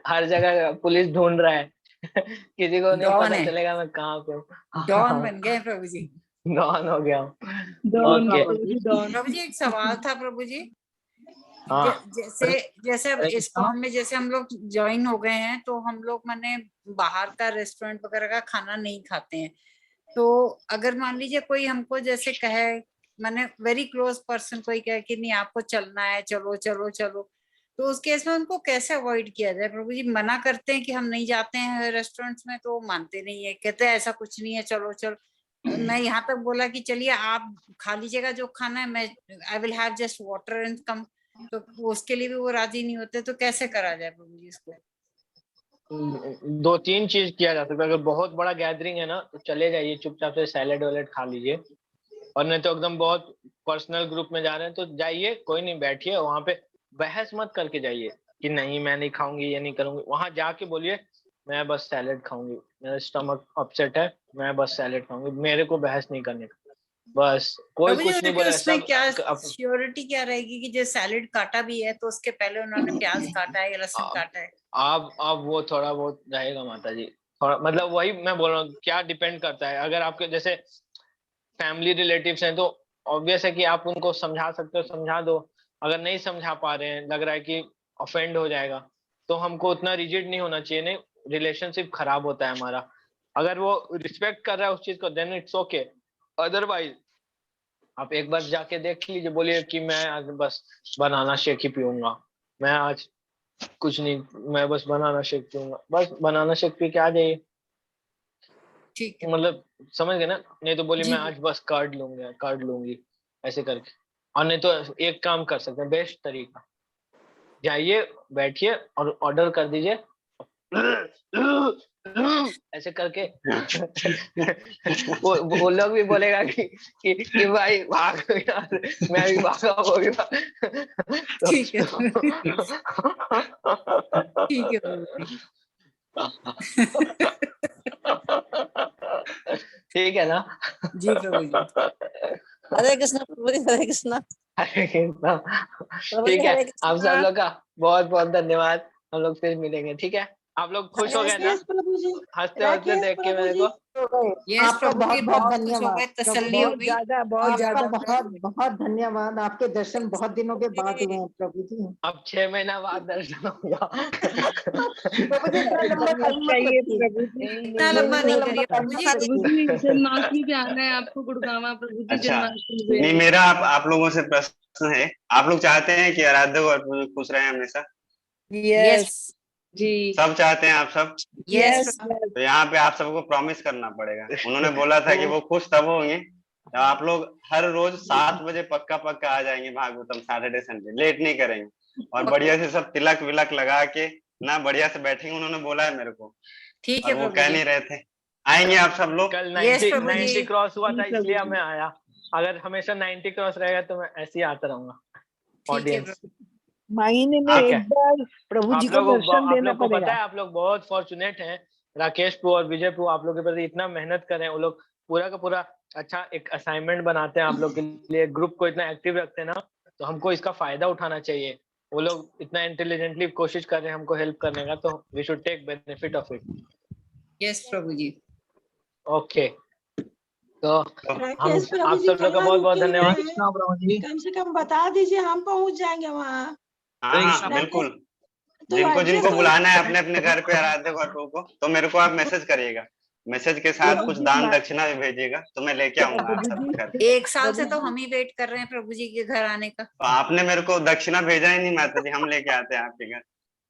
हर जगह पुलिस ढूंढ रहा है किसी को नहीं डॉन पता है, चलेगा मैं कहाँ पे हूँ। डॉन बन गए प्रभु जी। डॉन हो गया हूँ। डॉन ओके प्रभु जी डॉन। प्रभु जी एक सवाल था प्रभु जी। हाँ जैसे जैसे अब इस्कॉन में जैसे हम लोग ज्वाइन हो गए हैं तो हम लोग माने बाहर का रेस्टोरेंट वगैरह का खाना नहीं खाते हैं। तो अगर मान लीजिए कोई हमको जैसे कहे, माने वेरी क्लोज पर्सन कोई कहे कि नहीं आपको चलना है, चलो चलो चलो, तो उस केस में उनको कैसे अवॉइड किया जाए प्रभु जी? मना करते हैं कि हम नहीं जाते हैं रेस्टोरेंट्स में, तो वो मानते नहीं है, कहते हैं ऐसा कुछ नहीं है, चलो चलो। मैं यहाँ तक बोला कि चलिए आप खा लीजिएगा जो खाना है, मैं I will have just water and come, तो उसके लिए भी वो राजी नहीं होते। तो कैसे करा जाए प्रभु जी इसको? 2-3 चीज किया जा सकता है। अगर बहुत बड़ा गैदरिंग है ना तो चले जाइए चुपचाप से सैलेड वैलेड खा लीजिए, और नहीं तो एकदम बहुत पर्सनल ग्रुप में जा रहे हैं तो जाइए, कोई नहीं, बैठिए वहां पे, बहस मत करके जाइए कि नहीं मैं नहीं खाऊंगी ये नहीं करूंगी। वहां जाके बोलिए मैं बस सैलेड खाऊंगी, मेरा स्टमक अपसेट है, मैं बस सैलेड खाऊंगी, मेरे को बहस नहीं करने का, बस कोई प्रभु जी कुछ नहीं उनके बोले उसमें सब। क्या श्योरिटी क्या रहेगी कि जो सैलेड काटा भी है तो उसके पहले उन्होंने प्याज काटा है या लहसुन काटा है? आप वो थोड़ा बहुत रहेगा माता जी, थोड़ा मतलब वही मैं बोल रहा हूँ, क्या डिपेंड करता है। अगर आपके जैसे फैमिली रिलेटिव्स हैं तो ऑब्वियस है कि आप उनको समझा सकते हो, समझा दो। अगर नहीं समझा पा रहे हैं, लग रहा है कि ऑफेंड हो जाएगा, तो हमको उतना रिजिड नहीं होना चाहिए, नहीं रिलेशनशिप खराब होता है हमारा। अगर वो रिस्पेक्ट कर रहा है उस चीज को देन इट्स ओके। अदरवाइज आप एक बार जाके देख लीजिए, बोलिए कि मैं आज बस बनाना शेक ही पीऊंगा, मैं आज कुछ नहीं, मैं बस बनाना शेक पीऊंगा, बस बनाना शेक पी के आ जाइए। ठीक है, मतलब समझ गए ना? नहीं तो बोली जी मैं आज बस कार्ड लूंगा, कार्ड लूंगी, ऐसे करके। और नहीं तो एक काम कर सकते हैं, बेस्ट तरीका, जाइए बैठिए और ऑर्डर कर दीजिए ऐसे करके वो लोग भी बोलेगा कि भाई भाग यार, मैं भी भागा, वो भी भाग। ठीक है ठीक है प्रभु जी। ठीक है ना? जी प्रभु जी। हरे कृष्णा प्रभु जी, हरे कृष्णा। हरे कृष्णा। प्रभु जी ठीक है, हरे आप सब कृष्णा। लोग का बहुत बहुत धन्यवाद। हम लोग फिर मिलेंगे, ठीक है? आप लोग खुश हो गए ना? राकेश प्रभु जी, हंसते हंसते देख के मेरे को। यस आपका प्रभु जी, बहुत बहुत बहुत खुश हो धन्यवाद गए, प्रभु तसल्ली हो जी। गई। बहुत आपका ज्यादा बहुत बहुत धन्यवाद। आपके दर्शन बहुत दिनों के बाद हुए हैं प्रभु जी। अब 6 महीना बाद दर्शन होगा। प्रभु जी इतना लंबा टाइम मत चाहिए रखिए, प्रभु जी। इतना लंबा नहीं लंबा करिए टाइम प्रभु मत जी। प्रभु रखिए। जी जन्माष्टमी पे आना है आपको गुड़गांव, प्रभु जी अच्छा, जन्माष्टमी पे। नहीं मेरा आप लोगों से प्रश्न है, आप लोग चाहते हैं कि आराध्य और खुश रहे हमेशा? यस जी सब चाहते हैं आप सब? यस। तो यहाँ पे आप सबको प्रॉमिस करना पड़ेगा। उन्होंने बोला था कि वो खुश तब होंगे जब आप लोग हर रोज 7 बजे पक्का पक्का आ जाएंगे भागवतम, सैटरडे संडे, लेट नहीं करेंगे, और बढ़िया से सब तिलक विलक लगा के ना बढ़िया से बैठेंगे। उन्होंने बोला है मेरे को, ठीक और है वो प्रभु कह जी। नहीं रहे थे। आएंगे आप सब लोग? कल यस 90 प्रभु जी। 90 क्रॉस हुआ था जी, प्रभु इसलिए जी। मैं आया। अगर हमेशा 90 क्रॉस रहेगा तो मैं ऐसे ही आता रहूंगा। ठीक है ऑडियंस, प्रभु जी। महीने में ठीक है। एक बार प्रभु जी आप को लोगों दर्शन आप देना लोग को पता पड़ेगा। है, आप लोग बहुत फॉर्चुनेट हैं। राकेश पू और विजय पू आप लोग के प्रति इतना मेहनत कर रहे हैं। वो लोग पूरा का पूरा अच्छा एक असाइनमेंट बनाते हैं आप लोग के लिए, ग्रुप को इतना एक्टिव रखते हैं ना, तो हमको इसका फायदा उठाना चाहिए। वो लोग इतना इंटेलिजेंटली कोशिश कर रहे हैं हमको हेल्प करने का, तो we should take benefit of it. Yes Prabhu ji. Okay, तो हम राकेश प्रभु आप जी सब लोग का कहाँ बहुत बहुत रुके हुए धन्यवाद। हैं? कम से कम बता दीजिए, हम पहुंच जाएंगे वहाँ। हाँ हाँ बिल्कुल। तो जिनको एड्रेस जिनको तो बुलाना है अपने अपने घर पे आराध्य घाटों को, तो मेरे को आप मैसेज करिएगा। मैसेज के साथ प्रभु कुछ जी दान दक्षिणा भी भेजिएगा, तो मैं लेके आऊंगा आप प्रभु सबके जी घर पे। एक साल से प्रभु तो जी हम ही वेट कर रहे हैं प्रभु जी के घर आने का। तो आपने मेरे को दक्षिणा भेजा ही नहीं माता जी, हम लेके आते हैं आपके घर।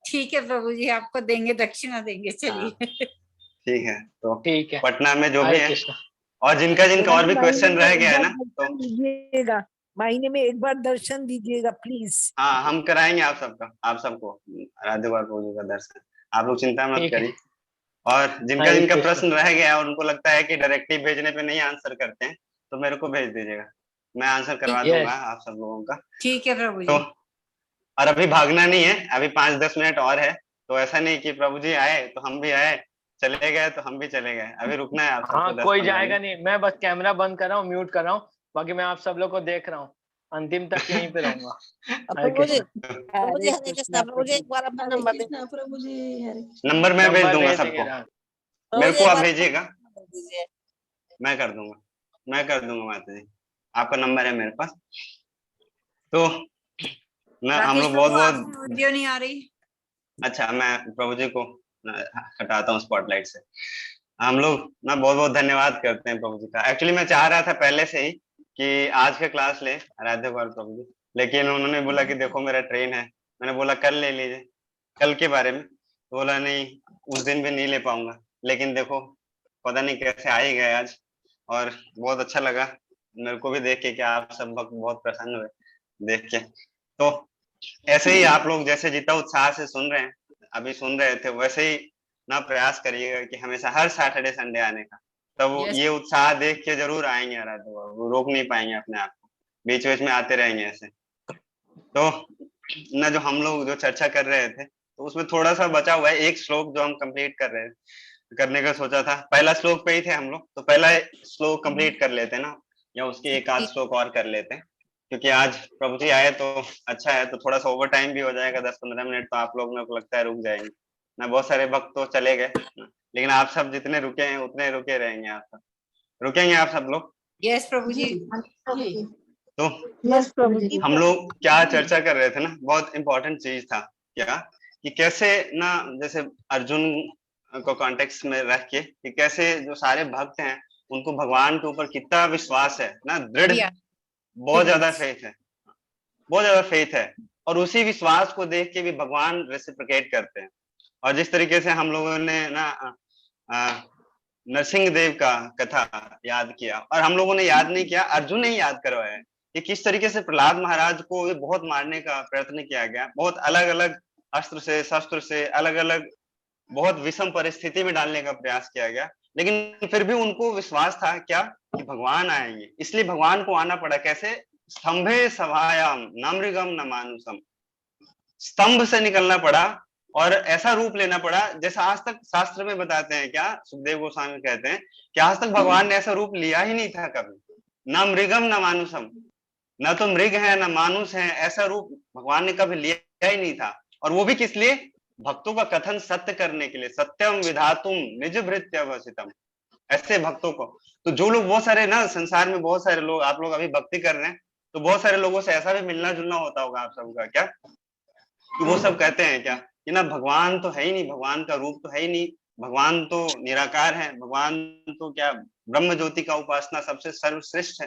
ठीक है प्रभु जी, आपको देंगे, दक्षिणा देंगे। चलिए ठीक है, तो ठीक है, पटना में जो भी हरे है, कृष्णा। और जिनका जिनका प्रभु और जी भी महीने क्वेश्चन में रह एक गया है बार ना, तो दर्शन दीजिएगा, महीने में एक बार दर्शन दीजिएगा प्लीज। हाँ हम कराएंगे आप सबका, आप सबको आराध्य बापू जी का दर्शन। आप लोग चिंता मत ठीक है, करिए। और जिनका हरे जिनका कृष्णा। प्रश्न रह गया है और उनको लगता है कि डायरेक्टली भेजने पे नहीं आंसर करते हैं, तो मेरे को भेज दीजिएगा, मैं आंसर करवा दूंगा यस, आप सब लोगों का। ठीक है प्रभु तो जी। और अभी भागना नहीं है, अभी 5-10 मिनट और है, तो ऐसा नहीं कि प्रभु जी आए तो हम भी आए, चले गए तो हम भी चले गए, अभी रुकना है आप सबको हाँ 10-15 कोई जाएगा मिनट। नहीं, मैं बस कैमरा बंद कर रहा हूँ, म्यूट कर रहा हूँ, बाकी मैं आप सब लोग को देख रहा हूँ, अंतिम तक यहीं पे रहूंगा। हरे प्रभु जी कृष्णा। हरे कृष्णा प्रभु जी, एक बार अपना हरे नंबर दे कृष्णा प्रभु जी, हरे कृष्णा। नंबर मैं भेज नंबर दूंगा भेज देंगे सबको, राज। प्रभु मेरे जी, को एक आप बार भेजिएगा, नंबर दीजिए। मैं कर दूंगा, मैं कर दूंगा माता जी, आपका नंबर है मेरे पास। तो ना हम राकेश लोग प्रभु बहुत आपकी बहुत, वीडियो नहीं आ रही। अच्छा मैं प्रभु जी को हटाता हूँ स्पॉटलाइट से। हम लोग ना बहुत बहुत धन्यवाद करते हैं प्रभु जी का। एक्चुअली मैं चाह रहा था पहले से ही कि आज का क्लास ले आराध्य गोपाल प्रभु जी, लेकिन उन्होंने बोला कि देखो मेरा ट्रेन है। मैंने बोला कल ले लीजिए, कल के बारे में, तो बोला नहीं उस दिन भी नहीं ले पाऊंगा, लेकिन देखो पता नहीं कैसे आ ही गए आज, और बहुत अच्छा लगा मेरे को भी देख के कि आप सब बहुत प्रसन्न हुए देख के। तो ऐसे ही आप लोग जैसे जितना उत्साह से सुन रहे हैं, अभी सुन रहे थे, वैसे ही ना प्रयास करिएगा कि हमेशा हर सैटरडे संडे आने का, तब वो Yes. ये उत्साह देख के जरूर आएंगे आराध्य बाबा, वो रोक नहीं पाएंगे अपने आप को, बीच बीच में आते रहेंगे ऐसे। तो ना जो हम लोग जो चर्चा कर रहे थे, तो उसमें थोड़ा सा बचा हुआ है एक श्लोक जो हम कंप्लीट कर रहे हैं, करने का सोचा था। पहला श्लोक पे ही थे हम लोग, तो पहला श्लोक कंप्लीट कर लेते हैं ना, या उसके एक आध श्लोक और कर लेते हैं, क्योंकि आज प्रभु जी आए तो अच्छा है, तो थोड़ा सा ओवर टाइम भी हो जाएगा, 10-15 मिनट तो आप लोग मेरे को लगता है रुक जाएंगे ना। बहुत सारे भक्त तो चले गए, लेकिन आप सब जितने रुके हैं उतने रुके रहेंगे, आप सब रुकेंगे, आप सब लोग। यस प्रभु जी। तो यस प्रभु जी। हम लोग क्या चर्चा कर रहे थे ना, बहुत इंपॉर्टेंट चीज था क्या, कि कैसे ना जैसे अर्जुन को कॉन्टेक्स्ट में रख के, कि कैसे जो सारे भक्त हैं उनको भगवान के ऊपर कितना विश्वास है ना, दृढ़, बहुत ज्यादा फेथ है, बहुत ज्यादा फेथ है, और उसी विश्वास को देख के भी भगवान रेसिप्रोकेट करते हैं। और जिस तरीके से हम लोगों ने ना नरसिंह देव का कथा याद किया, और हम लोगों ने याद नहीं किया, अर्जुन ने ही याद करवाया है कि किस तरीके से प्रहलाद महाराज को बहुत मारने का प्रयत्न किया गया, बहुत अलग अलग अस्त्र से शस्त्र से अलग अलग बहुत विषम परिस्थिति में डालने का प्रयास किया गया, लेकिन फिर भी उनको विश्वास था क्या, कि भगवान आएंगे, इसलिए भगवान को आना पड़ा। कैसे, स्तंभे सभायाम न मृगम न मानुषम, स्तंभ से निकलना पड़ा और ऐसा रूप लेना पड़ा जैसा आज तक शास्त्र में बताते हैं, क्या सुखदेव गोस्वामी कहते हैं कि आज तक भगवान ने ऐसा रूप लिया ही नहीं था कभी, न मृगम न मानुषम, न तो मृग है न मानुष है, ऐसा रूप भगवान ने कभी लिया ही नहीं था। और वो भी किस लिए, भक्तों का कथन सत्य करने के लिए, सत्यम विधातुम निज भृत्य अवसितम, ऐसे भक्तों को। तो जो लोग बहुत सारे ना संसार में, बहुत सारे लोग, आप लोग अभी भक्ति कर रहे हैं तो बहुत सारे लोगों से ऐसा भी मिलना जुलना होता होगा आप सबका, क्या कि वो सब कहते हैं क्या कि ना भगवान तो है ही नहीं, भगवान का रूप तो है ही नहीं, भगवान तो निराकार है, भगवान तो क्या ब्रह्म ज्योति का उपासना सबसे सर्वश्रेष्ठ है।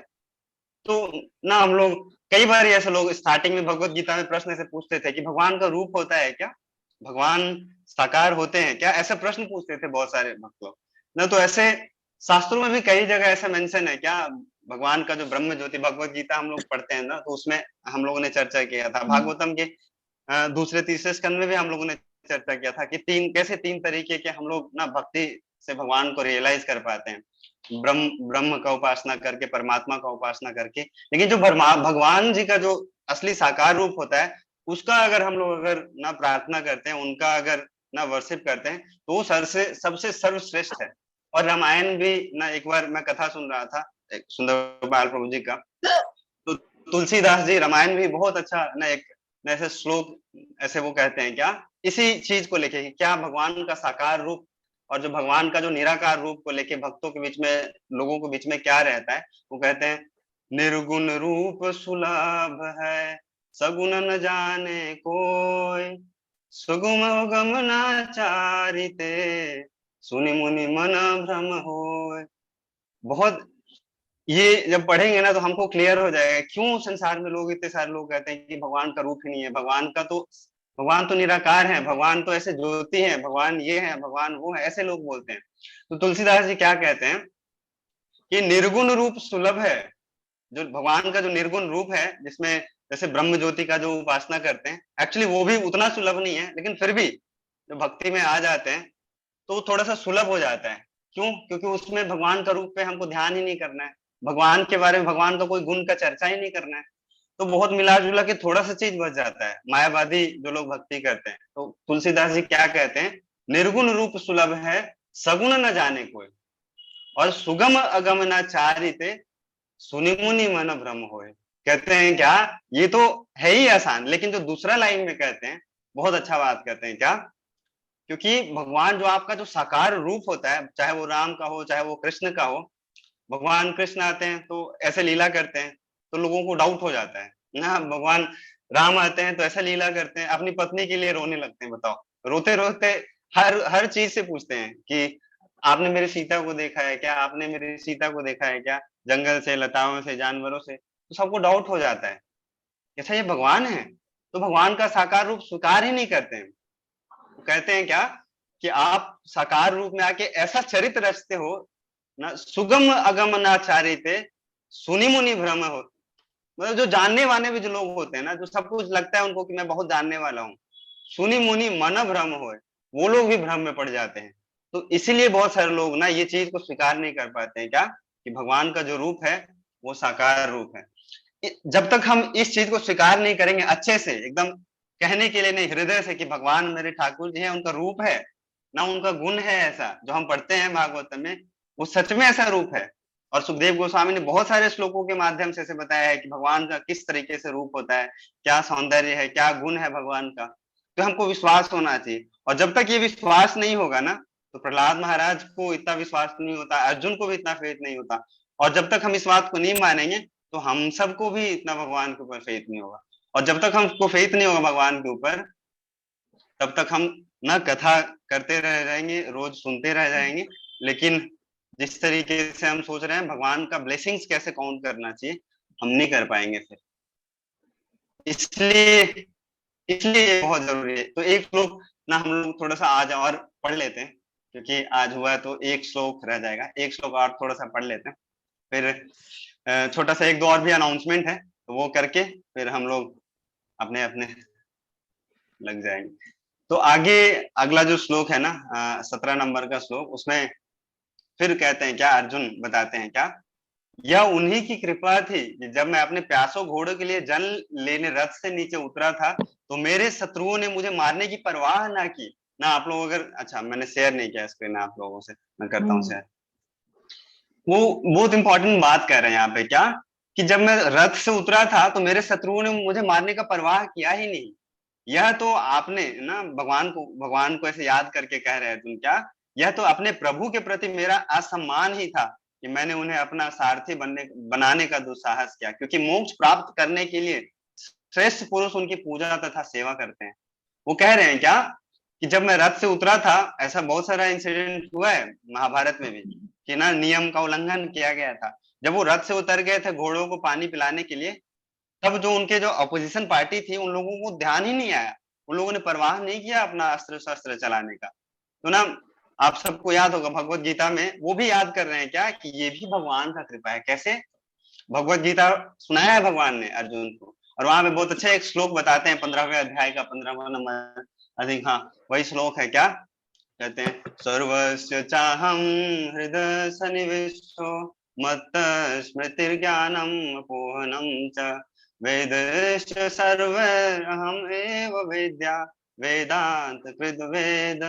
तो ना हम लोग कई बार ऐसे लोग स्टार्टिंग में भगवत गीता में प्रश्न ऐसे पूछते थे कि भगवान का रूप होता है क्या, भगवान साकार होते हैं क्या, ऐसे प्रश्न पूछते थे बहुत सारे भक्त लोग ना। तो ऐसे शास्त्रों में भी कई जगह ऐसा मेंशन है क्या, भगवान का जो ब्रह्म ज्योति, भगवत गीता हम लोग पढ़ते हैं ना, तो उसमें हम लोगों ने चर्चा किया था, भागवतम के दूसरे तीसरे स्कंद में भी हम लोगों ने चर्चा किया था कि कैसे तीन तरीके के हम लोग ना भक्ति से भगवान को रियलाइज कर पाते हैं, ब्रह्म का उपासना करके, परमात्मा का उपासना करके। लेकिन जो भगवान जी का जो असली साकार रूप होता है, उसका अगर हम लोग अगर ना प्रार्थना करते हैं, उनका अगर ना वर्शिप करते हैं, तो वो सबसे सर्वश्रेष्ठ है। और रामायण भी ना, एक बार मैं कथा सुन रहा था सुंदर बाल प्रभु जी का, तो तुलसीदास जी रामायण भी बहुत अच्छा ना, एक ऐसे श्लोक ऐसे वो कहते हैं क्या, इसी चीज को लेके, क्या भगवान का साकार रूप और जो भगवान का जो निराकार रूप को लेके भक्तों के बीच में, लोगों के बीच में क्या रहता है, वो कहते हैं निर्गुण रूप सुलभ है, सगुण न जाने कोई, सुगम गम ना चारिते, सुनि मुनि मन भ्रम होय। बहुत ये जब पढ़ेंगे ना तो हमको क्लियर हो जाएगा क्यों संसार में लोग, इतने सारे लोग कहते हैं कि भगवान का रूप ही नहीं है, भगवान तो निराकार है, भगवान तो ऐसे ज्योति है, भगवान ये है, भगवान वो है, ऐसे लोग बोलते हैं। तो तुलसीदास जी क्या कहते हैं कि निर्गुण रूप सुलभ है, जो भगवान का जो निर्गुण रूप है, जिसमें जैसे ब्रह्म ज्योति का जो उपासना करते हैं, एक्चुअली वो भी उतना सुलभ नहीं है, लेकिन फिर भी जो भक्ति में आ जाते हैं तो वो थोड़ा सा सुलभ हो जाता है। क्यों? क्योंकि उसमें भगवान का रूप पे हमको ध्यान ही नहीं करना है, भगवान के बारे में, भगवान का कोई गुण का चर्चा ही नहीं करना है। तो बहुत मिला जुला के थोड़ा सा चीज बच जाता है। मायावादी जो लोग भक्ति करते हैं, तो तुलसीदास जी क्या कहते हैं, निर्गुण रूप सुलभ है सगुण न जाने कोई, और सुगम अगम न चारिते सुनि मुनि मन भ्रम होए। कहते हैं क्या, ये तो है ही आसान, लेकिन जो दूसरा लाइन में कहते हैं बहुत अच्छा बात कहते हैं क्या, क्योंकि भगवान जो आपका जो साकार रूप होता है, चाहे वो राम का हो चाहे वो कृष्ण का हो, भगवान कृष्ण आते हैं तो ऐसे लीला करते हैं तो लोगों को डाउट हो जाता है ना, भगवान राम आते हैं तो ऐसा लीला करते हैं, अपनी पत्नी के लिए रोने लगते हैं। बताओ, रोते रोते हर चीज से पूछते हैं कि आपने मेरी सीता को देखा है क्या, आपने मेरी सीता को देखा है क्या, जंगल से, लताओं से, जानवरों से, तो सबको डाउट हो जाता है ऐसा ये भगवान है। तो भगवान का साकार रूप स्वीकार ही नहीं करते हैं। कहते हैं क्या कि आप साकार रूप में आके ऐसा चरित्र रचते हो ना, सुगम अगम नाचारिते सुनि मुनि भ्रम हो। मतलब जो जानने वाले भी जो लोग होते हैं ना, जो सब कुछ लगता है उनको कि मैं बहुत जानने वाला हूँ, सुनि मुनि मन भ्रम हो, वो लोग भी भ्रम में पड़ जाते हैं। तो इसीलिए बहुत सारे लोग ना ये चीज को स्वीकार नहीं कर पाते हैं क्या, कि भगवान का जो रूप है वो साकार रूप है। जब तक हम इस चीज को स्वीकार नहीं करेंगे अच्छे से, एकदम कहने के लिए नहीं, हृदय से कि भगवान मेरे ठाकुर जी हैं, उनका रूप है ना, उनका गुण है, ऐसा जो हम पढ़ते हैं भागवत में, वो सच में ऐसा रूप है। और सुखदेव गोस्वामी ने बहुत सारे श्लोकों के माध्यम से ऐसे बताया है कि भगवान का किस तरीके से रूप होता है, क्या सौंदर्य है, क्या गुण है भगवान का। तो हमको विश्वास होना चाहिए, और जब तक ये विश्वास नहीं होगा ना, तो प्रहलाद महाराज को इतना विश्वास नहीं होता, अर्जुन को भी इतना फेथ नहीं होता, और जब तक हम इस बात को नहीं मानेंगे तो हम सबको भी इतना भगवान के ऊपर फेथ नहीं होगा। और जब तक हमको फेथ नहीं होगा भगवान के ऊपर, तब तक हम ना कथा करते रह जाएंगे, रोज सुनते रह जाएंगे, लेकिन जिस तरीके से हम सोच रहे हैं भगवान का ब्लेसिंग्स कैसे काउंट करना चाहिए, हम नहीं कर पाएंगे फिर। इसलिए ये बहुत जरूरी है। तो एक श्लोक ना हम लोग थोड़ा सा आज और पढ़ लेते हैं, क्योंकि आज हुआ है तो एक श्लोक रह जाएगा, एक श्लोक और थोड़ा सा पढ़ लेते हैं, फिर छोटा सा एक दो और भी अनाउंसमेंट है तो वो करके फिर हम लोग अपने अपने लग जाएंगे। तो आगे अगला जो श्लोक है ना 17 नंबर का श्लोक, उसमें फिर कहते हैं क्या, अर्जुन बताते हैं क्या, यह उन्हीं की कृपा थी कि जब मैं अपने प्यासों घोड़ों के लिए जल लेने रथ से नीचे उतरा था तो मेरे शत्रुओं ने मुझे मारने की परवाह ना की ना। आप लोग अगर, अच्छा मैंने शेयर नहीं किया स्क्रीन आप लोगों से, मैं करता हूँ शेयर। वो बहुत इंपॉर्टेंट बात कर रहे हैं यहाँ पे क्या, कि जब मैं रथ से उतरा था तो मेरे शत्रुओं ने मुझे मारने का परवाह किया ही नहीं। यह तो आपने ना भगवान को ऐसे याद करके कह रहे हैं तुम क्या, यह तो अपने प्रभु के प्रति मेरा असम्मान ही था कि मैंने उन्हें अपना सारथी बनाने का दुस्साहस किया, क्योंकि मोक्ष प्राप्त करने के लिए श्रेष्ठ पुरुष उनकी पूजा तथा सेवा करते हैं। वो कह रहे हैं क्या कि जब मैं रथ से उतरा था, ऐसा बहुत सारा इंसिडेंट हुआ है महाभारत में भी कि ना नियम का उल्लंघन किया गया था। जब वो रथ से उतर गए थे घोड़ों को पानी पिलाने के लिए, तब जो उनके जो अपोजिशन पार्टी थी उन लोगों को ध्यान ही नहीं आया, उन लोगों ने परवाह नहीं किया अपना अस्त्र शस्त्र चलाने का। तो ना आप सबको याद होगा भगवत गीता में वो भी याद कर रहे हैं क्या कि ये भी भगवान का कृपा है। कैसे? भगवत गीता सुनाया है भगवान ने अर्जुन को, और वहां पे बहुत अच्छा एक श्लोक बताते हैं 15वें अध्याय का 15वां नंबर, आई थिंक, हाँ वही श्लोक है क्या, कहते हैं सर्वस्य चाहम हृदय सन्निविष्टो मत्त स्मृतिर्ज्ञानम अपोहनम च वेदश्च सर्वैरहम् एव वेद्या वेदांत कृत वेद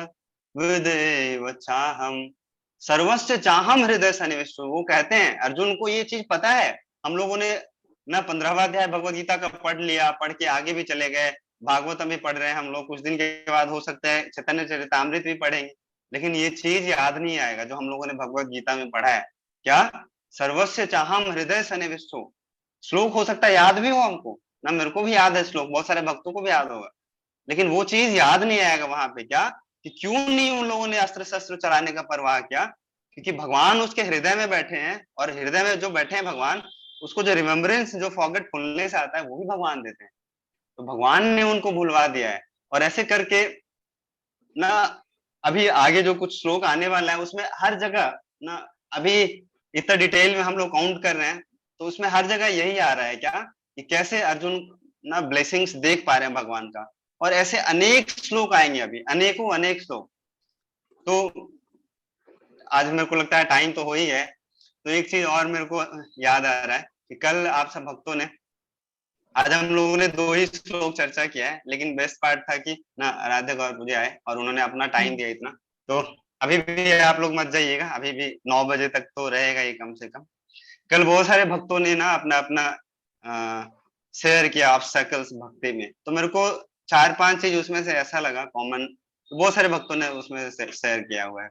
विदेव चाहम सर्वस्य चाहम हृदय सन्निविष्टो। वो कहते हैं अर्जुन को ये चीज पता है। हम लोगों ने ना 15वां अध्याय भगवत गीता का पढ़ लिया, पढ़ के आगे भी चले गए, भागवतम भी पढ़ रहे हैं हम लोग, कुछ दिन के बाद हो सकता है चैतन्य चरितामृत भी पढ़ेंगे, लेकिन ये चीज याद नहीं आएगा जो हम लोगों ने भगवत गीता में पढ़ा है क्या, सर्वस्य चाहम हृदय सन्निविष्टो। श्लोक हो सकता है याद भी हो हमको ना, मेरे को भी याद है श्लोक, बहुत सारे भक्तों को भी याद होगा, लेकिन वो चीज याद नहीं आएगा वहां पे क्या, कि क्यों नहीं उन लोगों ने अस्त्र शस्त्र चलाने का परवाह किया, क्योंकि भगवान उसके हृदय में बैठे हैं, और हृदय में जो बैठे हैं भगवान, उसको जो रिमेम्बरेंस जो फॉरगेटफुलनेस आता है वो भी भगवान देते हैं। तो भगवान ने उनको भुलवा दिया है। और ऐसे करके ना अभी आगे जो कुछ श्लोक आने वाला है उसमें हर जगह ना, अभी इतना डिटेल में हम लोग काउंट कर रहे हैं तो उसमें हर जगह यही आ रहा है क्या, कि कैसे अर्जुन ना ब्लेसिंग्स देख पा रहे हैं भगवान का। और ऐसे अनेक श्लोक आएंगे अभी, अनेक श्लोक। तो आज मेरे को लगता है टाइम तो हो ही है, तो एक चीज और मेरे को याद आ रहा है कि कल आप सब भक्तों ने आज हम लोगों ने 2 ही श्लोक चर्चा किया है, लेकिन बेस्ट पार्ट था कि ना आराध्य गौर जी आए और उन्होंने अपना टाइम दिया इतना। तो अभी भी आप लोग मत जाइएगा, अभी भी 9 बजे तक तो रहेगा ये कम से कम। कल बहुत सारे भक्तों ने ना अपना अपना शेयर किया ऑब्स्टैकल्स भक्ति में, तो मेरे को 4-5 चीज उसमें से ऐसा लगा कॉमन, बहुत सारे भक्तों ने उसमें से शेयर किया हुआ है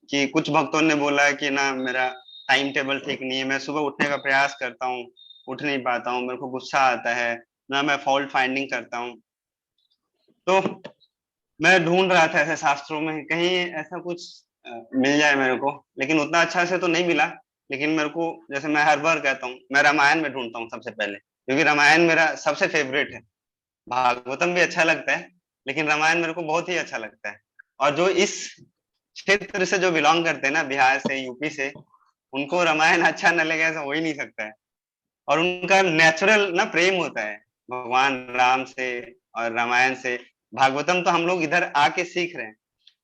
कि कुछ भक्तों ने बोला है कि ना मेरा टाइम टेबल ठीक नहीं है, मैं सुबह उठने का प्रयास करता हूँ, उठ नहीं पाता हूँ, मेरे को गुस्सा आता है ना, मैं फॉल्ट फाइंडिंग करता हूँ। तो मैं ढूंढ रहा था ऐसे शास्त्रों में कहीं ऐसा कुछ मिल जाए मेरे को, लेकिन उतना अच्छा से तो नहीं मिला। लेकिन मेरे को, जैसे मैं हर बार कहता हूँ, मैं रामायण में ढूंढता हूँ सबसे पहले, क्योंकि रामायण मेरा सबसे फेवरेट है। भागवतम भी अच्छा लगता है, लेकिन रामायण मेरे को बहुत ही अच्छा लगता है। और जो इस क्षेत्र से जो बिलोंग करते हैं ना, बिहार से, यूपी से, उनको रामायण अच्छा न लगे ऐसा हो ही नहीं सकता है। और उनका नेचुरल ना प्रेम होता है भगवान राम से और रामायण से। भागवतम तो हम लोग इधर आके सीख रहे हैं,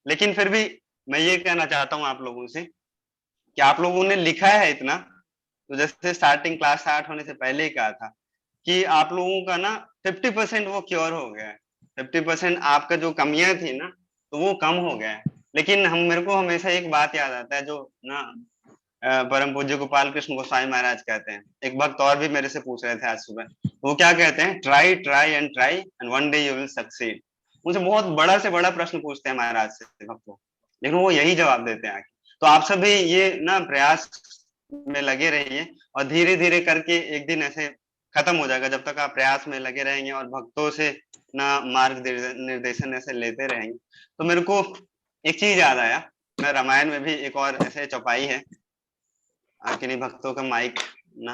लेकिन फिर भी मैं ये कहना चाहता हूँ आप लोगों से कि आप लोगों ने लिखा है इतना, तो जैसे स्टार्टिंग क्लास स्टार्ट होने से पहले ही कहा था कि आप लोगों का ना 50% वो क्योर हो गया है, 50% आपका जो कमियां थी ना, तो वो कम हो गया है। लेकिन मेरे को हमेशा एक बात याद आता है, जो ना परम पूज्य गोपाल कृष्ण गोस्वामी महाराज कहते हैं। एक भक्त और भी मेरे से पूछ रहे थे आज सुबह, वो क्या कहते हैं, try try and try and one day you will succeed. मुझे बहुत बड़ा से बड़ा प्रश्न पूछते हैं महाराज से भक्तों, लेकिन वो यही जवाब देते हैं आगे। तो आप सभी ये ना प्रयास में लगे रहिए, और धीरे धीरे करके एक दिन ऐसे खत्म हो जाएगा, जब तक आप प्रयास में लगे रहेंगे और भक्तों से ना मार्ग निर्देशन ऐसे लेते रहेंगे। तो मेरे को एक चीज याद आया, मैं रामायण में भी एक और ऐसे चौपाई है, किन्हीं भक्तों का माइक ना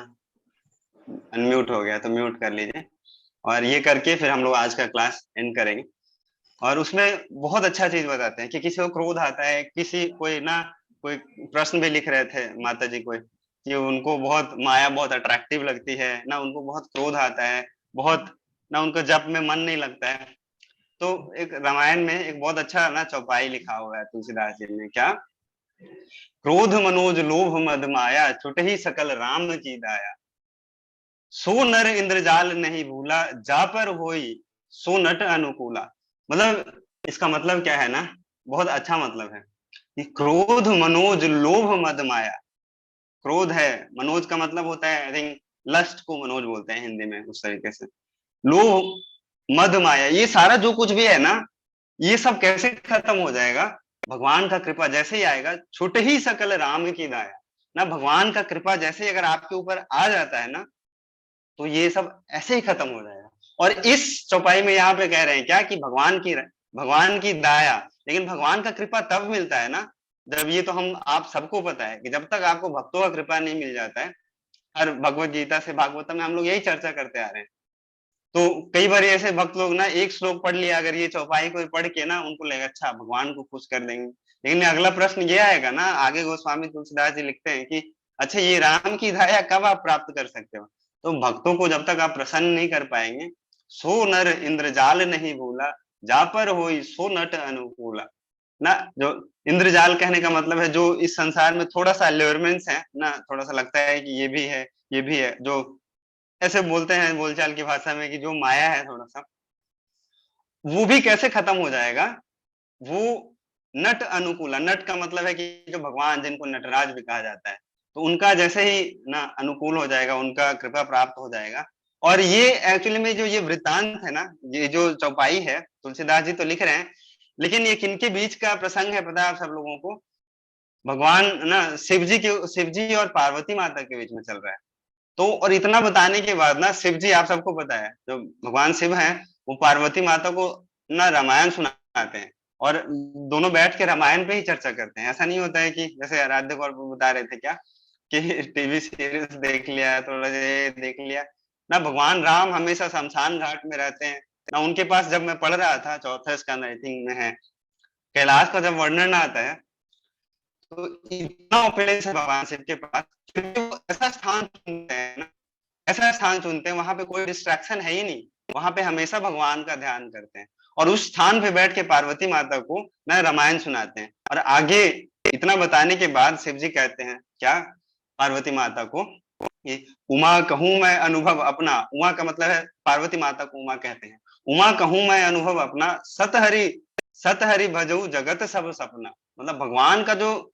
अनम्यूट हो गया तो म्यूट कर लीजिए, और ये करके फिर हम लोग आज का क्लास एंड करेंगे। और उसमें बहुत अच्छा चीज बताते हैं कि किसी को क्रोध आता है, कोई प्रश्न भी लिख रहे थे माता जी कोई, कि उनको बहुत माया बहुत अट्रैक्टिव लगती है ना, उनको बहुत क्रोध आता है, बहुत ना उनको जप में मन नहीं लगता है। तो एक रामायण में एक बहुत अच्छा ना चौपाई लिखा हुआ है तुलसीदास जी ने, क्या, क्रोध मनोज लोभ मद माया छुट ही सकल राम की दाया, सो नर इंद्रजाल नहीं भूला जा पर होई सो नट अनुकूला। मतलब इसका मतलब क्या है ना, बहुत अच्छा मतलब है कि क्रोध मनोज लोभ मद माया, क्रोध है, मनोज का मतलब होता है आई थिंक लस्ट को मनोज बोलते हैं हिंदी में उस तरीके से, लोभ मद माया, ये सारा जो कुछ भी है ना, ये सब कैसे खत्म हो जाएगा, भगवान का कृपा जैसे ही आएगा, छूट ही सकल राम की दाया ना, भगवान का कृपा जैसे ही अगर आपके ऊपर आ जाता है ना, तो ये सब ऐसे ही खत्म हो जाएगा। और इस चौपाई में यहाँ पे कह रहे हैं क्या, कि भगवान की दाया, लेकिन भगवान का कृपा तब मिलता है ना, जब, ये तो हम आप सबको पता है कि जब तक आपको भक्तों का कृपा नहीं मिल जाता है, हर भगवत गीता से भागवतम में हम लोग यही चर्चा करते आ रहे हैं। तो कई बार ऐसे भक्त लोग ना एक श्लोक पढ़ लिया, अगर ये चौपाई को पढ़ के ना उनको लगेगा अच्छा भगवान को खुश कर देंगे, लेकिन अगला प्रश्न ये आएगा ना, आगे गोस्वामी तुलसीदास जी लिखते हैं कि अच्छा ये राम की दाया कब आप प्राप्त कर सकते हो। तो भक्तों को जब तक आप प्रसन्न नहीं कर पाएंगे, सो नर इंद्रजाल नहीं भूला जा पर होई सो नट अनुकूला ना, जो इंद्रजाल कहने का मतलब है जो इस संसार में थोड़ा सा अल्योरमेंट्स है ना, थोड़ा सा लगता है कि ये भी है ये भी है, जो ऐसे बोलते हैं बोलचाल की भाषा में कि जो माया है थोड़ा सा, वो भी कैसे खत्म हो जाएगा, वो नट अनुकूला, नट का मतलब है कि जो भगवान जिनको नटराज भी कहा जाता है, तो उनका जैसे ही ना अनुकूल हो जाएगा, उनका कृपा प्राप्त हो जाएगा। और ये एक्चुअली में जो ये वृत्तांत है ना, ये जो चौपाई है तुलसीदास जी तो लिख रहे हैं, लेकिन ये किनके बीच का प्रसंग है पता है आप सब लोगों को, भगवान ना शिव जी और पार्वती माता के बीच में चल रहा है। तो और इतना बताने के बाद ना, शिव जी आप सबको पता है, जो भगवान शिव हैं वो पार्वती माता को ना रामायण सुनाते हैं, और दोनों बैठ के रामायण पे ही चर्चा करते हैं। ऐसा नहीं होता है कि जैसे आराध्य गौर बता रहे थे क्या, कि टीवी सीरीज देख लिया, थोड़ा ये देख लिया ना, भगवान राम हमेशा शमशान घाट में रहते हैं ना। उनके पास जब मैं पढ़ रहा था, चौथा स्कंद आई थिंक में है, कैलाश का जब वर्णन आता है, तो इतना ऑपरेंस है भगवान शिव के पास, क्योंकि वो ऐसा स्थान चुनते हैं ना, ऐसा स्थान चुनते हैं, वहां पे कोई डिस्ट्रैक्शन है ही नहीं, वहां पे हमेशा भगवान का ध्यान करते हैं, और उस स्थान पे बैठ के पार्वती माता को ना रामायण सुनाते हैं। और आगे इतना बताने के बाद शिव जी कहते हैं क्या, पार्वती माता को कि उमा कहूं मैं अनुभव अपना, उमा का मतलब है पार्वती माता को उमा कहते हैं, उमा कहूं मैं अनुभव अपना, सत हरि भजऊ जगत सब सपना। मतलब भगवान का जो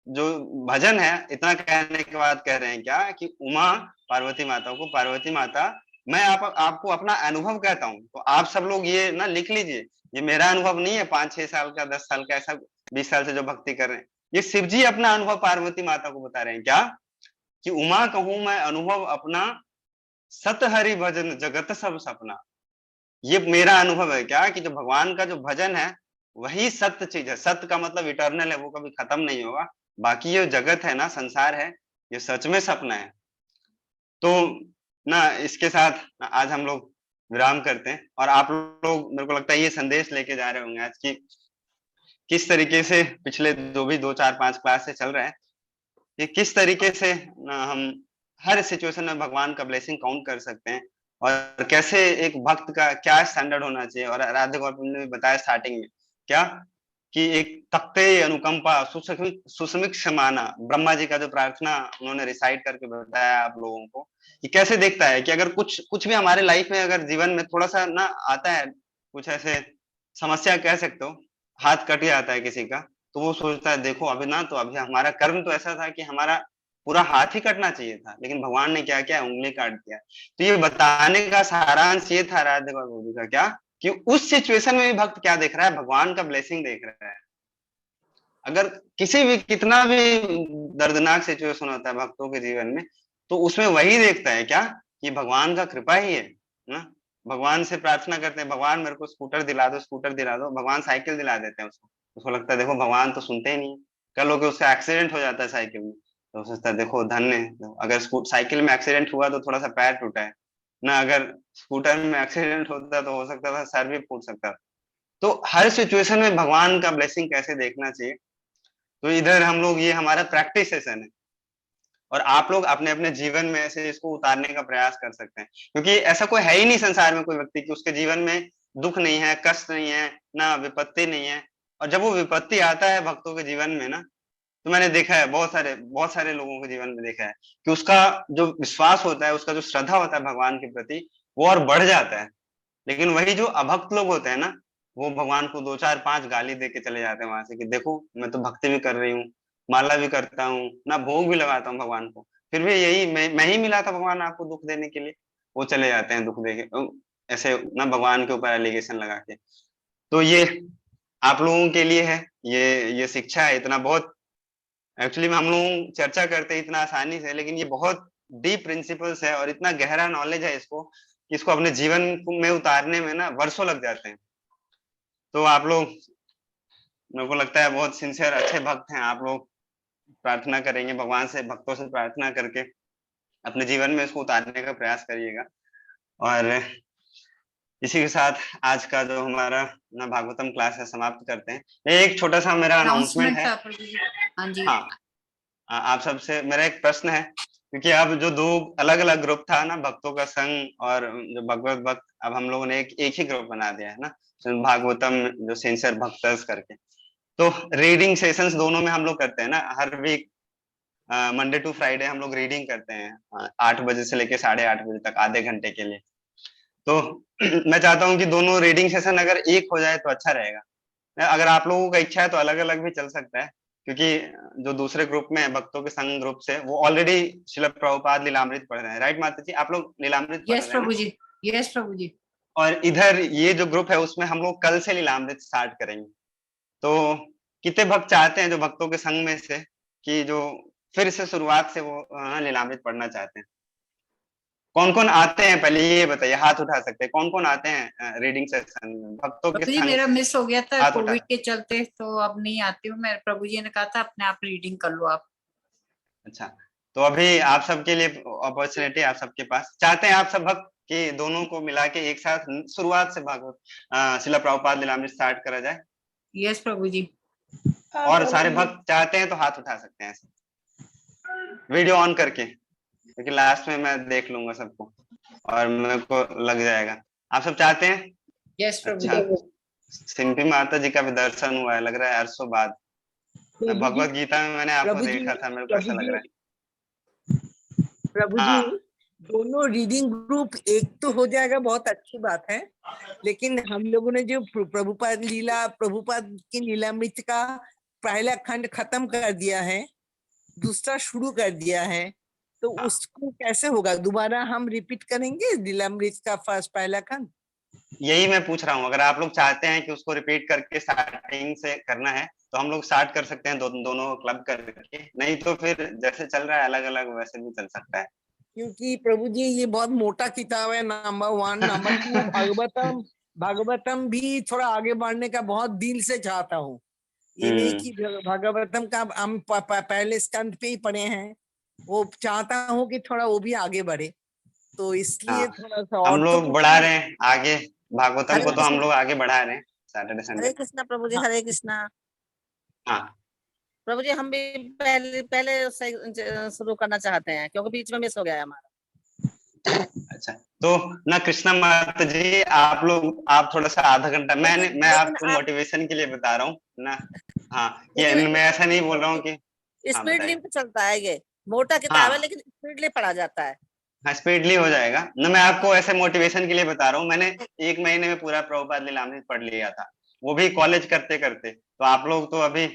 जो भजन है, इतना कहने के बाद कह रहे हैं क्या कि उमा पार्वती माता को, पार्वती माता मैं आपको अपना अनुभव कहता हूँ। तो आप सब लोग ये ना लिख लीजिए, ये मेरा अनुभव नहीं है 5-6 साल का, 10 साल का, ऐसा 20 साल से जो भक्ति कर रहे हैं, ये शिव जी अपना अनुभव पार्वती माता को बता रहे हैं क्या कि उमा कहूं मैं अनुभव अपना, सत हरि भजन जगत सब सपना। ये मेरा अनुभव है क्या कि जो भगवान का जो भजन है वही सत्य चीज है। सत्य का मतलब इटर्नल है, वो कभी खत्म नहीं होगा। बाकी ये जगत है ना, संसार है, ये सच में सपना है। तो ना इसके साथ आज हम लोग विराम करते हैं, और आप लोग मेरे को लगता है ये संदेश लेके जा रहे होंगे आज की किस तरीके से पिछले 2-4-5 क्लास से चल रहा है कि किस तरीके से हम हर सिचुएशन में भगवान का ब्लेसिंग काउंट कर सकते हैं, और कैसे एक भक्त का क्या स्टैंडर्ड होना चाहिए। और राधे गोपाल ने भी बताया स्टार्टिंग में क्या कि एक तख्ते अनुकंपा सुस्मिक समाना, ब्रह्मा जी का जो प्रार्थना उन्होंने रिसाइट करके बताया आप लोगों को कि कैसे देखता है कि अगर कुछ भी हमारे लाइफ में अगर जीवन में थोड़ा सा ना आता है, कुछ ऐसे समस्या कह सकते हो, हाथ कट जाता है किसी का, तो वो सोचता है देखो अभी ना, तो अभी हमारा कर्म तो ऐसा था कि हमारा पूरा हाथ ही कटना चाहिए था, लेकिन भगवान ने क्या किया, उंगली काट दिया। तो ये बताने का सारांश ये था राधे बाबू जी का क्या कि उस सिचुएशन में भी भक्त क्या देख रहा है, भगवान का ब्लेसिंग देख रहा है। अगर किसी भी कितना भी दर्दनाक सिचुएशन होता है भक्तों के जीवन में, तो उसमें वही देखता है क्या कि भगवान का कृपा ही है ना। भगवान से प्रार्थना करते हैं, भगवान मेरे को स्कूटर दिला दो, स्कूटर दिला दो, भगवान साइकिल दिला देते हैं उसको लगता है देखो भगवान तो सुनते ही नहीं। कल होके उसका एक्सीडेंट हो जाता है साइकिल में, तो सोचता है देखो धन्य है, अगर साइकिल में एक्सीडेंट हुआ तो थोड़ा सा पैर टूटा है ना, अगर स्कूटर में एक्सीडेंट होता तो हो सकता था सर भी फूट सकता। तो हर सिचुएशन में भगवान का ब्लेसिंग कैसे देखना चाहिए। तो इधर हम लोग, ये हमारा प्रैक्टिस सेशन है, और आप लोग अपने अपने जीवन में ऐसे इसको उतारने का प्रयास कर सकते हैं, क्योंकि ऐसा कोई है ही नहीं संसार में कोई व्यक्ति कि उसके जीवन में दुख नहीं है, कष्ट नहीं है, ना विपत्ति नहीं है। और जब वो विपत्ति आता है भक्तों के जीवन में ना, तो मैंने देखा है बहुत सारे लोगों के जीवन में देखा है कि उसका जो विश्वास होता है, उसका जो श्रद्धा होता है भगवान के प्रति, वो और बढ़ जाता है। लेकिन वही जो अभक्त लोग होते हैं ना, वो भगवान को 2-4-5 गाली दे के चले जाते हैं वहां से कि देखो मैं तो भक्ति भी कर रही हूँ, माला भी करता हूँ ना, भोग भी लगाता हूँ भगवान को, फिर भी यही मैं ही मिला था भगवान आपको दुख देने के लिए। वो चले जाते हैं दुख दे के ऐसे ना, भगवान के ऊपर एलिगेशन लगा के। तो ये आप लोगों के लिए है, ये शिक्षा है। इतना बहुत एक्चुअली में हम लोग चर्चा करते हैं इतना आसानी से, लेकिन ये बहुत डीप प्रिंसिपल्स है और इतना गहरा नॉलेज है इसको अपने जीवन में उतारने में ना वर्षों लग जाते हैं। तो आप लोग, मेरे को लगता है बहुत सिंसियर अच्छे भक्त हैं आप लोग, प्रार्थना करेंगे भगवान से, भक्तों से प्रार्थना करके अपने जीवन में इसको उतारने का प्रयास करिएगा। और इसी के साथ आज का जो हमारा ना भागवतम क्लास है समाप्त करते हैं। एक छोटा सा मेरा अनाउंसमेंट है। हाँ, आप सबसे मेरा एक प्रश्न है, क्योंकि अब जो 2 अलग अलग ग्रुप था ना, भक्तों का संघ और जो भगवत भक्त, अब हम लोगों ने एक ही ग्रुप बना दिया है ना, भागवतम जो सिंसियर भक्तर्स करके। तो रीडिंग सेशंस दोनों में हम लोग करते हैं ना, हर वीक मंडे टू फ्राइडे हम लोग रीडिंग करते हैं 8 बजे से लेके 8:30 बजे तक, आधे घंटे के लिए। तो मैं चाहता हूँ कि दोनों रीडिंग सेशन अगर एक हो जाए तो अच्छा रहेगा। अगर आप लोगों का इच्छा है तो अलग अलग भी चल सकता है, क्योंकि जो दूसरे ग्रुप में है भक्तों के संघ ग्रुप से, वो ऑलरेडी श्रील प्रभुपाद लीलामृत पढ़ रहे हैं। राइट माता जी, आप लोग लीलामृत पढ़ रहे हैं? प्रभु जी, यस प्रभु जी। और इधर ये जो ग्रुप है उसमें हम लोग कल से लीलामृत स्टार्ट करेंगे। तो कितने भक्त चाहते हैं जो भक्तों के संघ में से कि जो फिर से शुरुआत से वो लीलामृत पढ़ना चाहते हैं? कौन कौन आते हैं पहले ये बताइए, हाथ उठा सकते हैं कौन कौन आते हैं रीडिंग सेशन में भक्तों के संग? मेरा मिस हो गया था कोविड के चलते, तो अब नहीं आती हूँ मैं। प्रभु जी ने कहा था अपने आप रीडिंग कर लो आप। अच्छा, तो अभी आप सबके लिए अपॉर्चुनिटी आप सबके पास, चाहते हैं आप सब भक्त कि दोनों को मिला के एक साथ शुरुआत से भागवत श्रील प्रभुपाद लीलामृत स्टार्ट करा जाए? यस प्रभु जी। और सारे भक्त चाहते हैं तो हाथ उठा सकते हैं वीडियो ऑन करके, क्योंकि लास्ट में मैं देख लूंगा सबको और मेरे को लग जाएगा। आप सब चाहते हैं? यस प्रभु जी। सिंपी माता जी का भी दर्शन हुआ है लग रहा है अरसों बाद। भगवत गीता में मैंने आपको देखा था, मेरे को ऐसा लग रहा है। प्रभु जी, हाँ दोनों रीडिंग ग्रुप एक तो हो जाएगा, बहुत अच्छी बात है। लेकिन हम लोगों ने जो प्रभुपाद की लीलामृत का पहला खंड खत्म कर दिया है, दूसरा शुरू कर दिया है, तो उसको कैसे होगा? दोबारा हम रिपीट करेंगे लीलामृत का पहला खंड? यही मैं पूछ रहा हूँ, अगर आप लोग चाहते हैं कि उसको रिपीट करके स्टार्टिंग से करना है तो हम लोग स्टार्ट कर सकते हैं दोनों क्लब करके, नहीं तो फिर जैसे चल रहा है अलग अलग वैसे भी चल सकता है। क्योंकि प्रभु जी ये बहुत मोटा किताब है, नंबर 1। नंबर 2 भागवतम भी थोड़ा आगे बढ़ने का बहुत दिल से चाहता हूँ। ये नहीं कि भागवतम का हम पहले स्कंद पे ही पढ़े हैं, वो चाहता हूँ कि थोड़ा वो भी आगे बढ़े, तो इसलिए थोड़ा सा हम और लोग बढ़ा रहे हैं आगे, भागवतम हरे को तो हम कृष्णा। लोग आगे बढ़ा रहे हैं सैटरडे संडे। हरे कृष्णा प्रभु जी, हरे कृष्णा। हाँ प्रभु जी, हम भी पहले पहले शुरू करना चाहते हैं, क्योंकि बीच में मिस हो गया है हमारा। अच्छा, तो ना कृष्णा माता जी, आप थोड़ा सा आधा घंटा, मैं आपको मोटिवेशन के लिए बता रहा हूँ ना। हाँ, ये मैं ऐसा नहीं बोल रहा हूँ कि स्पीडली चलता है, ये मोटा किताब है लेकिन स्पीडली पढ़ा जाता है। हाँ स्पीडली हो जाएगा ना। मैं आपको ऐसे मोटिवेशन के लिए बता रहा हूँ, मैंने 1 महीने में पूरा प्रभुपाद लीलामृत पढ़ लिया था, वो भी कॉलेज करते करते। तो आप लोग तो अभी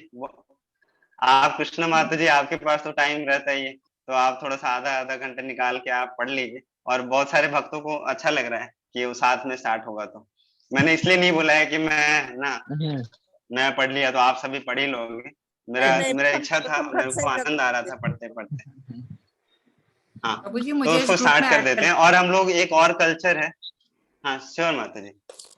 आप कृष्ण माता जी, आपके पास तो टाइम रहता ही है, तो आप थोड़ा सा आधा घंटा निकाल के आप पढ़ लीजिए। और बहुत सारे भक्तों को अच्छा लग रहा है कि वो साथ में स्टार्ट होगा, तो मैंने इसलिए नहीं बोला है कि मैं पढ़ लिया तो आप सभी पढ़ ही लोगे। मेरा इच्छा था, मेरे को आनंद आ रहा था पढ़ते पढ़ते। हाँ, तो उसको स्टार्ट कर देते हैं। और हम लोग एक और कल्चर है, हाँ श्योर माता जी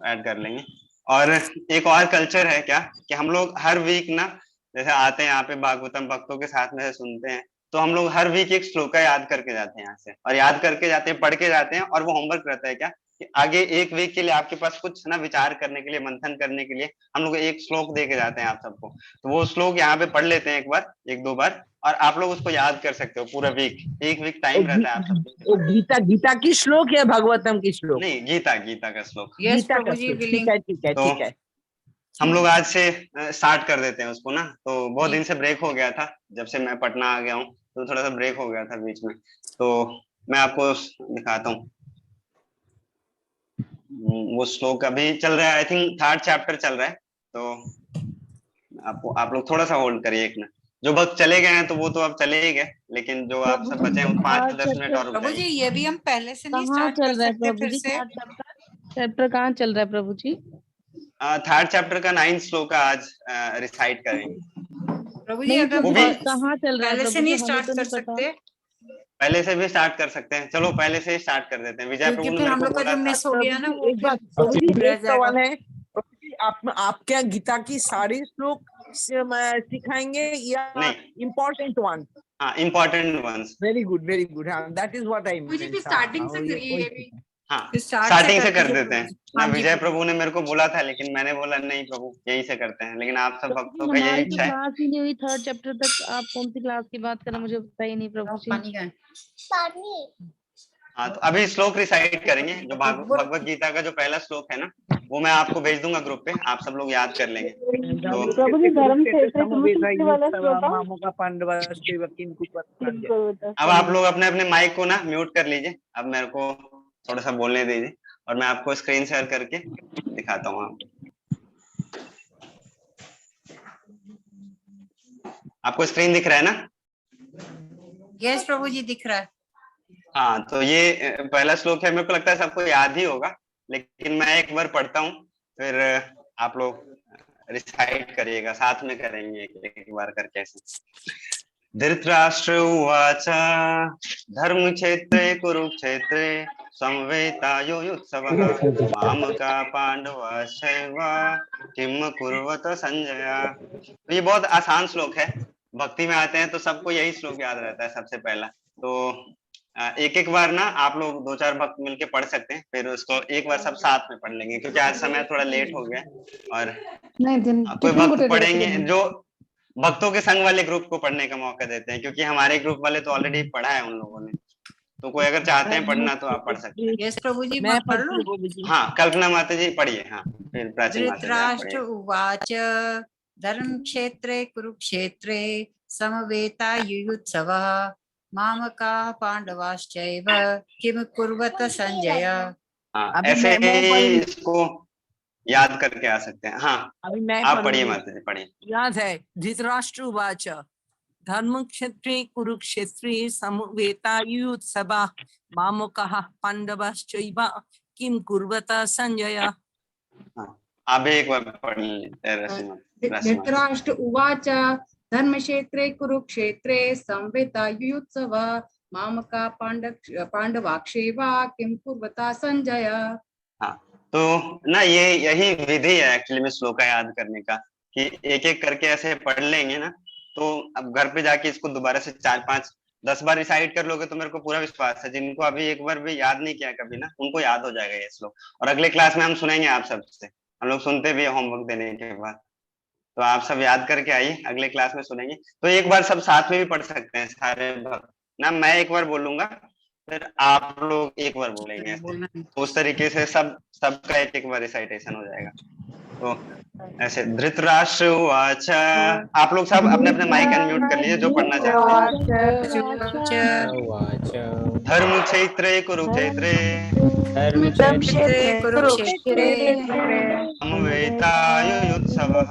ऐड कर लेंगे। और एक और कल्चर है क्या कि हम लोग हर वीक ना, जैसे आते हैं यहाँ पे भागवतम भक्तों के साथ में सुनते हैं, तो हम लोग हर वीक एक श्लोका याद करके जाते हैं यहाँ से, और याद करके जाते हैं, पढ़ के जाते हैं। और वो होमवर्क रहता है क्या कि आगे एक वीक के लिए आपके पास कुछ ना विचार करने के लिए, मंथन करने के लिए हम लोग एक श्लोक दे के जाते हैं आप सबको। तो वो श्लोक यहाँ पे पढ़ लेते हैं एक दो बार, और आप लोग उसको याद कर सकते हो पूरा वीक। एक वीक टाइम रहता है आप सबको। गीता की श्लोक या भागवतम की श्लोक? नहीं, गीता का श्लोक। गीता का श्लोक, ठीक है। तो हम लोग आज से स्टार्ट कर देते हैं उसको ना। तो बहुत दिन से ब्रेक हो गया था, जब से मैं पटना आ गया हूँ तो थोड़ा सा ब्रेक हो गया था बीच में। तो मैं आपको दिखाता हूँ, वो श्लोक अभी चल रहा है, आई थिंक 3rd चैप्टर चल रहा है। तो आप लोग थोड़ा सा होल्ड करिए एक मिनट। जो भक्त चले गए हैं तो वो तो अब चले ही गए, लेकिन जो आप सब बचे हैं 5-10 मिनट और रुक प्रभु जी, जाइए। ये भी हम पहले से नहीं कहाँ स्टार्ट कर चल रहा है सकते प्रभु फिर जी? से? चैप्टर कहाँ चल रहा है प्रभु जी? 3rd चैप्टर का 9th श्लोक आज रिसाइट करेंगे। प्रभु जी, अगर वो भी कहाँ चल रहा है पहले से प्रभु जी? नहीं हमें स्टार्ट तो कर नहीं पता। सकते, पहले से भी स्टार्ट कर सकते हैं। चलो पहले से ही स्टार्ट कर देते हैं। विजय क्योंकि प्रभु ने फिर मेरे हम को लोग का बोला जो था। मिस हो गया ना वो एक बात फिर रह एक सवाल जाएगा। है, आप क्या गीता की सारी श्लोक सिखाएंगे या इम्पोर्टेंट वन? हाँ, इम्पोर्टेंट वंस। Very good. हाँ, दैट इज व्हाट आई मुझे भी स्टार्टिंग से करिए ये भी। हाँ, स्टार्ट स्टार्टिंग से से कर देते हैं ना। हाँ जी, विजय प्रभु ने मेरे को बोला था, लेकिन मैंने बोला नहीं प्रभु, यही से करते हैं। लेकिन आप सब भक्तों का यही हमारी तो इच्छा है। क्लास ही नहीं हुई 3rd चैप्टर तक। आप कौन सी क्लास की बात कर रहे हैं, मुझे पता ही नहीं प्रभु जी। हाँ, तो अभी श्लोक रिसाइट करेंगे। जो भगवत गीता का जो पहला श्लोक है ना, वो मैं आपको भेज दूंगा ग्रुप पे, आप सब लोग याद कर लेंगे। तो प्रभु जी, धर्म क्षेत्र वाला श्लोक अब आप लोग अपने अपने माइक को ना म्यूट कर लीजिए। अब मेरे को थोड़ा सा बोलने दीजिए, और मैं आपको स्क्रीन शेयर करके दिखाता हूँ। आपको स्क्रीन दिख रहा है ना? यस प्रभु जी, दिख रहा है। हाँ, तो ये पहला श्लोक है। मेरे को लगता है सबको याद ही होगा, लेकिन मैं एक बार पढ़ता हूँ, फिर आप लोग रिसाइट करिएगा, साथ में करेंगे एक बार करके ऐसे। धृतराष्ट्र उवाच धर्मक्षेत्रे कुरुक्षेत्रे समवेतायुयुत्सवः मामका पांडवाश्चैव किम कुर्वत संजय। ये बहुत आसान श्लोक है। भक्ति में आते हैं तो सबको यही श्लोक याद रहता है सबसे पहला। तो एक बार ना आप लोग 2-4 भक्त मिलके पढ़ सकते हैं, फिर उसको एक बार सब साथ में पढ़ लेंगे, क्योंकि आज समय थोड़ा लेट हो गया। और कोई भक्त पढ़ेंगे, जो भक्तों के संग वाले ग्रुप को पढ़ने का मौका देते हैं, क्योंकि हमारे ग्रुप वाले तो ऑलरेडी पढ़ा है उन लोगों ने। तो कोई अगर चाहते हैं पढ़ना तो आप पढ़ सकते हैं। यस प्रभु जी, मैं पढ़ लूं? हाँ, कल्पना माता जी पढ़िए। हाँ, फिर प्राचीन माता जी धृतराष्ट्र उवाच धर्म क्षेत्रे कुरुक्षेत्रे समवेता युयुत्सवः मामकाः पांडवाश्चैव किम कुर्वत संजय। हाँ, अभी ऐसे मैं ही पढ़ इसको याद करके आ सकते हैं। हाँ, अभी मैं आप पढ़िए पढ़ूंगी। माता जी, पढ़िए। याद है, धृतराष्ट्र उवाच धर्मक्षेत्रे कुरुक्षेत्रे समवेतायुत्सवा मामकाः पांडवाश्चैव किं कुर्वत संजय। हाँ, आप भी एक बार पढ़ लीजिए रश्मि। धृतराष्ट्र उवाच धर्मक्षेत्रे कुरुक्षेत्रे संवेतायुत्सव मामका पांडवाक्षेवा किं कुर्वता संजय। हाँ, तो ना यही विधि है एक्चुअली में श्लोका याद करने का, कि एक एक करके ऐसे पढ़ लेंगे ना, तो अब घर पे जाके इसको दोबारा से 4, 5, 10 बार रिसाइट कर लोगे तो मेरे को पूरा विश्वास है जिनको अभी एक बार भी याद नहीं किया कभी ना, उनको याद हो जाएगा ये श्लोक। और अगले क्लास में हम सुनेंगे आप सबसे, हम लोग सुनते भी है होमवर्क देने के बाद, तो आप सब याद करके आइए, अगले क्लास में सुनेंगे। तो एक बार सब साथ में भी पढ़ सकते हैं सारे भक्त ना, मैं एक बार बोलूंगा फिर आप लोग एक बार बोलेंगे, तो उस तरीके से सबका एक बार रिसाइटेशन हो जाएगा। तो ऐसे धृतराष्ट्र उवाच, आप लोग सब अपने अपने माइक अनम्यूट कर लीजिए जो पढ़ना चाहते हैं। धर्म क्षेत्रे कुरुक्षेत्रे समवेतायुत्सवः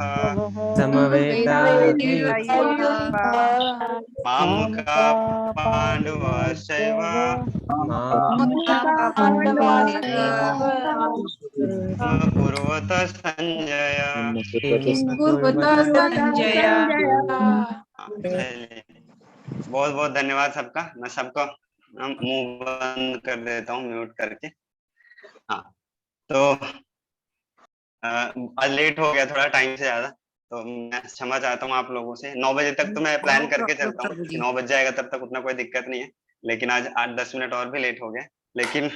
मामका पांडवाश्चैव कुर्वत संजय। बहुत बहुत धन्यवाद सबका। मैं सबका मुंह बंद कर देता हूँ म्यूट करके। हाँ, तो आज लेट हो गया थोड़ा टाइम से ज्यादा, तो मैं क्षमा चाहता हूँ आप लोगों से। 9 बजे तक तो मैं प्लान करके चलता हूँ कि 9 बज जाएगा, तब तक उतना कोई दिक्कत नहीं है, लेकिन आज 8-10 मिनट और भी लेट हो गए। लेकिन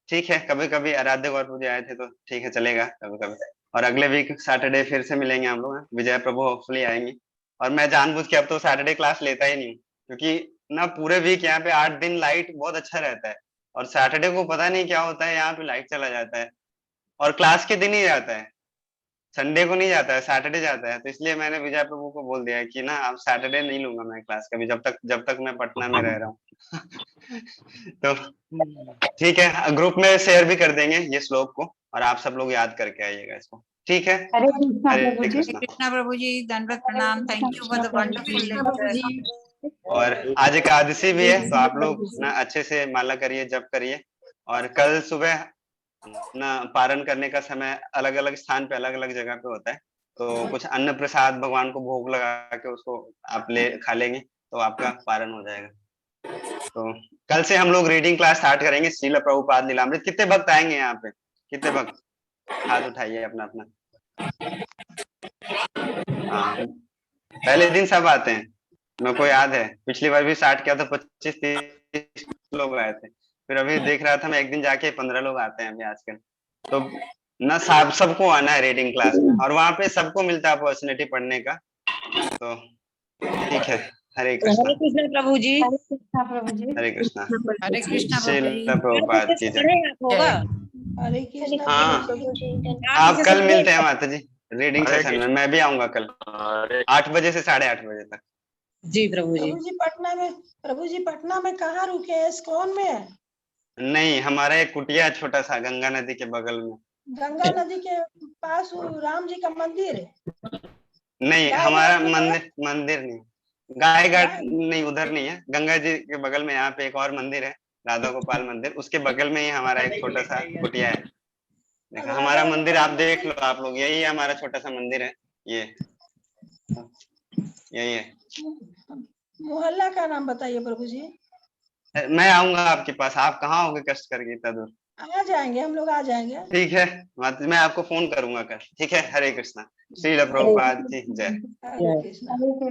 ठीक है, कभी कभी आराध्य गौर पूजा आए थे तो ठीक है, चलेगा कभी कभी। और अगले वीक सैटरडे फिर से मिलेंगे हम लोग, विजय प्रभु होपफुली आएंगे। और मैं जानबूझ के अब तो सैटरडे क्लास लेता ही नहीं, क्योंकि ना पूरे वीक यहाँ पे 8 दिन लाइट बहुत अच्छा रहता है, और सैटरडे को पता नहीं क्या होता है, यहाँ पे लाइट चला जाता है और क्लास के दिन ही जाता है, संडे को नहीं जाता है, सैटरडे जाता है। तो इसलिए मैंने विजय प्रभु को बोल दिया कि ना अब सैटरडे नहीं लूंगा मैं क्लास कभी, जब तक मैं पटना में रह रहा हूँ। तो ठीक है, ग्रुप में शेयर भी कर देंगे ये श्लोक को, और आप सब लोग याद करके आइएगा इसको, ठीक है। हरे कृष्णा हरे प्रभु जी। कृष्णा। कृष्णा प्रभु जी, दंडवत प्रणाम। Thank you for the wonderful lecture. और आज एकादशी भी है, तो आप लोग ना अच्छे से माला करिए, जप करिए। और कल सुबह ना पारण करने का समय अलग अलग स्थान पे अलग अलग जगह पे होता है, तो कुछ अन्न प्रसाद भगवान को भोग लगा के उसको आप खा लेंगे तो आपका पारण हो जाएगा। तो कल से हम लोग रीडिंग क्लास स्टार्ट करेंगे, श्रील प्रभुपाद लीलामृत। कितने भक्त आएंगे यहाँ पे, कितने भक्त, हाथ उठाइए अपना अपना। हाँ, पहले दिन सब आते हैं, मेरे को याद है पिछली बार भी स्टार्ट किया था 25-30 लोग आए थे, फिर अभी देख रहा था मैं एक दिन जाके 15 लोग आते हैं अभी आजकल। तो ना सबको आना है रीडिंग क्लास में, और वहाँ पे सबको मिलता है अपॉर्चुनिटी पढ़ने का। तो ठीक है, हरे कृष्णा। हरे कृष्णा प्रभु जी। हरे कृष्णा प्रभु जी। हरे कृष्णा। हरे कृष्णा श्रील प्रभुपाद की जय। होगा। हरे कृष्णा हाँ, प्रभु जी। आप कल मिलते हैं माता जी रीडिंग सेशन में, मैं भी आऊंगा कल 8 बजे से 8:30 बजे तक। जी प्रभु जी। प्रभु जी पटना में कहाँ रुके हैं, इस्कॉन में है? नहीं, हमारा एक कुटिया छोटा सा गंगा नदी के बगल में। गंगा नदी के पास वो राम जी का मंदिर है? नहीं, हमारा मंदिर नहीं, गाय घाट नहीं, उधर नहीं है। गंगा जी के बगल में यहाँ पे एक और मंदिर है, राधा गोपाल मंदिर, उसके बगल में ही हमारा एक छोटा सा कुटिया है। देखा, हमारा मंदिर आप देख लो आप लोग, यही है हमारा छोटा सा मंदिर है, ये यही है। मोहल्ला का नाम बताइए प्रभु जी। मैं आऊंगा आपके पास, आप कहाँ होगे कष्ट करके इतना दूर? आ जाएंगे, हम लोग आ जाएंगे। ठीक है, मैं आपको फोन करूंगा कल, ठीक है। हरे कृष्णा। श्रील प्रभुपाद की जय। हरे कृष्णा।